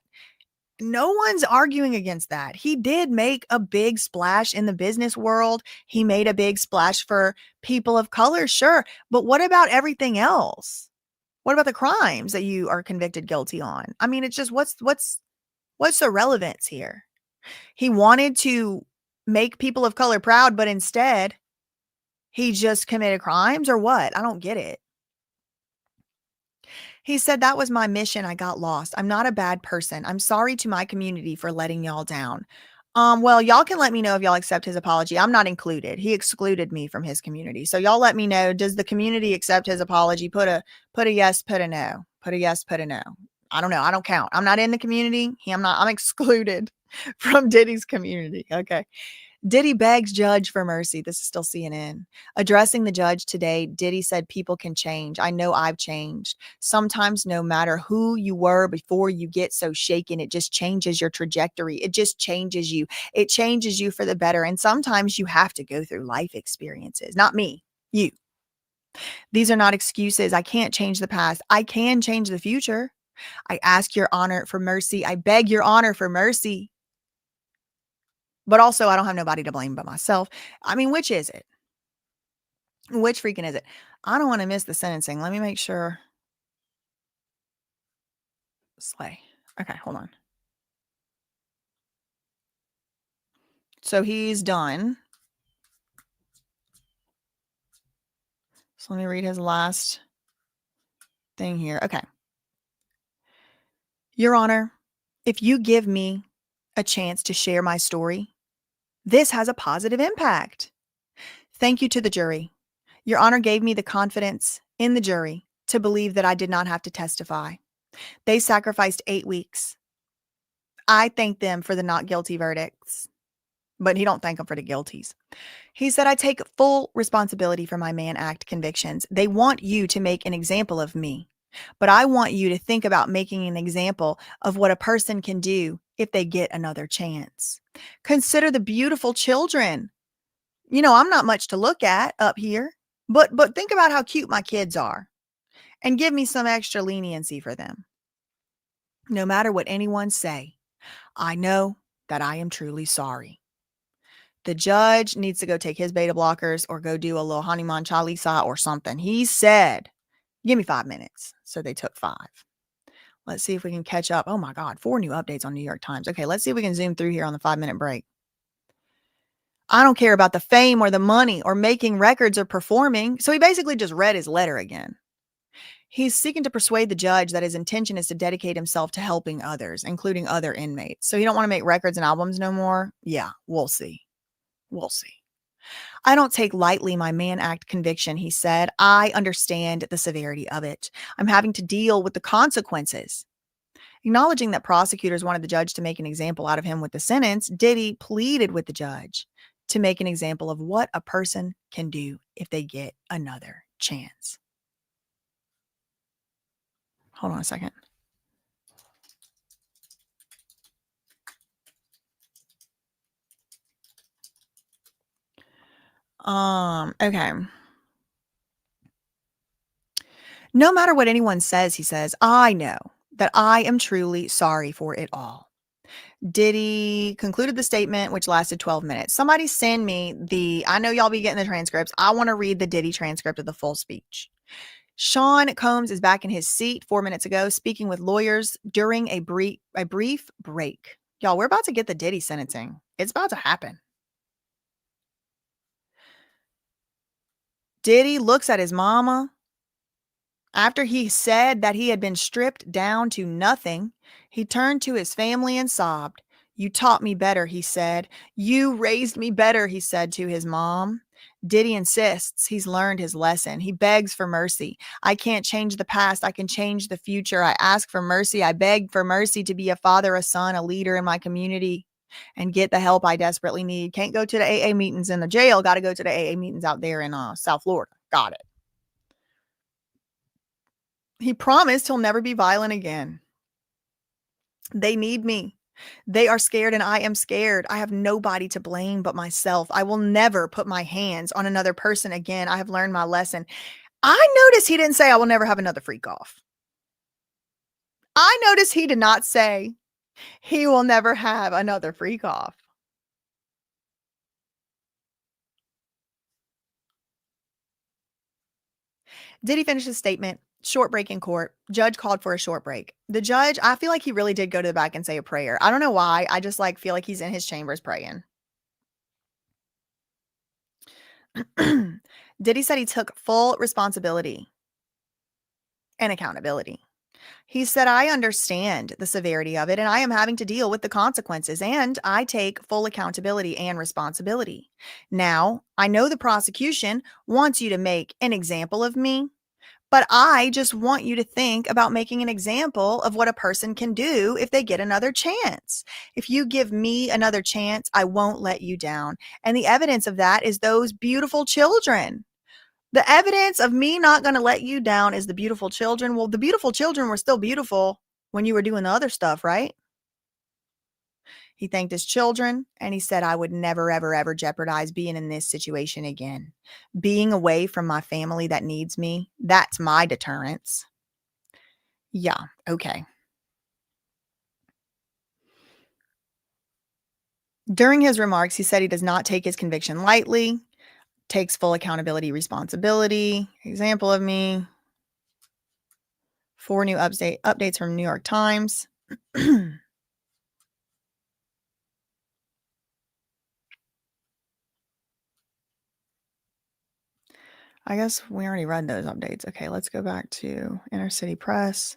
No one's arguing against that. He did make a big splash in the business world. He made a big splash for people of color, sure. But what about everything else? What about the crimes that you are convicted guilty on? I mean, it's just what's the relevance here? He wanted to make people of color proud, but instead he just committed crimes or what? I don't get it. He said, that was my mission. I got lost. I'm not a bad person. I'm sorry to my community for letting y'all down. Well, y'all can let me know if y'all accept his apology. I'm not included. He excluded me from his community. So y'all let me know. Does the community accept his apology? Put a yes, put a no. Put a yes, put a no. I don't know. I don't count. I'm not in the community. I'm excluded from Diddy's community. Okay. Diddy begs judge for mercy. This is still CNN. Addressing the judge today, Diddy said people can change. I know I've changed. Sometimes no matter who you were before you get so shaken, it just changes your trajectory. It just changes you. It changes you for the better. And sometimes you have to go through life experiences. Not me, you. These are not excuses. I can't change the past. I can change the future. I ask your honor for mercy. I beg your honor for mercy. But also, I don't have nobody to blame but myself. I mean, which is it? Which freaking is it? I don't want to miss the sentencing. Let me make sure. Slay. Okay, hold on. So he's done. So let me read his last thing here. Okay. Your Honor, if you give me a chance to share my story, this has a positive impact. Thank you to the jury. Your Honor gave me the confidence in the jury to believe that I did not have to testify. They sacrificed 8 weeks. I thank them for the not guilty verdicts, but he don't thank them for the guilties. He said, I take full responsibility for my Mann Act convictions. They want you to make an example of me, but I want you to think about making an example of what a person can do if they get another chance. Consider the beautiful children. You know, I'm not much to look at up here, but think about how cute my kids are and give me some extra leniency for them. No matter what anyone say, I know that I am truly sorry. The judge needs to go take his beta blockers or go do a little Hanuman Chalisa or something. He said, give me 5 minutes. So they took 5. Let's see if we can catch up. Oh my God, 4 new updates on New York Times. Okay, let's see if we can zoom through here on the 5-minute break. I don't care about the fame or the money or making records or performing. So he basically just read his letter again. He's seeking to persuade the judge that his intention is to dedicate himself to helping others, including other inmates. So he don't want to make records and albums no more? Yeah, we'll see. We'll see. I don't take lightly my Mann Act conviction, he said. I understand the severity of it. I'm having to deal with the consequences. Acknowledging that prosecutors wanted the judge to make an example out of him with the sentence, Diddy pleaded with the judge to make an example of what a person can do if they get another chance. Hold on a second. Okay. No matter what anyone says, he says, I know that I am truly sorry for it all. Diddy concluded the statement, which lasted 12 minutes. Somebody send me I know y'all be getting the transcripts. I want to read the Diddy transcript of the full speech. Sean Combs is back in his seat 4 minutes ago, speaking with lawyers during a brief break. Y'all, we're about to get the Diddy sentencing. It's about to happen. Diddy looks at his mama. After he said that he had been stripped down to nothing, he turned to his family and sobbed. You taught me better, he said. You raised me better, he said to his mom. Diddy insists he's learned his lesson. He begs for mercy. I can't change the past. I can change the future. I ask for mercy. I beg for mercy to be a father, a son, a leader in my community and get the help I desperately need. Can't go to the AA meetings in the jail. Got to go to the AA meetings out there in South Florida. Got it. He promised he'll never be violent again. They need me. They are scared and I am scared. I have nobody to blame but myself. I will never put my hands on another person again. I have learned my lesson. I noticed he didn't say I will never have another freak off. I noticed he did not say he will never have another freak off. Did he finish his statement? Short break in court. Judge called for a short break. The judge, I feel like he really did go to the back and say a prayer. I don't know why. I just feel like he's in his chambers praying. Diddy said he took full responsibility and accountability. He said, I understand the severity of it and I am having to deal with the consequences and I take full accountability and responsibility. Now, I know the prosecution wants you to make an example of me, But I just want you to think about making an example of what a person can do if they get another chance. If you give me another chance, I won't let you down. And the evidence of that is those beautiful children. The evidence of me not going to let you down is the beautiful children. Well, the beautiful children were still beautiful when you were doing the other stuff, right? He thanked his children and he said, I would never, ever, ever jeopardize being in this situation again. Being away from my family that needs me, that's my deterrence. Yeah, okay. During his remarks, he said he does not take his conviction lightly, takes full accountability, responsibility. Example of me. 4 new updates from New York Times. I guess we already read those updates. Okay, let's go back to Inner City Press.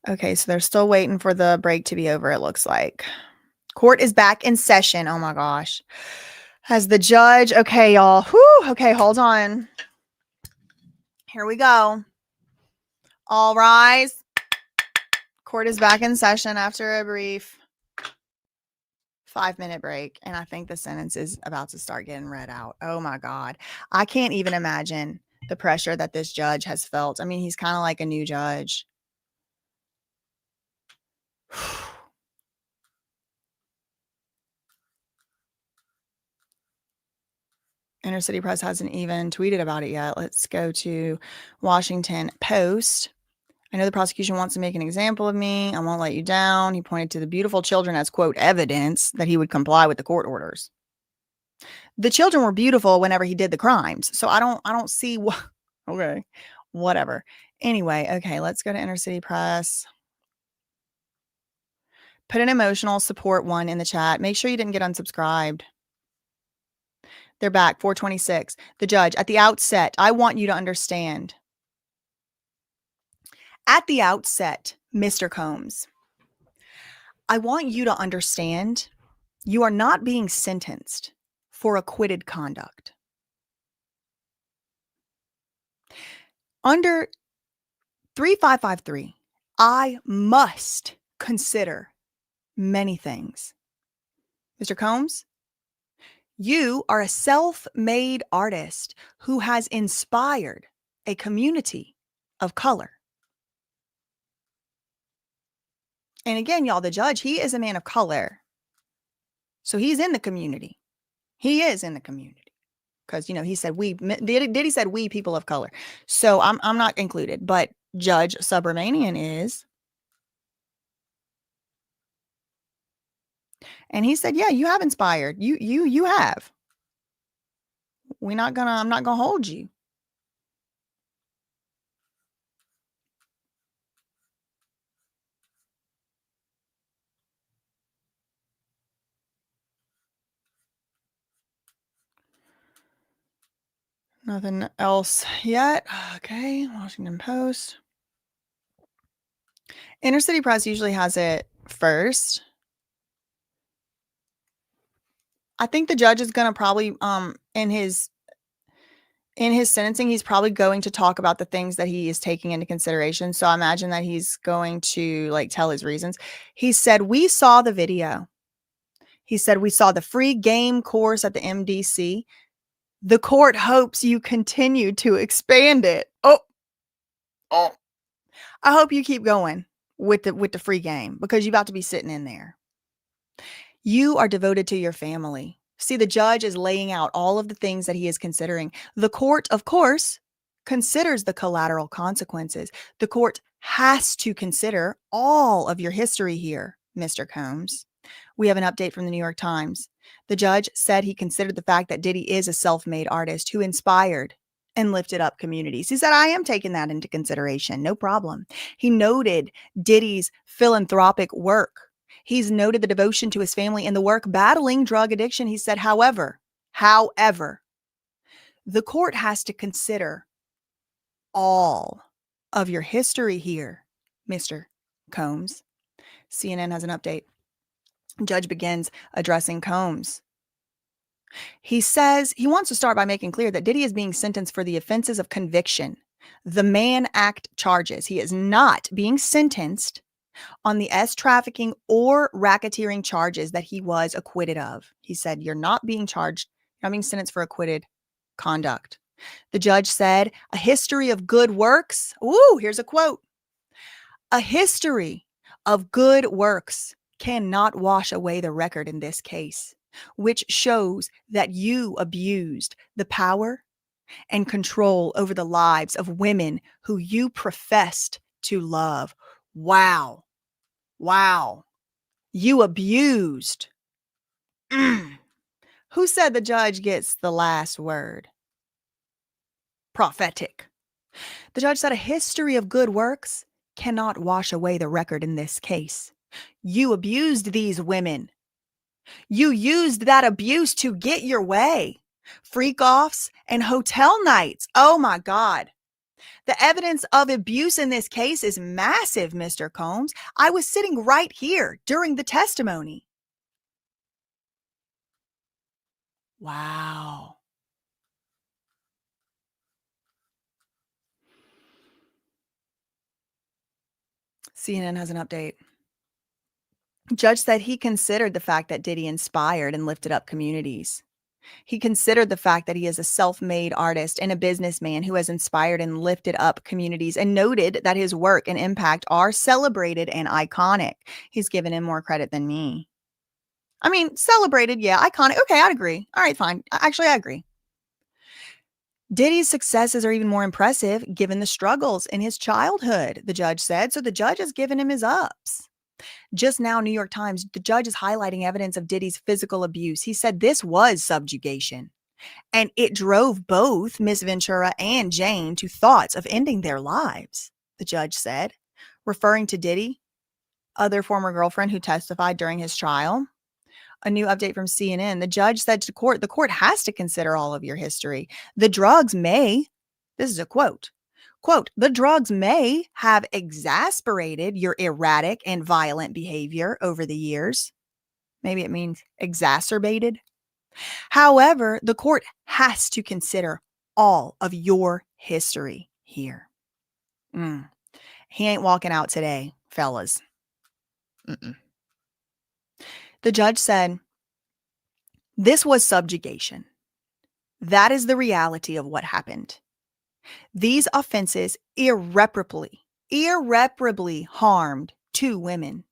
Okay, so they're still waiting for the break to be over, it looks like. Court is back in session. Oh my gosh. As the judge, okay, y'all. Whew, okay, hold on. Here we go. All rise. Court is back in session after a brief 5-minute break. And I think the sentence is about to start getting read out. Oh my God. I can't even imagine the pressure that this judge has felt. I mean, he's kind of like a new judge. Inner City Press hasn't even tweeted about it yet. Let's go to Washington Post. I know the prosecution wants to make an example of me. I won't let you down. He pointed to the beautiful children as, quote, evidence that he would comply with the court orders. The children were beautiful whenever he did the crimes. So I don't see what. Okay, whatever. Anyway, okay, let's go to Inner City Press. Put an emotional support one in the chat. Make sure you didn't get unsubscribed. They're back, 426. The judge, at the outset, I want you to understand. At the outset, Mr. Combs, I want you to understand you are not being sentenced for acquitted conduct. Under 3553, I must consider many things. Mr. Combs, you are a self-made artist who has inspired a community of color. And again, y'all, the judge, he is a man of color. So he's in the community. He is in the community. Because, you know, he said we, Diddy said we people of color. So I'm not included, but Judge Subramanian is. And he said, yeah, you have inspired. You have. I'm not gonna hold you. Nothing else yet. Okay, Washington Post. Inner City Press usually has it first. I think the judge is going to probably in his sentencing, he's probably going to talk about the things that he is taking into consideration. So I imagine that he's going to like tell his reasons. He said, we saw the video. He said, we saw the free game course at the MDC. The court hopes you continue to expand it. Oh, I hope you keep going with the free game because you're about to be sitting in there. You are devoted to your family. See, the judge is laying out all of the things that he is considering. The court, of course, considers the collateral consequences. The court has to consider all of your history here, Mr. Combs. We have an update from the New York Times. The judge said he considered the fact that Diddy is a self-made artist who inspired and lifted up communities. He said, I am taking that into consideration. No problem. He noted Diddy's philanthropic work. He's noted the devotion to his family and the work battling drug addiction. He said, however, the court has to consider all of your history here, Mr. Combs. CNN has an update. Judge begins addressing Combs. He says he wants to start by making clear that Diddy is being sentenced for the offenses of conviction, the Mann Act charges. He is not being sentenced on the S trafficking or racketeering charges that he was acquitted of. He said, you're not being charged, you're not being sentenced for acquitted conduct. The judge said, a history of good works. Ooh, here's a quote. A history of good works cannot wash away the record in this case, which shows that you abused the power and control over the lives of women who you professed to love. Wow. Wow. You abused. Who said the judge gets the last word? Prophetic. The judge said a history of good works cannot wash away the record in this case. You abused these women. You used that abuse to get your way. Freak offs and hotel nights. Oh my God. The evidence of abuse in this case is massive, Mr. Combs. I was sitting right here during the testimony. Wow. CNN has an update. Judge said he considered the fact that Diddy inspired and lifted up communities. He considered the fact that he is a self-made artist and a businessman who has inspired and lifted up communities, and noted that his work and impact are celebrated and iconic. He's given him more credit than me. I mean, celebrated, yeah, iconic. Okay, I'd agree. All right, fine. Actually, I agree. Diddy's successes are even more impressive given the struggles in his childhood, the judge said. So the judge has given him his ups. Just now, New York Times, the judge is highlighting evidence of Diddy's physical abuse. He said this was subjugation, and it drove both Miss Ventura and Jane to thoughts of ending their lives, the judge said, referring to Diddy, other former girlfriend who testified during his trial. A new update from CNN. The judge said to court, the court has to consider all of your history. The drugs may, this is a quote, the drugs may have exasperated your erratic and violent behavior over the years. Maybe it means exacerbated. However, the court has to consider all of your history here. He ain't walking out today, fellas. The judge said, this was subjugation. That is the reality of what happened. These offenses irreparably harmed two women.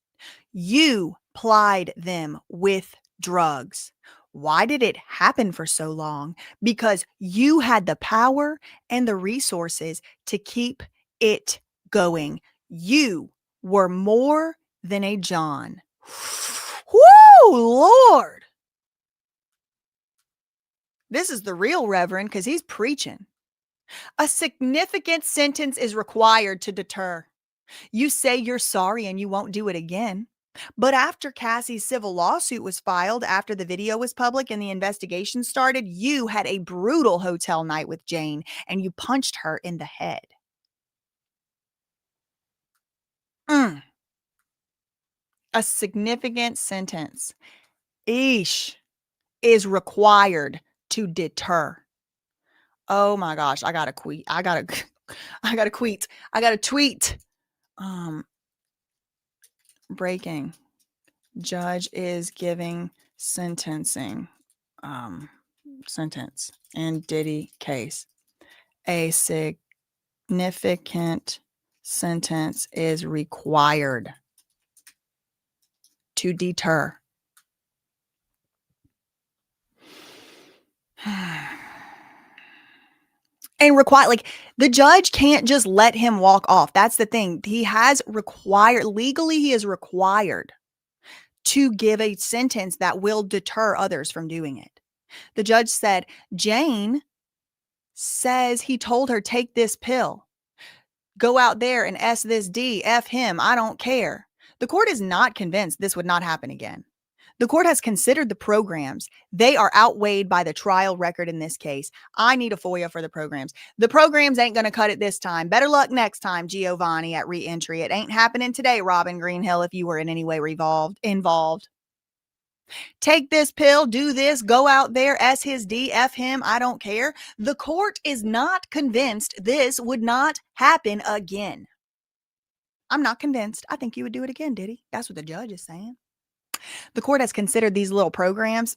You plied them with drugs. Why did it happen for so long? Because you had the power and the resources to keep it going. You were more than a John. Woo, Lord. This is the real Reverend because he's preaching. A significant sentence is required to deter. You say you're sorry and you won't do it again. But after Cassie's civil lawsuit was filed, after the video was public and the investigation started, you had a brutal hotel night with Jane and you punched her in the head. A significant sentence, is required to deter. Oh my gosh, I got to tweet. I got to tweet. Breaking. Judge is giving sentencing sentence in Diddy case. A significant sentence is required to deter. And require, like, the judge can't just let him walk off. That's the thing. He has required, legally, he is required to give a sentence that will deter others from doing it. The judge said, Jane says he told her, take this pill, go out there and S this D, F him, I don't care. The court is not convinced this would not happen again. The court has considered the programs. They are outweighed by the trial record in this case. I need a FOIA for the programs. The programs ain't going to cut it this time. Better luck next time, Giovanni, at reentry. It ain't happening today, Robin Greenhill, if you were in any way involved. Take this pill, do this, go out there, S his D, F him, I don't care. The court is not convinced this would not happen again. I'm not convinced. I think you would do it again, Diddy. That's what the judge is saying. The court has considered these little programs.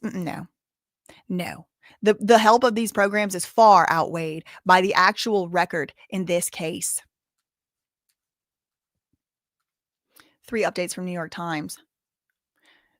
No. The help of these programs is far outweighed by the actual record in this case. 3 updates from New York Times.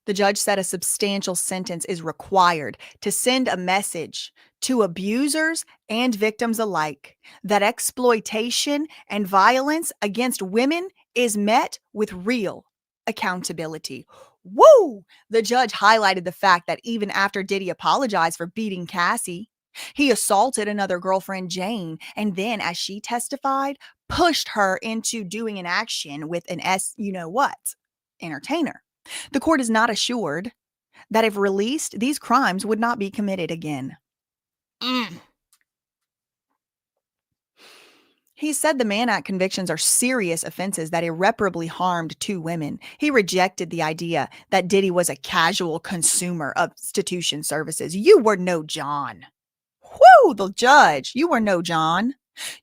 The judge said a substantial sentence is required to send a message to abusers and victims alike that exploitation and violence against women is met with real accountability. Woo! The judge highlighted the fact that even after Diddy apologized for beating Cassie, he assaulted another girlfriend, Jane, and then, as she testified, pushed her into doing an action with an you know what entertainer. The court is not assured that if released, these crimes would not be committed again. He said the Mann Act convictions are serious offenses that irreparably harmed 2 women. He rejected the idea that Diddy was a casual consumer of prostitution services. You were no John. Whoo, the judge. You were no John.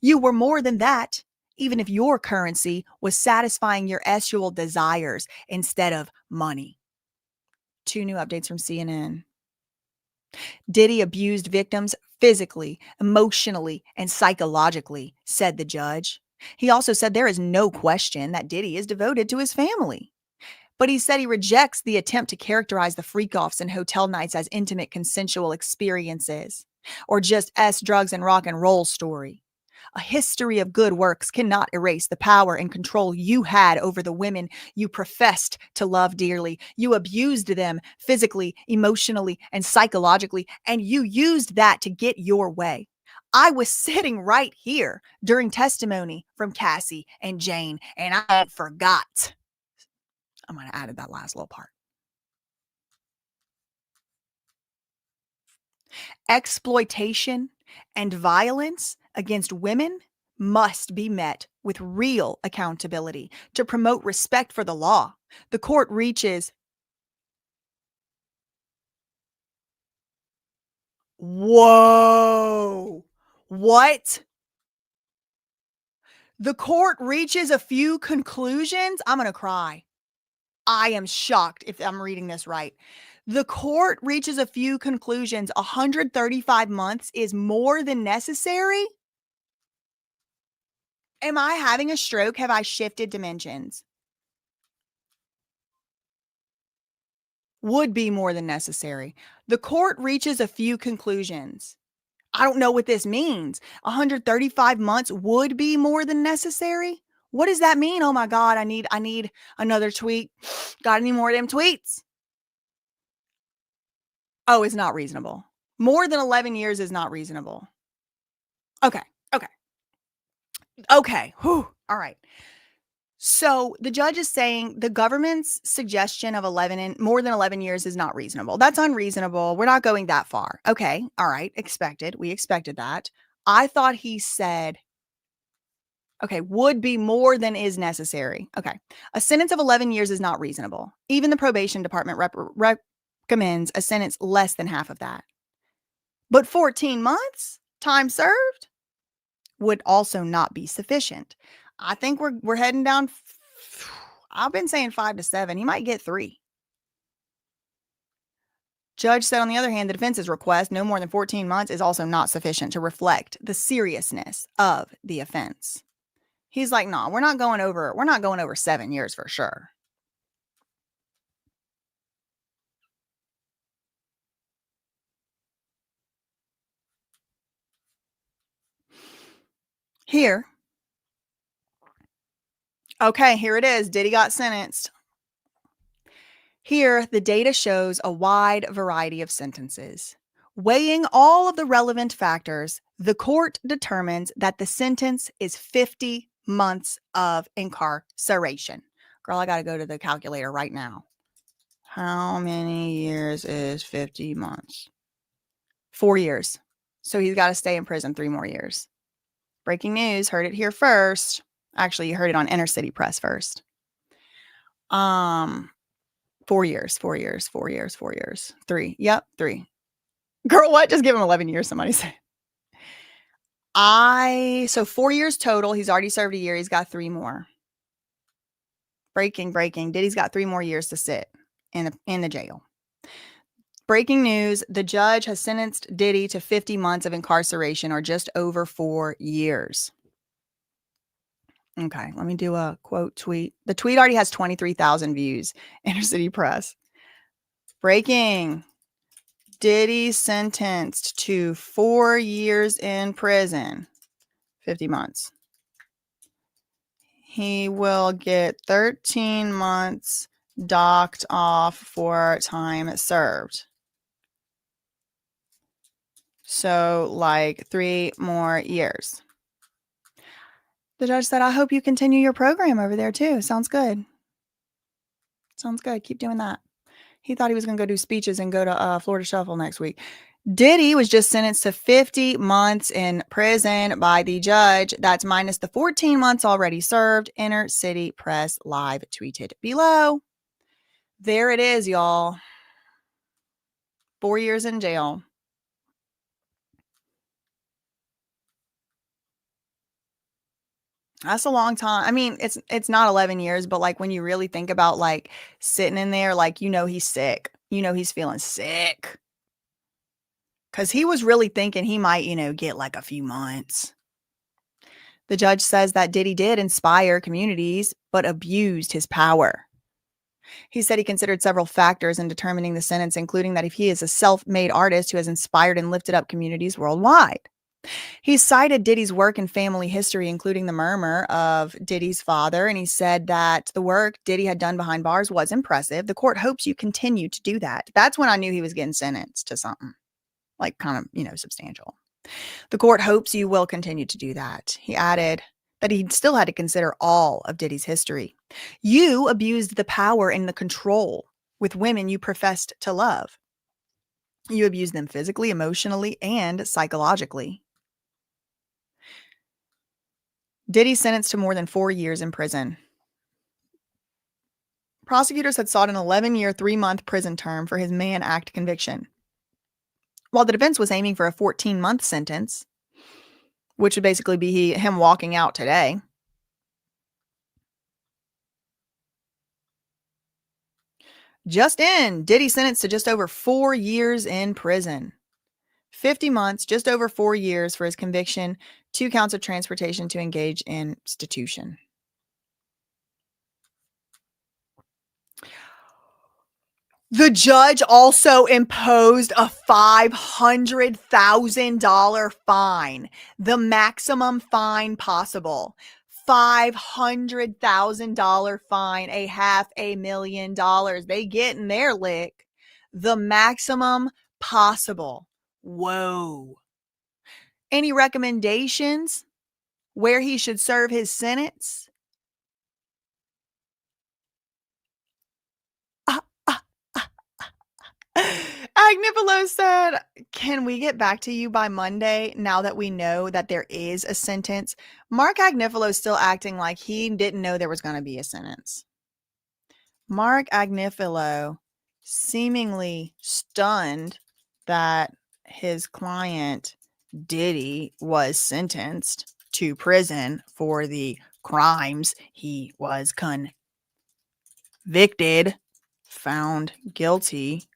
You were more than that, even if your currency was satisfying your sexual desires instead of money. 2 new updates from CNN. Diddy abused victims physically, emotionally, and psychologically, said the judge. He also said there is no question that Diddy is devoted to his family. But he said he rejects the attempt to characterize the freak-offs and hotel nights as intimate consensual experiences or just drugs and rock and roll story. A history of good works cannot erase the power and control you had over the women you professed to love dearly. You abused them physically, emotionally, and psychologically, and you used that to get your way. I was sitting right here during testimony from Cassie and Jane, and I forgot. I'm going to add that last little part. Exploitation and violence against women must be met with real accountability to promote respect for the law. The court reaches Whoa. What? The court reaches a few conclusions. I'm going to cry. I am shocked if I'm reading this right. The court reaches a few conclusions. 135 months is more than necessary. Am I having a stroke? Have I shifted dimensions? Would be more than necessary. The court reaches a few conclusions. I don't know what this means. 135 months would be more than necessary. What does that mean? Oh my God, I need another tweet. Got any more of them tweets? Oh, it's not reasonable. More than 11 years is not reasonable. Okay. Whew. All right. So the judge is saying the government's suggestion of 11 and more than 11 years is not reasonable. That's unreasonable. We're not going that far. Okay. All right. Expected. We expected that. I thought he said, okay, would be more than is necessary. Okay. A sentence of 11 years is not reasonable. Even the probation department recommends a sentence less than half of that. But 14 months, time served, would also not be sufficient. I think we're heading down. I've been saying 5 to 7. He might get 3. Judge said, on the other hand, the defense's request, no more than 14 months, is also not sufficient to reflect the seriousness of the offense. He's like, no, we're not going over 7 years for sure. Here. Okay, here it is. Diddy got sentenced. Here, the data shows a wide variety of sentences. Weighing all of the relevant factors, the court determines that the sentence is 50 months of incarceration. Girl, I got to go to the calculator right now. How many years is 50 months? 4 years. So he's got to stay in prison 3 more years. Breaking news, heard it here first. Actually, you heard it on Inner City Press first. 4 years, 4 years, 4 years, 4 years. 3. Yep, 3. Girl, what? Just give him 11 years, somebody say. So 4 years total. He's already served a year. He's got 3 more. Breaking. Diddy's got 3 more years to sit in the jail. Breaking news, the judge has sentenced Diddy to 50 months of incarceration, or just over 4 years. Okay, let me do a quote tweet. The tweet already has 23,000 views. Inner City Press. Breaking. Diddy sentenced to 4 years in prison. 50 months. He will get 13 months docked off for time served. So, like 3 more years. The judge said, I hope you continue your program over there too. Sounds good. Sounds good. Keep doing that. He thought he was going to go do speeches and go to Florida Shuffle next week. Diddy was just sentenced to 50 months in prison by the judge. That's minus the 14 months already served. Inner City Press live tweeted below. There it is, y'all. 4 years in jail. That's a long time. I mean, it's not 11 years, but like when you really think about like sitting in there, like, he's sick. He's feeling sick. Because he was really thinking he might, get like a few months. The judge says that Diddy did inspire communities, but abused his power. He said he considered several factors in determining the sentence, including that if he is a self-made artist who has inspired and lifted up communities worldwide. He cited Diddy's work in family history, including the murmur of Diddy's father, and he said that the work Diddy had done behind bars was impressive. The court hopes you continue to do that. That's when I knew he was getting sentenced to something, like kind of, substantial. The court hopes you will continue to do that. He added that he still had to consider all of Diddy's history. You abused the power and the control with women you professed to love. You abused them physically, emotionally, and psychologically. Diddy sentenced to more than 4 years in prison. Prosecutors had sought an 11-year, 3-month prison term for his Mann Act conviction, while the defense was aiming for a 14-month sentence, which would basically be him walking out today. Just in, Diddy sentenced to just over 4 years in prison. 50 months, just over 4 years for his conviction, 2 counts of transportation to engage in prostitution. The judge also imposed a $500,000 fine, the maximum fine possible. $500,000 fine, $500,000. They getting their lick. The maximum possible. Whoa. Any recommendations where he should serve his sentence? Agnifilo said, can we get back to you by Monday now that we know that there is a sentence? Mark Agnifilo is still acting like he didn't know there was going to be a sentence. Mark Agnifilo seemingly stunned that his client Diddy was sentenced to prison for the crimes he was convicted, found guilty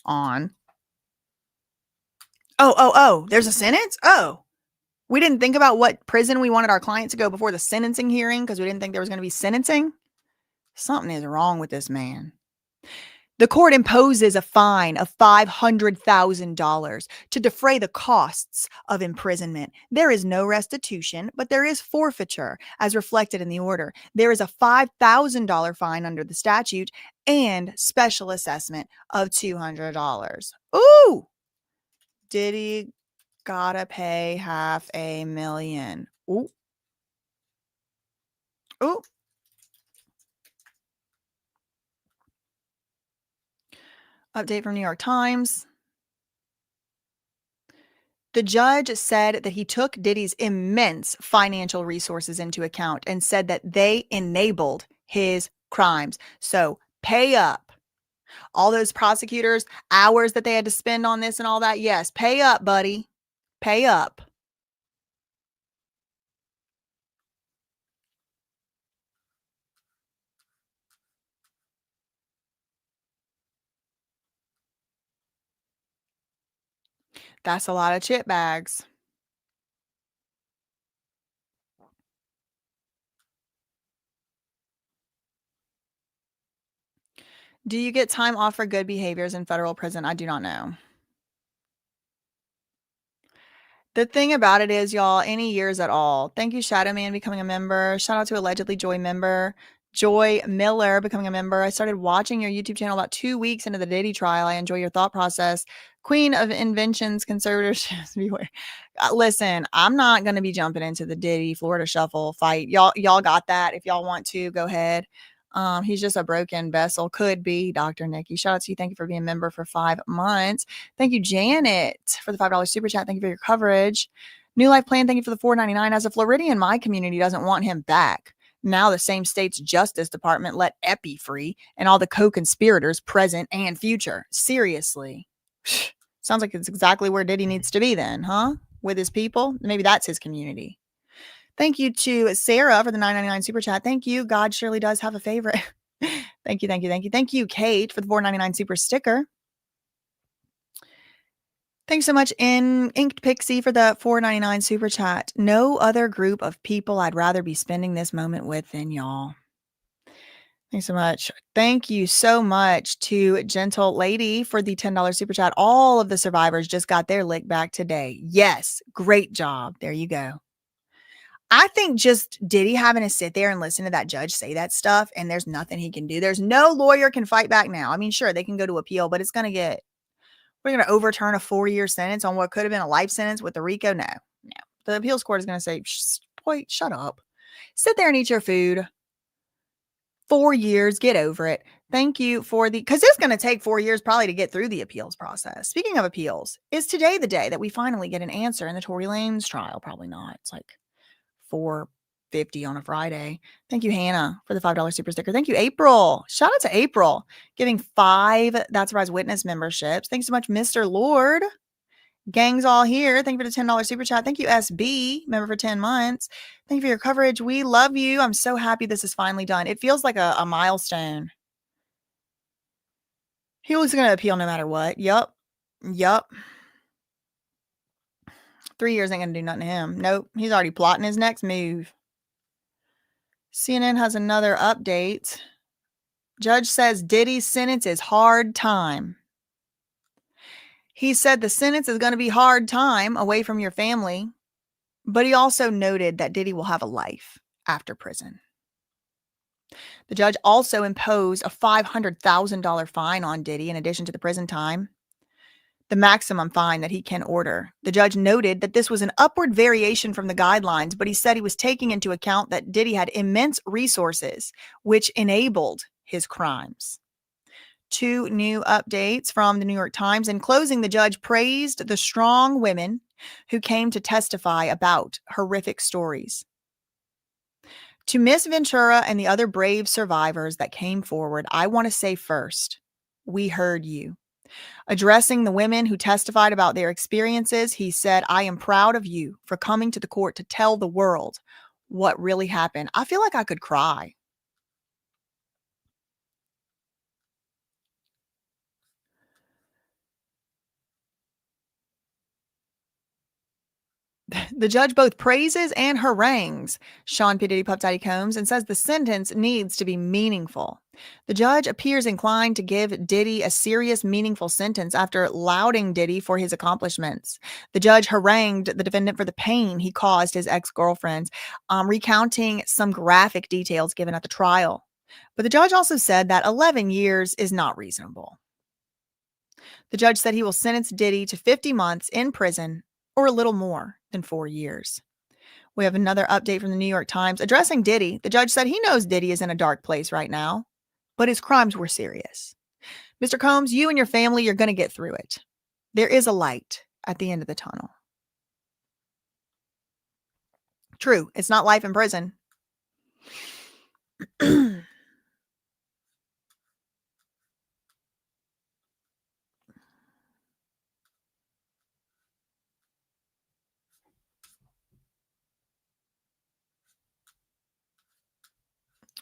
on. Oh, there's a sentence? Oh, we didn't think about what prison we wanted our client to go before the sentencing hearing because we didn't think there was going to be sentencing. Something is wrong with this man. The court imposes a fine of $500,000 to defray the costs of imprisonment. There is no restitution, but there is forfeiture, as reflected in the order. There is a $5,000 fine under the statute and special assessment of $200. Ooh! Diddy gotta pay $500,000. Ooh. Ooh. Update from New York Times. The judge said that he took Diddy's immense financial resources into account and said that they enabled his crimes. So pay up All those prosecutors, hours that they had to spend on this and all that. Yes, pay up, buddy. Pay up. That's a lot of chip bags. Do you get time off for good behaviors in federal prison? I do not know. The thing about it is, y'all, any years at all. Thank you, Shadow Man, becoming a member. Shout out to allegedly Joy member. Joy Miller becoming a member. I started watching your YouTube channel about 2 weeks into the Diddy trial. I enjoy your thought process. Queen of inventions, conservatorships, beware. Listen, I'm not going to be jumping into the Diddy Florida Shuffle fight. Y'all got that. If y'all want to, go ahead. He's just a broken vessel. Could be Dr. Nikki. Shout out to you. Thank you for being a member for 5 months. Thank you, Janet, for the $5 super chat. Thank you for your coverage. New Life Plan, thank you for the $4.99. As a Floridian, my community doesn't want him back. Now the same state's Justice Department let Epi free and all the co-conspirators present and future. Seriously. Sounds like it's exactly where Diddy needs to be then, huh? With his people. Maybe that's his community. Thank you to Sarah for the $9.99 super chat. Thank you. God surely does have a favorite. Thank you, thank you, thank you. Thank you, Kate, for the $4.99 super sticker. Thanks so much, Inked Pixie, for the $4.99 super chat. No other group of people I'd rather be spending this moment with than y'all. Thanks so much. Thank you so much to Gentle Lady for the $10 super chat. All of the survivors just got their lick back today. Yes, great job. There you go. I think just Diddy having to sit there and listen to that judge say that stuff, and there's nothing he can do. There's no lawyer can fight back now. I mean, sure, they can go to appeal, but we're going to overturn a 4-year sentence on what could have been a life sentence with the RICO. No. The appeals court is going to say, boy, shut up. Sit there and eat your food. 4 years, get over it. Thank you because it's going to take 4 years probably to get through the appeals process. Speaking of appeals, is today the day that we finally get an answer in the Tory Lanez trial? Probably not. It's like 4:50 on a Friday. Thank you, Hannah, for the $5 super sticker. Thank you, April. Shout out to April, giving 5 ThatSurpriseWitness memberships. Thanks so much, Mr. Lord. Gang's all here. Thank you for the $10 super chat. Thank you, SB, member for 10 months. Thank you for your coverage. We love you. I'm so happy this is finally done. It feels like a milestone. He was going to appeal no matter what. Yup. 3 years ain't going to do nothing to him. Nope. He's already plotting his next move. CNN has another update. Judge says Diddy's sentence is hard time. He said the sentence is going to be hard time away from your family, but he also noted that Diddy will have a life after prison. The judge also imposed a $500,000 fine on Diddy in addition to the prison time, the maximum fine that he can order. The judge noted that this was an upward variation from the guidelines, but he said he was taking into account that Diddy had immense resources, which enabled his crimes. 2 new updates from the New York Times. In closing, the judge praised the strong women who came to testify about horrific stories. To Miss Ventura and the other brave survivors that came forward, I want to say first, we heard you. Addressing the women who testified about their experiences, he said, I am proud of you for coming to the court to tell the world what really happened. I feel like I could cry. The judge both praises and harangues Sean P. Diddy Puff Daddy Combs and says the sentence needs to be meaningful. The judge appears inclined to give Diddy a serious, meaningful sentence after lauding Diddy for his accomplishments. The judge harangued the defendant for the pain he caused his ex-girlfriends, recounting some graphic details given at the trial. But the judge also said that 11 years is not reasonable. The judge said he will sentence Diddy to 50 months in prison or a little more than 4 years. We have another update from the New York Times addressing Diddy. The judge said he knows Diddy is in a dark place right now, but his crimes were serious. Mr. Combs, you and your family, you're going to get through it. There is a light at the end of the tunnel. True, it's not life in prison.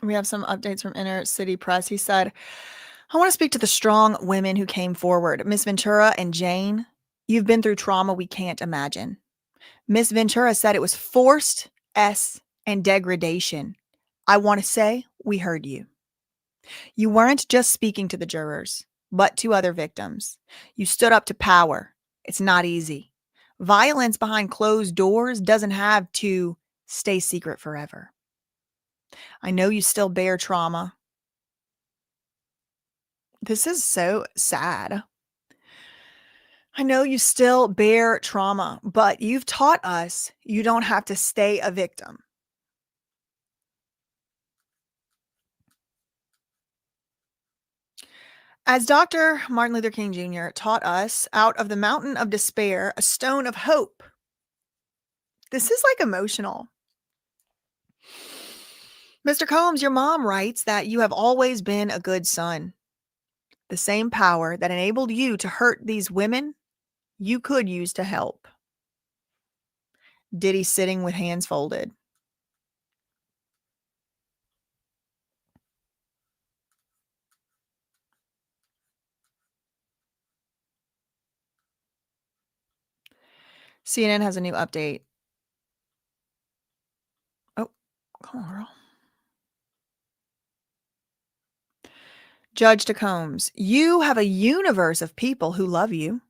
We have some updates from Inner City Press. He said, I want to speak to the strong women who came forward. Miss Ventura and Jane, you've been through trauma we can't imagine. Miss Ventura said it was forced and degradation. I want to say we heard you. You weren't just speaking to the jurors, but to other victims. You stood up to power. It's not easy. Violence behind closed doors doesn't have to stay secret forever. I know you still bear trauma. This is so sad. I know you still bear trauma, but you've taught us you don't have to stay a victim. As Dr. Martin Luther King Jr. taught us, out of the mountain of despair, a stone of hope. This is like emotional. Mr. Combs, your mom writes that you have always been a good son. The same power that enabled you to hurt these women, you could use to help. Diddy sitting with hands folded. CNN has a new update. Oh, come on, girl. Judge to Combs, you have a universe of people who love you.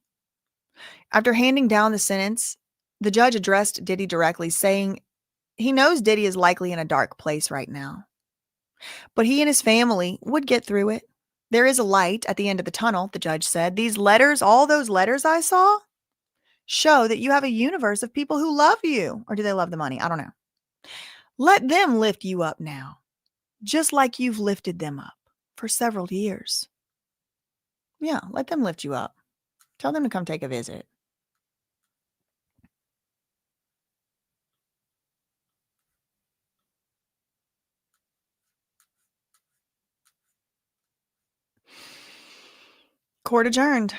After handing down the sentence, the judge addressed Diddy directly, saying he knows Diddy is likely in a dark place right now, but he and his family would get through it. There is a light at the end of the tunnel, the judge said. These letters, all those letters I saw, show that you have a universe of people who love you. Or do they love the money? I don't know. Let them lift you up now, just like you've lifted them up for several years. Yeah, let them lift you up. Tell them to come take a visit. Court adjourned.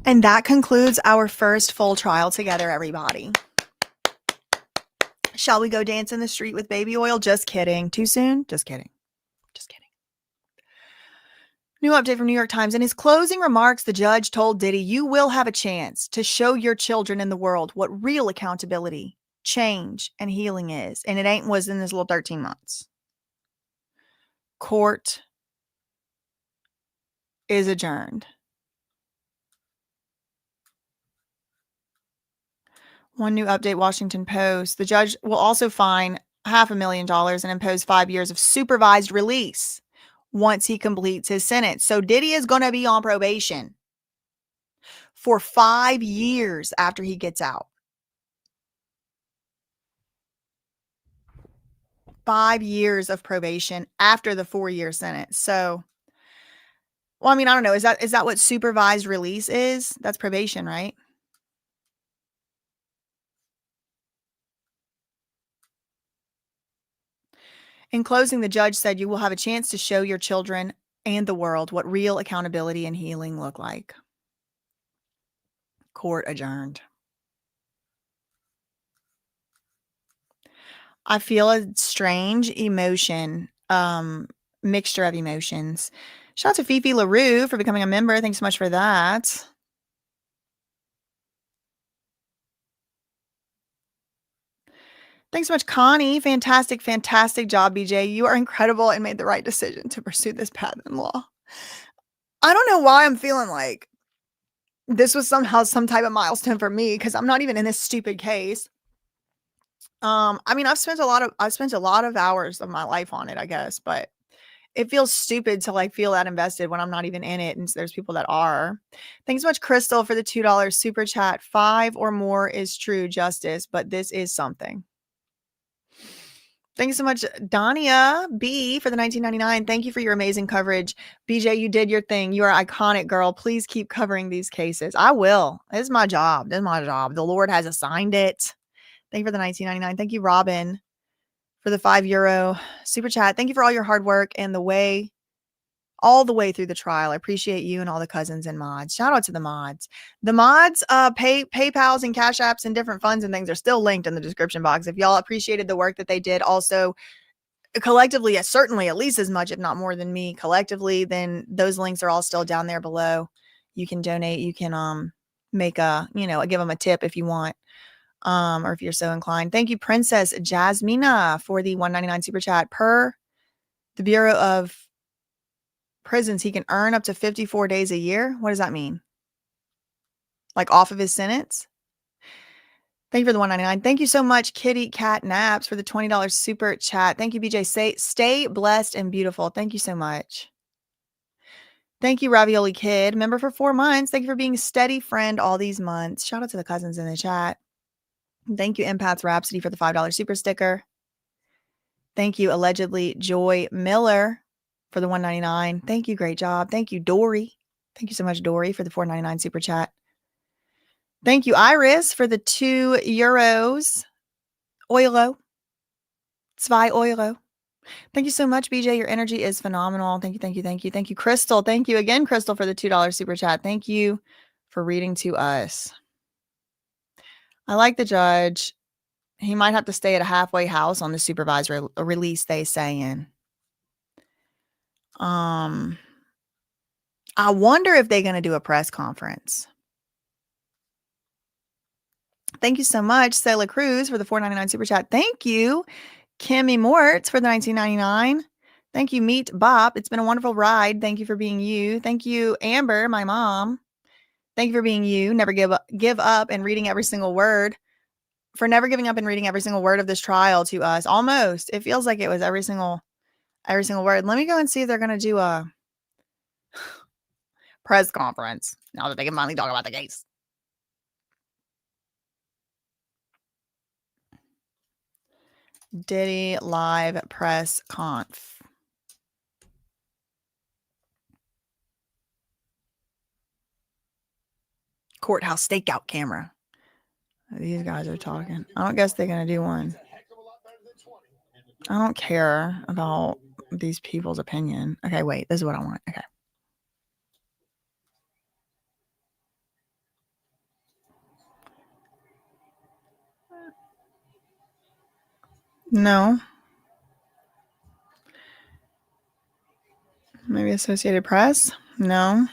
And that concludes our first full trial together, everybody. Shall we go dance in the street with baby oil? Just kidding. Too soon? Just kidding. Just kidding. New update from New York Times. In his closing remarks, the judge told Diddy, you will have a chance to show your children in the world what real accountability, change, and healing is. And it ain't was in this little 13 months. Court is adjourned. One new update, Washington Post. The judge will also fine $500,000 and impose 5 years of supervised release once he completes his sentence. So Diddy is going to be on probation for 5 years after he gets out. 5 years of probation after the 4-year sentence. So, well, I mean, I don't know. Is that what supervised release is? That's probation, right? In closing, the judge said you will have a chance to show your children and the world what real accountability and healing look like. Court adjourned. I feel a strange emotion, mixture of emotions. Shout out to Fifi LaRue for becoming a member. Thanks so much for that. Thanks so much, Connie. Fantastic, fantastic job, BJ. You are incredible and made the right decision to pursue this path in law. I don't know why I'm feeling like this was somehow some type of milestone for me because I'm not even in this stupid case. I mean, I've spent a lot of hours of my life on it, I guess, but it feels stupid to like feel that invested when I'm not even in it. And there's people that are. Thanks so much, Crystal, for the $2 super chat. 5 or more is true justice, but this is something. Thanks so much, Dania B, for the $19.99. Thank you for your amazing coverage. BJ, you did your thing. You are iconic, girl. Please keep covering these cases. I will. This is my job. This is my job. The Lord has assigned it. Thank you for the $19.99. Thank you, Robin, for the €5 super chat. Thank you for all your hard work and the way all the way through the trial. I appreciate you and all the cousins and mods. Shout out to the mods. The mods, PayPals and Cash Apps and different funds and things are still linked in the description box. If y'all appreciated the work that they did, also collectively, certainly at least as much, if not more than me collectively, then those links are all still down there below. You can donate. You can make a, give them a tip if you want. Or if you're so inclined. Thank you, Princess Jasmina, for the $1.99 super chat. Per the Bureau of Prisons, he can earn up to 54 days a year. What does that mean? Like off of his sentence? Thank you for the $1.99. Thank you so much, Kitty Cat Naps, for the $20 super chat. Thank you, BJ. Stay blessed and beautiful. Thank you so much. Thank you, Ravioli Kid, member for 4 months. Thank you for being a steady friend all these months. Shout out to the cousins in the chat. Thank you, Empath's Rhapsody, for the $5 super sticker. Thank you, allegedly Joy Miller, for the $1.99. Thank you. Great job. Thank you, Dory. Thank you so much, Dory, for the $4.99 super chat. Thank you, Iris, for the €2. Euro. 2 Euro. Thank you so much, BJ. Your energy is phenomenal. Thank you, thank you, thank you. Thank you, Crystal. Thank you again, Crystal, for the $2 super chat. Thank you for reading to us. I like the judge. He might have to stay at a halfway house on the supervised release, they saying. I wonder if they're going to do a press conference. Thank you so much, Sela Cruz, for the $4.99 super chat. Thank you, Kimmy Mortz, for the $19.99. Thank you, Meet Bop. It's been a wonderful ride. Thank you for being you. Thank you, Amber, my mom. Thank you for being you. Never give up and reading every single word. For never giving up and reading every single word of this trial to us. Almost. It feels like it was every single word. Let me go and see if they're going to do a press conference now that they can finally talk about the case. Diddy live press conf. Courthouse stakeout camera. These guys are talking. I don't guess they're going to do one. I don't care about these people's opinion. Okay, wait. This is what I want. Okay. No. Maybe Associated Press? No.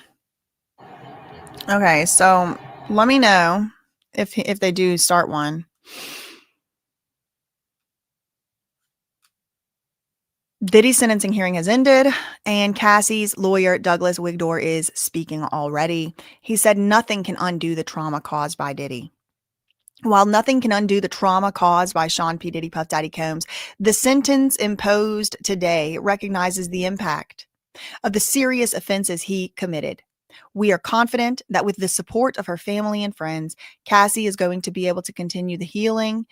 Okay, so let me know if they do start one. Diddy's sentencing hearing has ended, and Cassie's lawyer, Douglas Wigdor, is speaking already. He said nothing can undo the trauma caused by Diddy. While nothing can undo the trauma caused by Sean P. Diddy Puff Daddy Combs, the sentence imposed today recognizes the impact of the serious offenses he committed. We are confident that with the support of her family and friends, Cassie is going to be able to continue the healing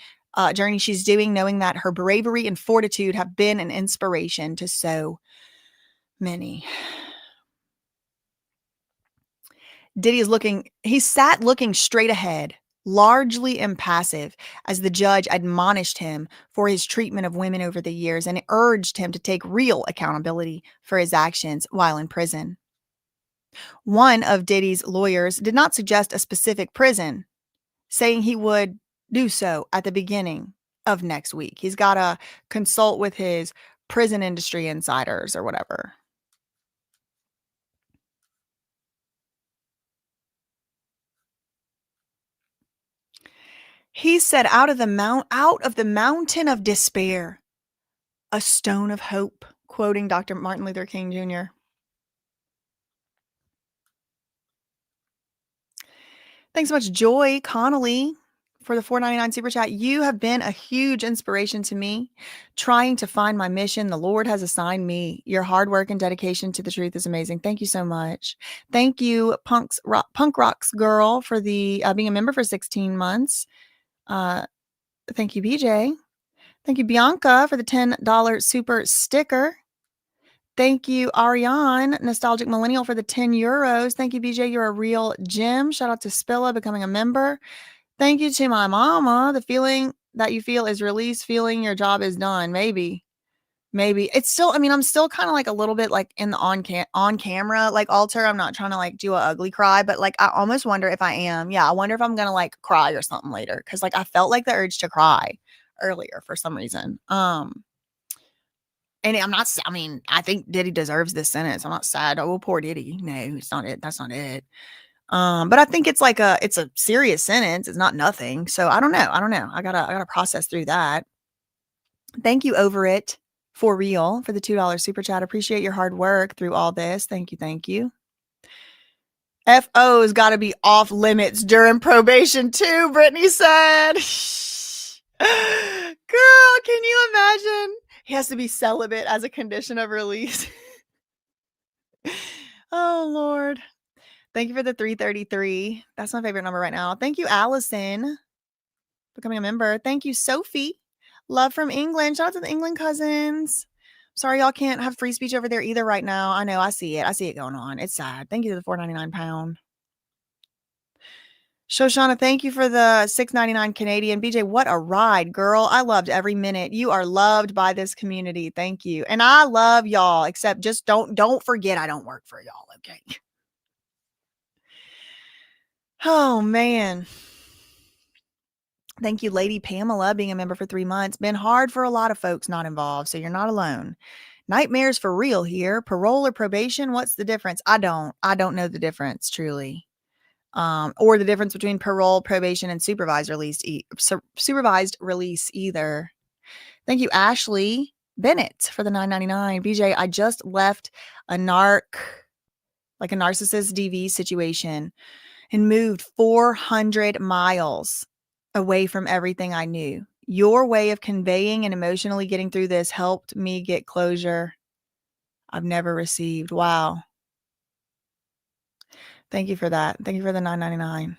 journey she's doing, knowing that her bravery and fortitude have been an inspiration to so many. Diddy he sat looking straight ahead, largely impassive, as the judge admonished him for his treatment of women over the years and urged him to take real accountability for his actions while in prison. One of Diddy's lawyers did not suggest a specific prison, saying he would do so at the beginning of next week. He's got to consult with his prison industry insiders or whatever. He said, out of the mountain of despair, a stone of hope, quoting Dr. Martin Luther King Jr. Thanks so much, Joy Connolly, for the $4.99 super chat. You have been a huge inspiration to me, trying to find my mission the Lord has assigned me. Your hard work and dedication to the truth is amazing. Thank you so much. Thank you, Punk Rocks Girl, for the being a member for 16 months. Thank you, BJ. Thank you, Bianca, for the $10 super sticker. Thank you, Ariane, Nostalgic Millennial, for the €10. Thank you, BJ. You're a real gem. Shout out to Spilla becoming a member. Thank you to my mama. The feeling that you feel is released, feeling your job is done. Maybe. Maybe it's still, I mean, I'm still kind of like a little bit like in the on camera like altar. I'm not trying to like do a ugly cry, but like I almost wonder if I am. Yeah, I wonder if I'm gonna like cry or something later because like I felt like the urge to cry earlier for some reason. And I'm not. I mean, I think Diddy deserves this sentence. I'm not sad. Oh, poor Diddy. No, it's not it. That's not it. But I think it's a serious sentence. It's not nothing. So I don't know. I gotta process through that. Thank you, Over It for Real, for the $2 super chat. Appreciate your hard work through all this. Thank you. Thank you. FO's got to be off limits during probation too, Brittany said. Girl, can you imagine? He has to be celibate as a condition of release. Oh, Lord. Thank you for the 333. That's my favorite number right now. Thank you, Allison, becoming a member. Thank you, Sophie. Love from England. Shout out to the England cousins. Sorry, y'all can't have free speech over there either right now. I know. I see it. I see it going on. It's sad. Thank you to the £4.99. Shoshana, thank you for the $6.99 Canadian. BJ, what a ride, girl. I loved every minute. You are loved by this community. Thank you. And I love y'all, except just don't forget I don't work for y'all, okay? Oh, man. Thank you, Lady Pamela, being a member for 3 months. Been hard for a lot of folks not involved, so you're not alone. Nightmares for real here. Parole or probation? What's the difference? I don't know the difference, truly. Or the difference between parole, probation, and supervised release either. Thank you, Ashley Bennett, for the $9.99. BJ, I just left a narcissist DV situation and moved 400 miles away from everything I knew. Your way of conveying and emotionally getting through this helped me get closure I've never received. Wow. Thank you for that. Thank you for the $9.99.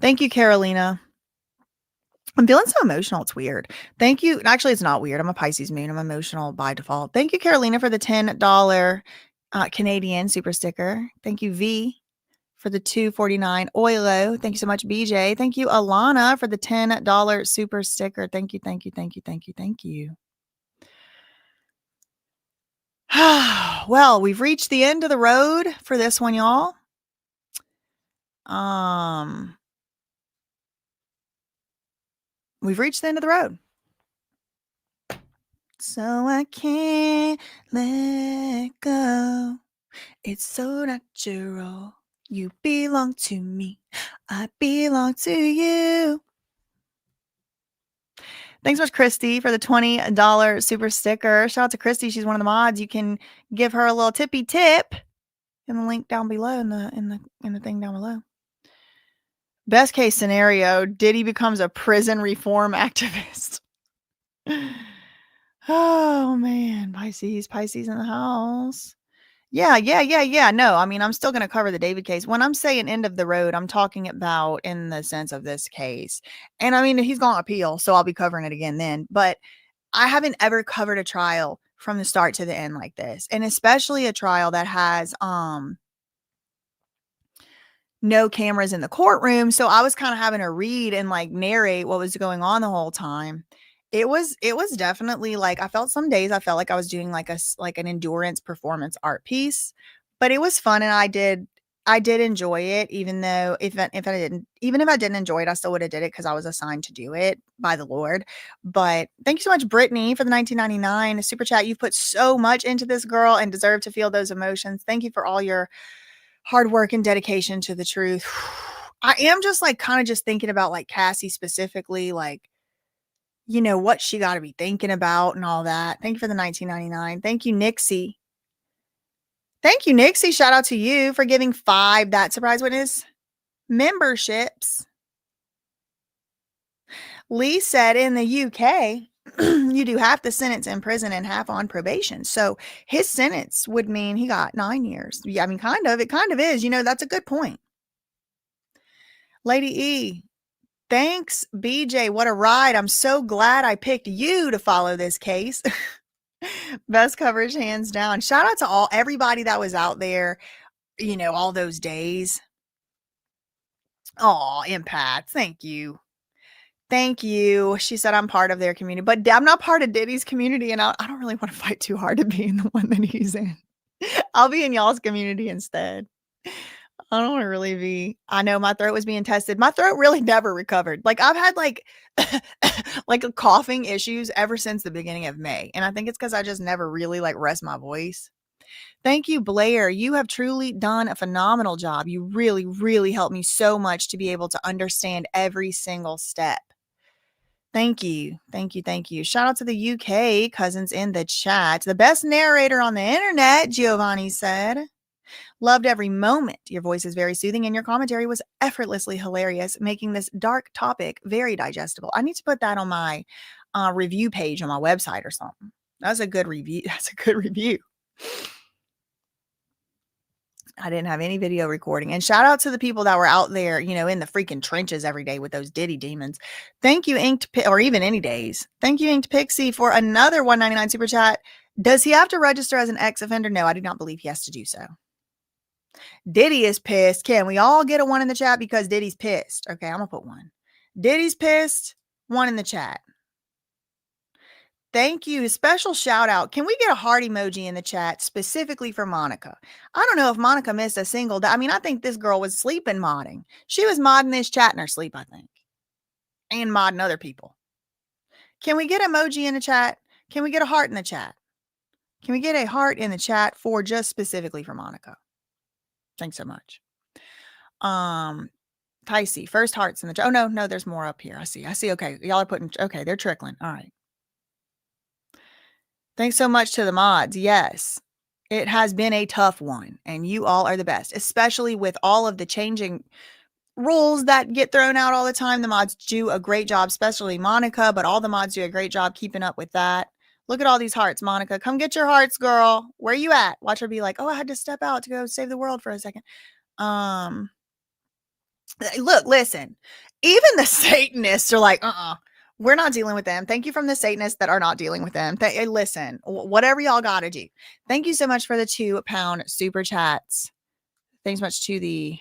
Thank you, Carolina. I'm feeling so emotional. It's weird. Thank you. Actually, it's not weird. I'm a Pisces moon. I'm emotional by default. Thank you, Carolina, for the $10 Canadian super sticker. Thank you, V, for the $2.49 Oilo. Thank you so much, BJ. Thank you, Alana, for the $10 super sticker. Thank you, thank you, thank you, thank you, thank you. Well, we've reached the end of the road for this one, y'all. We've reached the end of the road. So I can't let go. It's so natural. You belong to me. I belong to you. Thanks so much, Christy, for the $20 super sticker. Shout out to Christy. She's one of the mods. You can give her a little tippy tip in the link down below, in the thing down below. Best case scenario, Diddy becomes a prison reform activist. Oh man, Pisces in the house. Yeah. No, I mean, I'm still going to cover the David case. When I'm saying end of the road, I'm talking about in the sense of this case. And I mean, he's going to appeal, so I'll be covering it again then. But I haven't ever covered a trial from the start to the end like this. And especially a trial that has no cameras in the courtroom. So I was kind of having to read and like narrate what was going on the whole time. It was definitely like, I felt some days I felt like I was doing like an endurance performance art piece, but it was fun. And I did enjoy it, even though even if I didn't enjoy it, I still would have did it because I was assigned to do it by the Lord. But thank you so much, Brittany, for the $19.99 super chat. You've put so much into this, girl, and deserve to feel those emotions. Thank you for all your hard work and dedication to the truth. I am just like kind of just thinking about like Cassie specifically, like, you know, what she got to be thinking about and all that. Thank you for the $19.99. Thank you, Nixie. Thank you, Nixie. Shout out to you for giving 5 That Surprise Witness memberships. Lee said in the UK, you do half the sentence in prison and half on probation. So his sentence would mean he got 9 years. Yeah, I mean, kind of. It kind of is. You know, that's a good point. Lady E, thanks, BJ. What a ride. I'm so glad I picked you to follow this case. Best coverage, hands down. Shout out to everybody that was out there, you know, all those days. Oh, empaths. Thank you. Thank you. She said I'm part of their community, but I'm not part of Diddy's community, and I don't really want to fight too hard to be in the one that he's in. I'll be in y'all's community instead. I don't want to really be. I know my throat was being tested. My throat really never recovered. Like I've had like like a coughing issues ever since the beginning of May, and I think it's because I just never really like rest my voice. Thank you, Blair. You have truly done a phenomenal job. You really, really helped me so much to be able to understand every single step. Thank you. Thank you. Thank you. Shout out to the UK cousins in the chat. The best narrator on the internet, Giovanni said. Loved every moment. Your voice is very soothing and your commentary was effortlessly hilarious, making this dark topic very digestible. I need to put that on my review page on my website or something. That's a good review. That's a good review. I didn't have any video recording. And shout out to the people that were out there, you know, in the freaking trenches every day with those Diddy demons. Thank you, or even any days. Thank you, Inked Pixie, for another $1.99 super chat. Does he have to register as an ex-offender? No, I do not believe he has to do so. Diddy is pissed. Can we all get a 1 in the chat because Diddy's pissed? Okay, I'm going to put 1. Diddy's pissed. 1 in the chat. Thank you. Special shout out. Can we get a heart emoji in the chat specifically for Monica? I don't know if Monica missed a single day. I mean, I think this girl was sleeping modding. She was modding this chat in her sleep, I think. And modding other people. Can we get emoji in the chat? Can we get a heart in the chat? Can we get a heart in the chat for just specifically for Monica? Thanks so much. Ticey, first hearts in the chat. Oh, no, there's more up here. I see. Okay. Y'all are putting, okay, they're trickling. All right. Thanks so much to the mods. Yes, it has been a tough one, and you all are the best, especially with all of the changing rules that get thrown out all the time. The mods do a great job, especially Monica, but all the mods do a great job keeping up with that. Look at all these hearts, Monica. Come get your hearts, girl. Where you at? Watch her be like, oh, I had to step out to go save the world for a second. Look, listen, even the Satanists are like, we're not dealing with them. Thank you from the Satanists that are not dealing with them. Listen, whatever y'all got to do. Thank you so much for the £2 super chats. Thanks much to the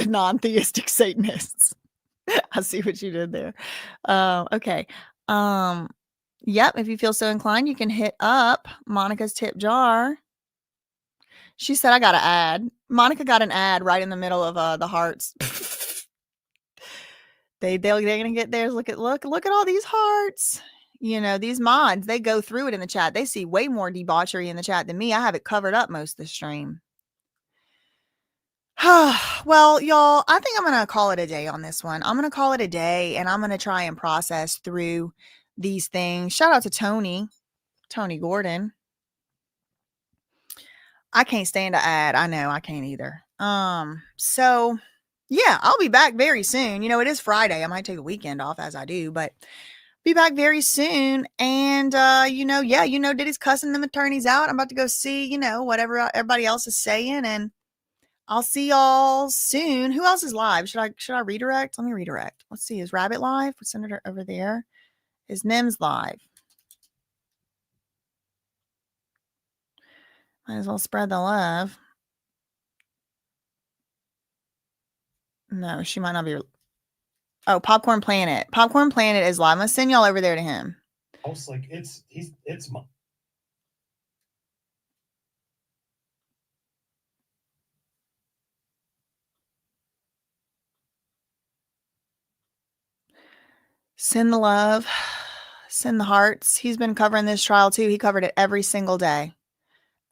non-theistic Satanists. I see what you did there. Okay. Yep. If you feel so inclined, you can hit up Monica's tip jar. She said, I got an ad. Monica got an ad right in the middle of the hearts. They're gonna get theirs. Look at all these hearts. You know, these mods, they go through it in the chat. They see way more debauchery in the chat than me. I have it covered up most of the stream. Well, y'all, I think I'm gonna call it a day on this one. I'm gonna call it a day, and I'm gonna try and process through these things. Shout out to Tony Gordon. I can't stand to ad. I know I can't either. So yeah, I'll be back very soon. You know, it is Friday. I might take a weekend off as I do, but be back very soon. And, Diddy's cussing them attorneys out. I'm about to go see, whatever everybody else is saying. And I'll see y'all soon. Who else is live? Should I redirect? Let me redirect. Let's see. Is Rabbit live? What's Senator over there? Is Nims live? Might as well spread the love. No, she might not be. Oh, Popcorn Planet. Popcorn Planet is live. I'm gonna send y'all over there to him. I was like, it's Send the love. Send the hearts. He's been covering this trial too. He covered it every single day.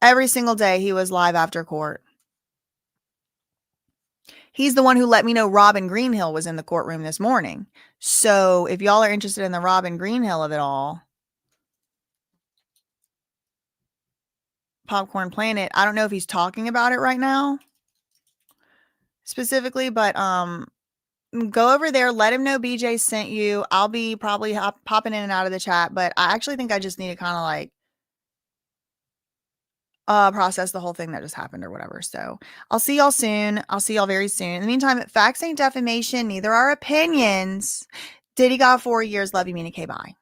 Every single day he was live after court. He's the one who let me know Robin Greenhill was in the courtroom this morning. So if y'all are interested in the Robin Greenhill of it all, Popcorn Planet, I don't know if he's talking about it right now specifically, but go over there, let him know BJ sent you. I'll be probably popping in and out of the chat, but I actually think I just need to kind of like process the whole thing that just happened or whatever. So I'll see y'all soon. I'll see y'all very soon. In the meantime, facts ain't defamation. Neither are opinions. Diddy got 4 years. Love you, Mina K. Bye.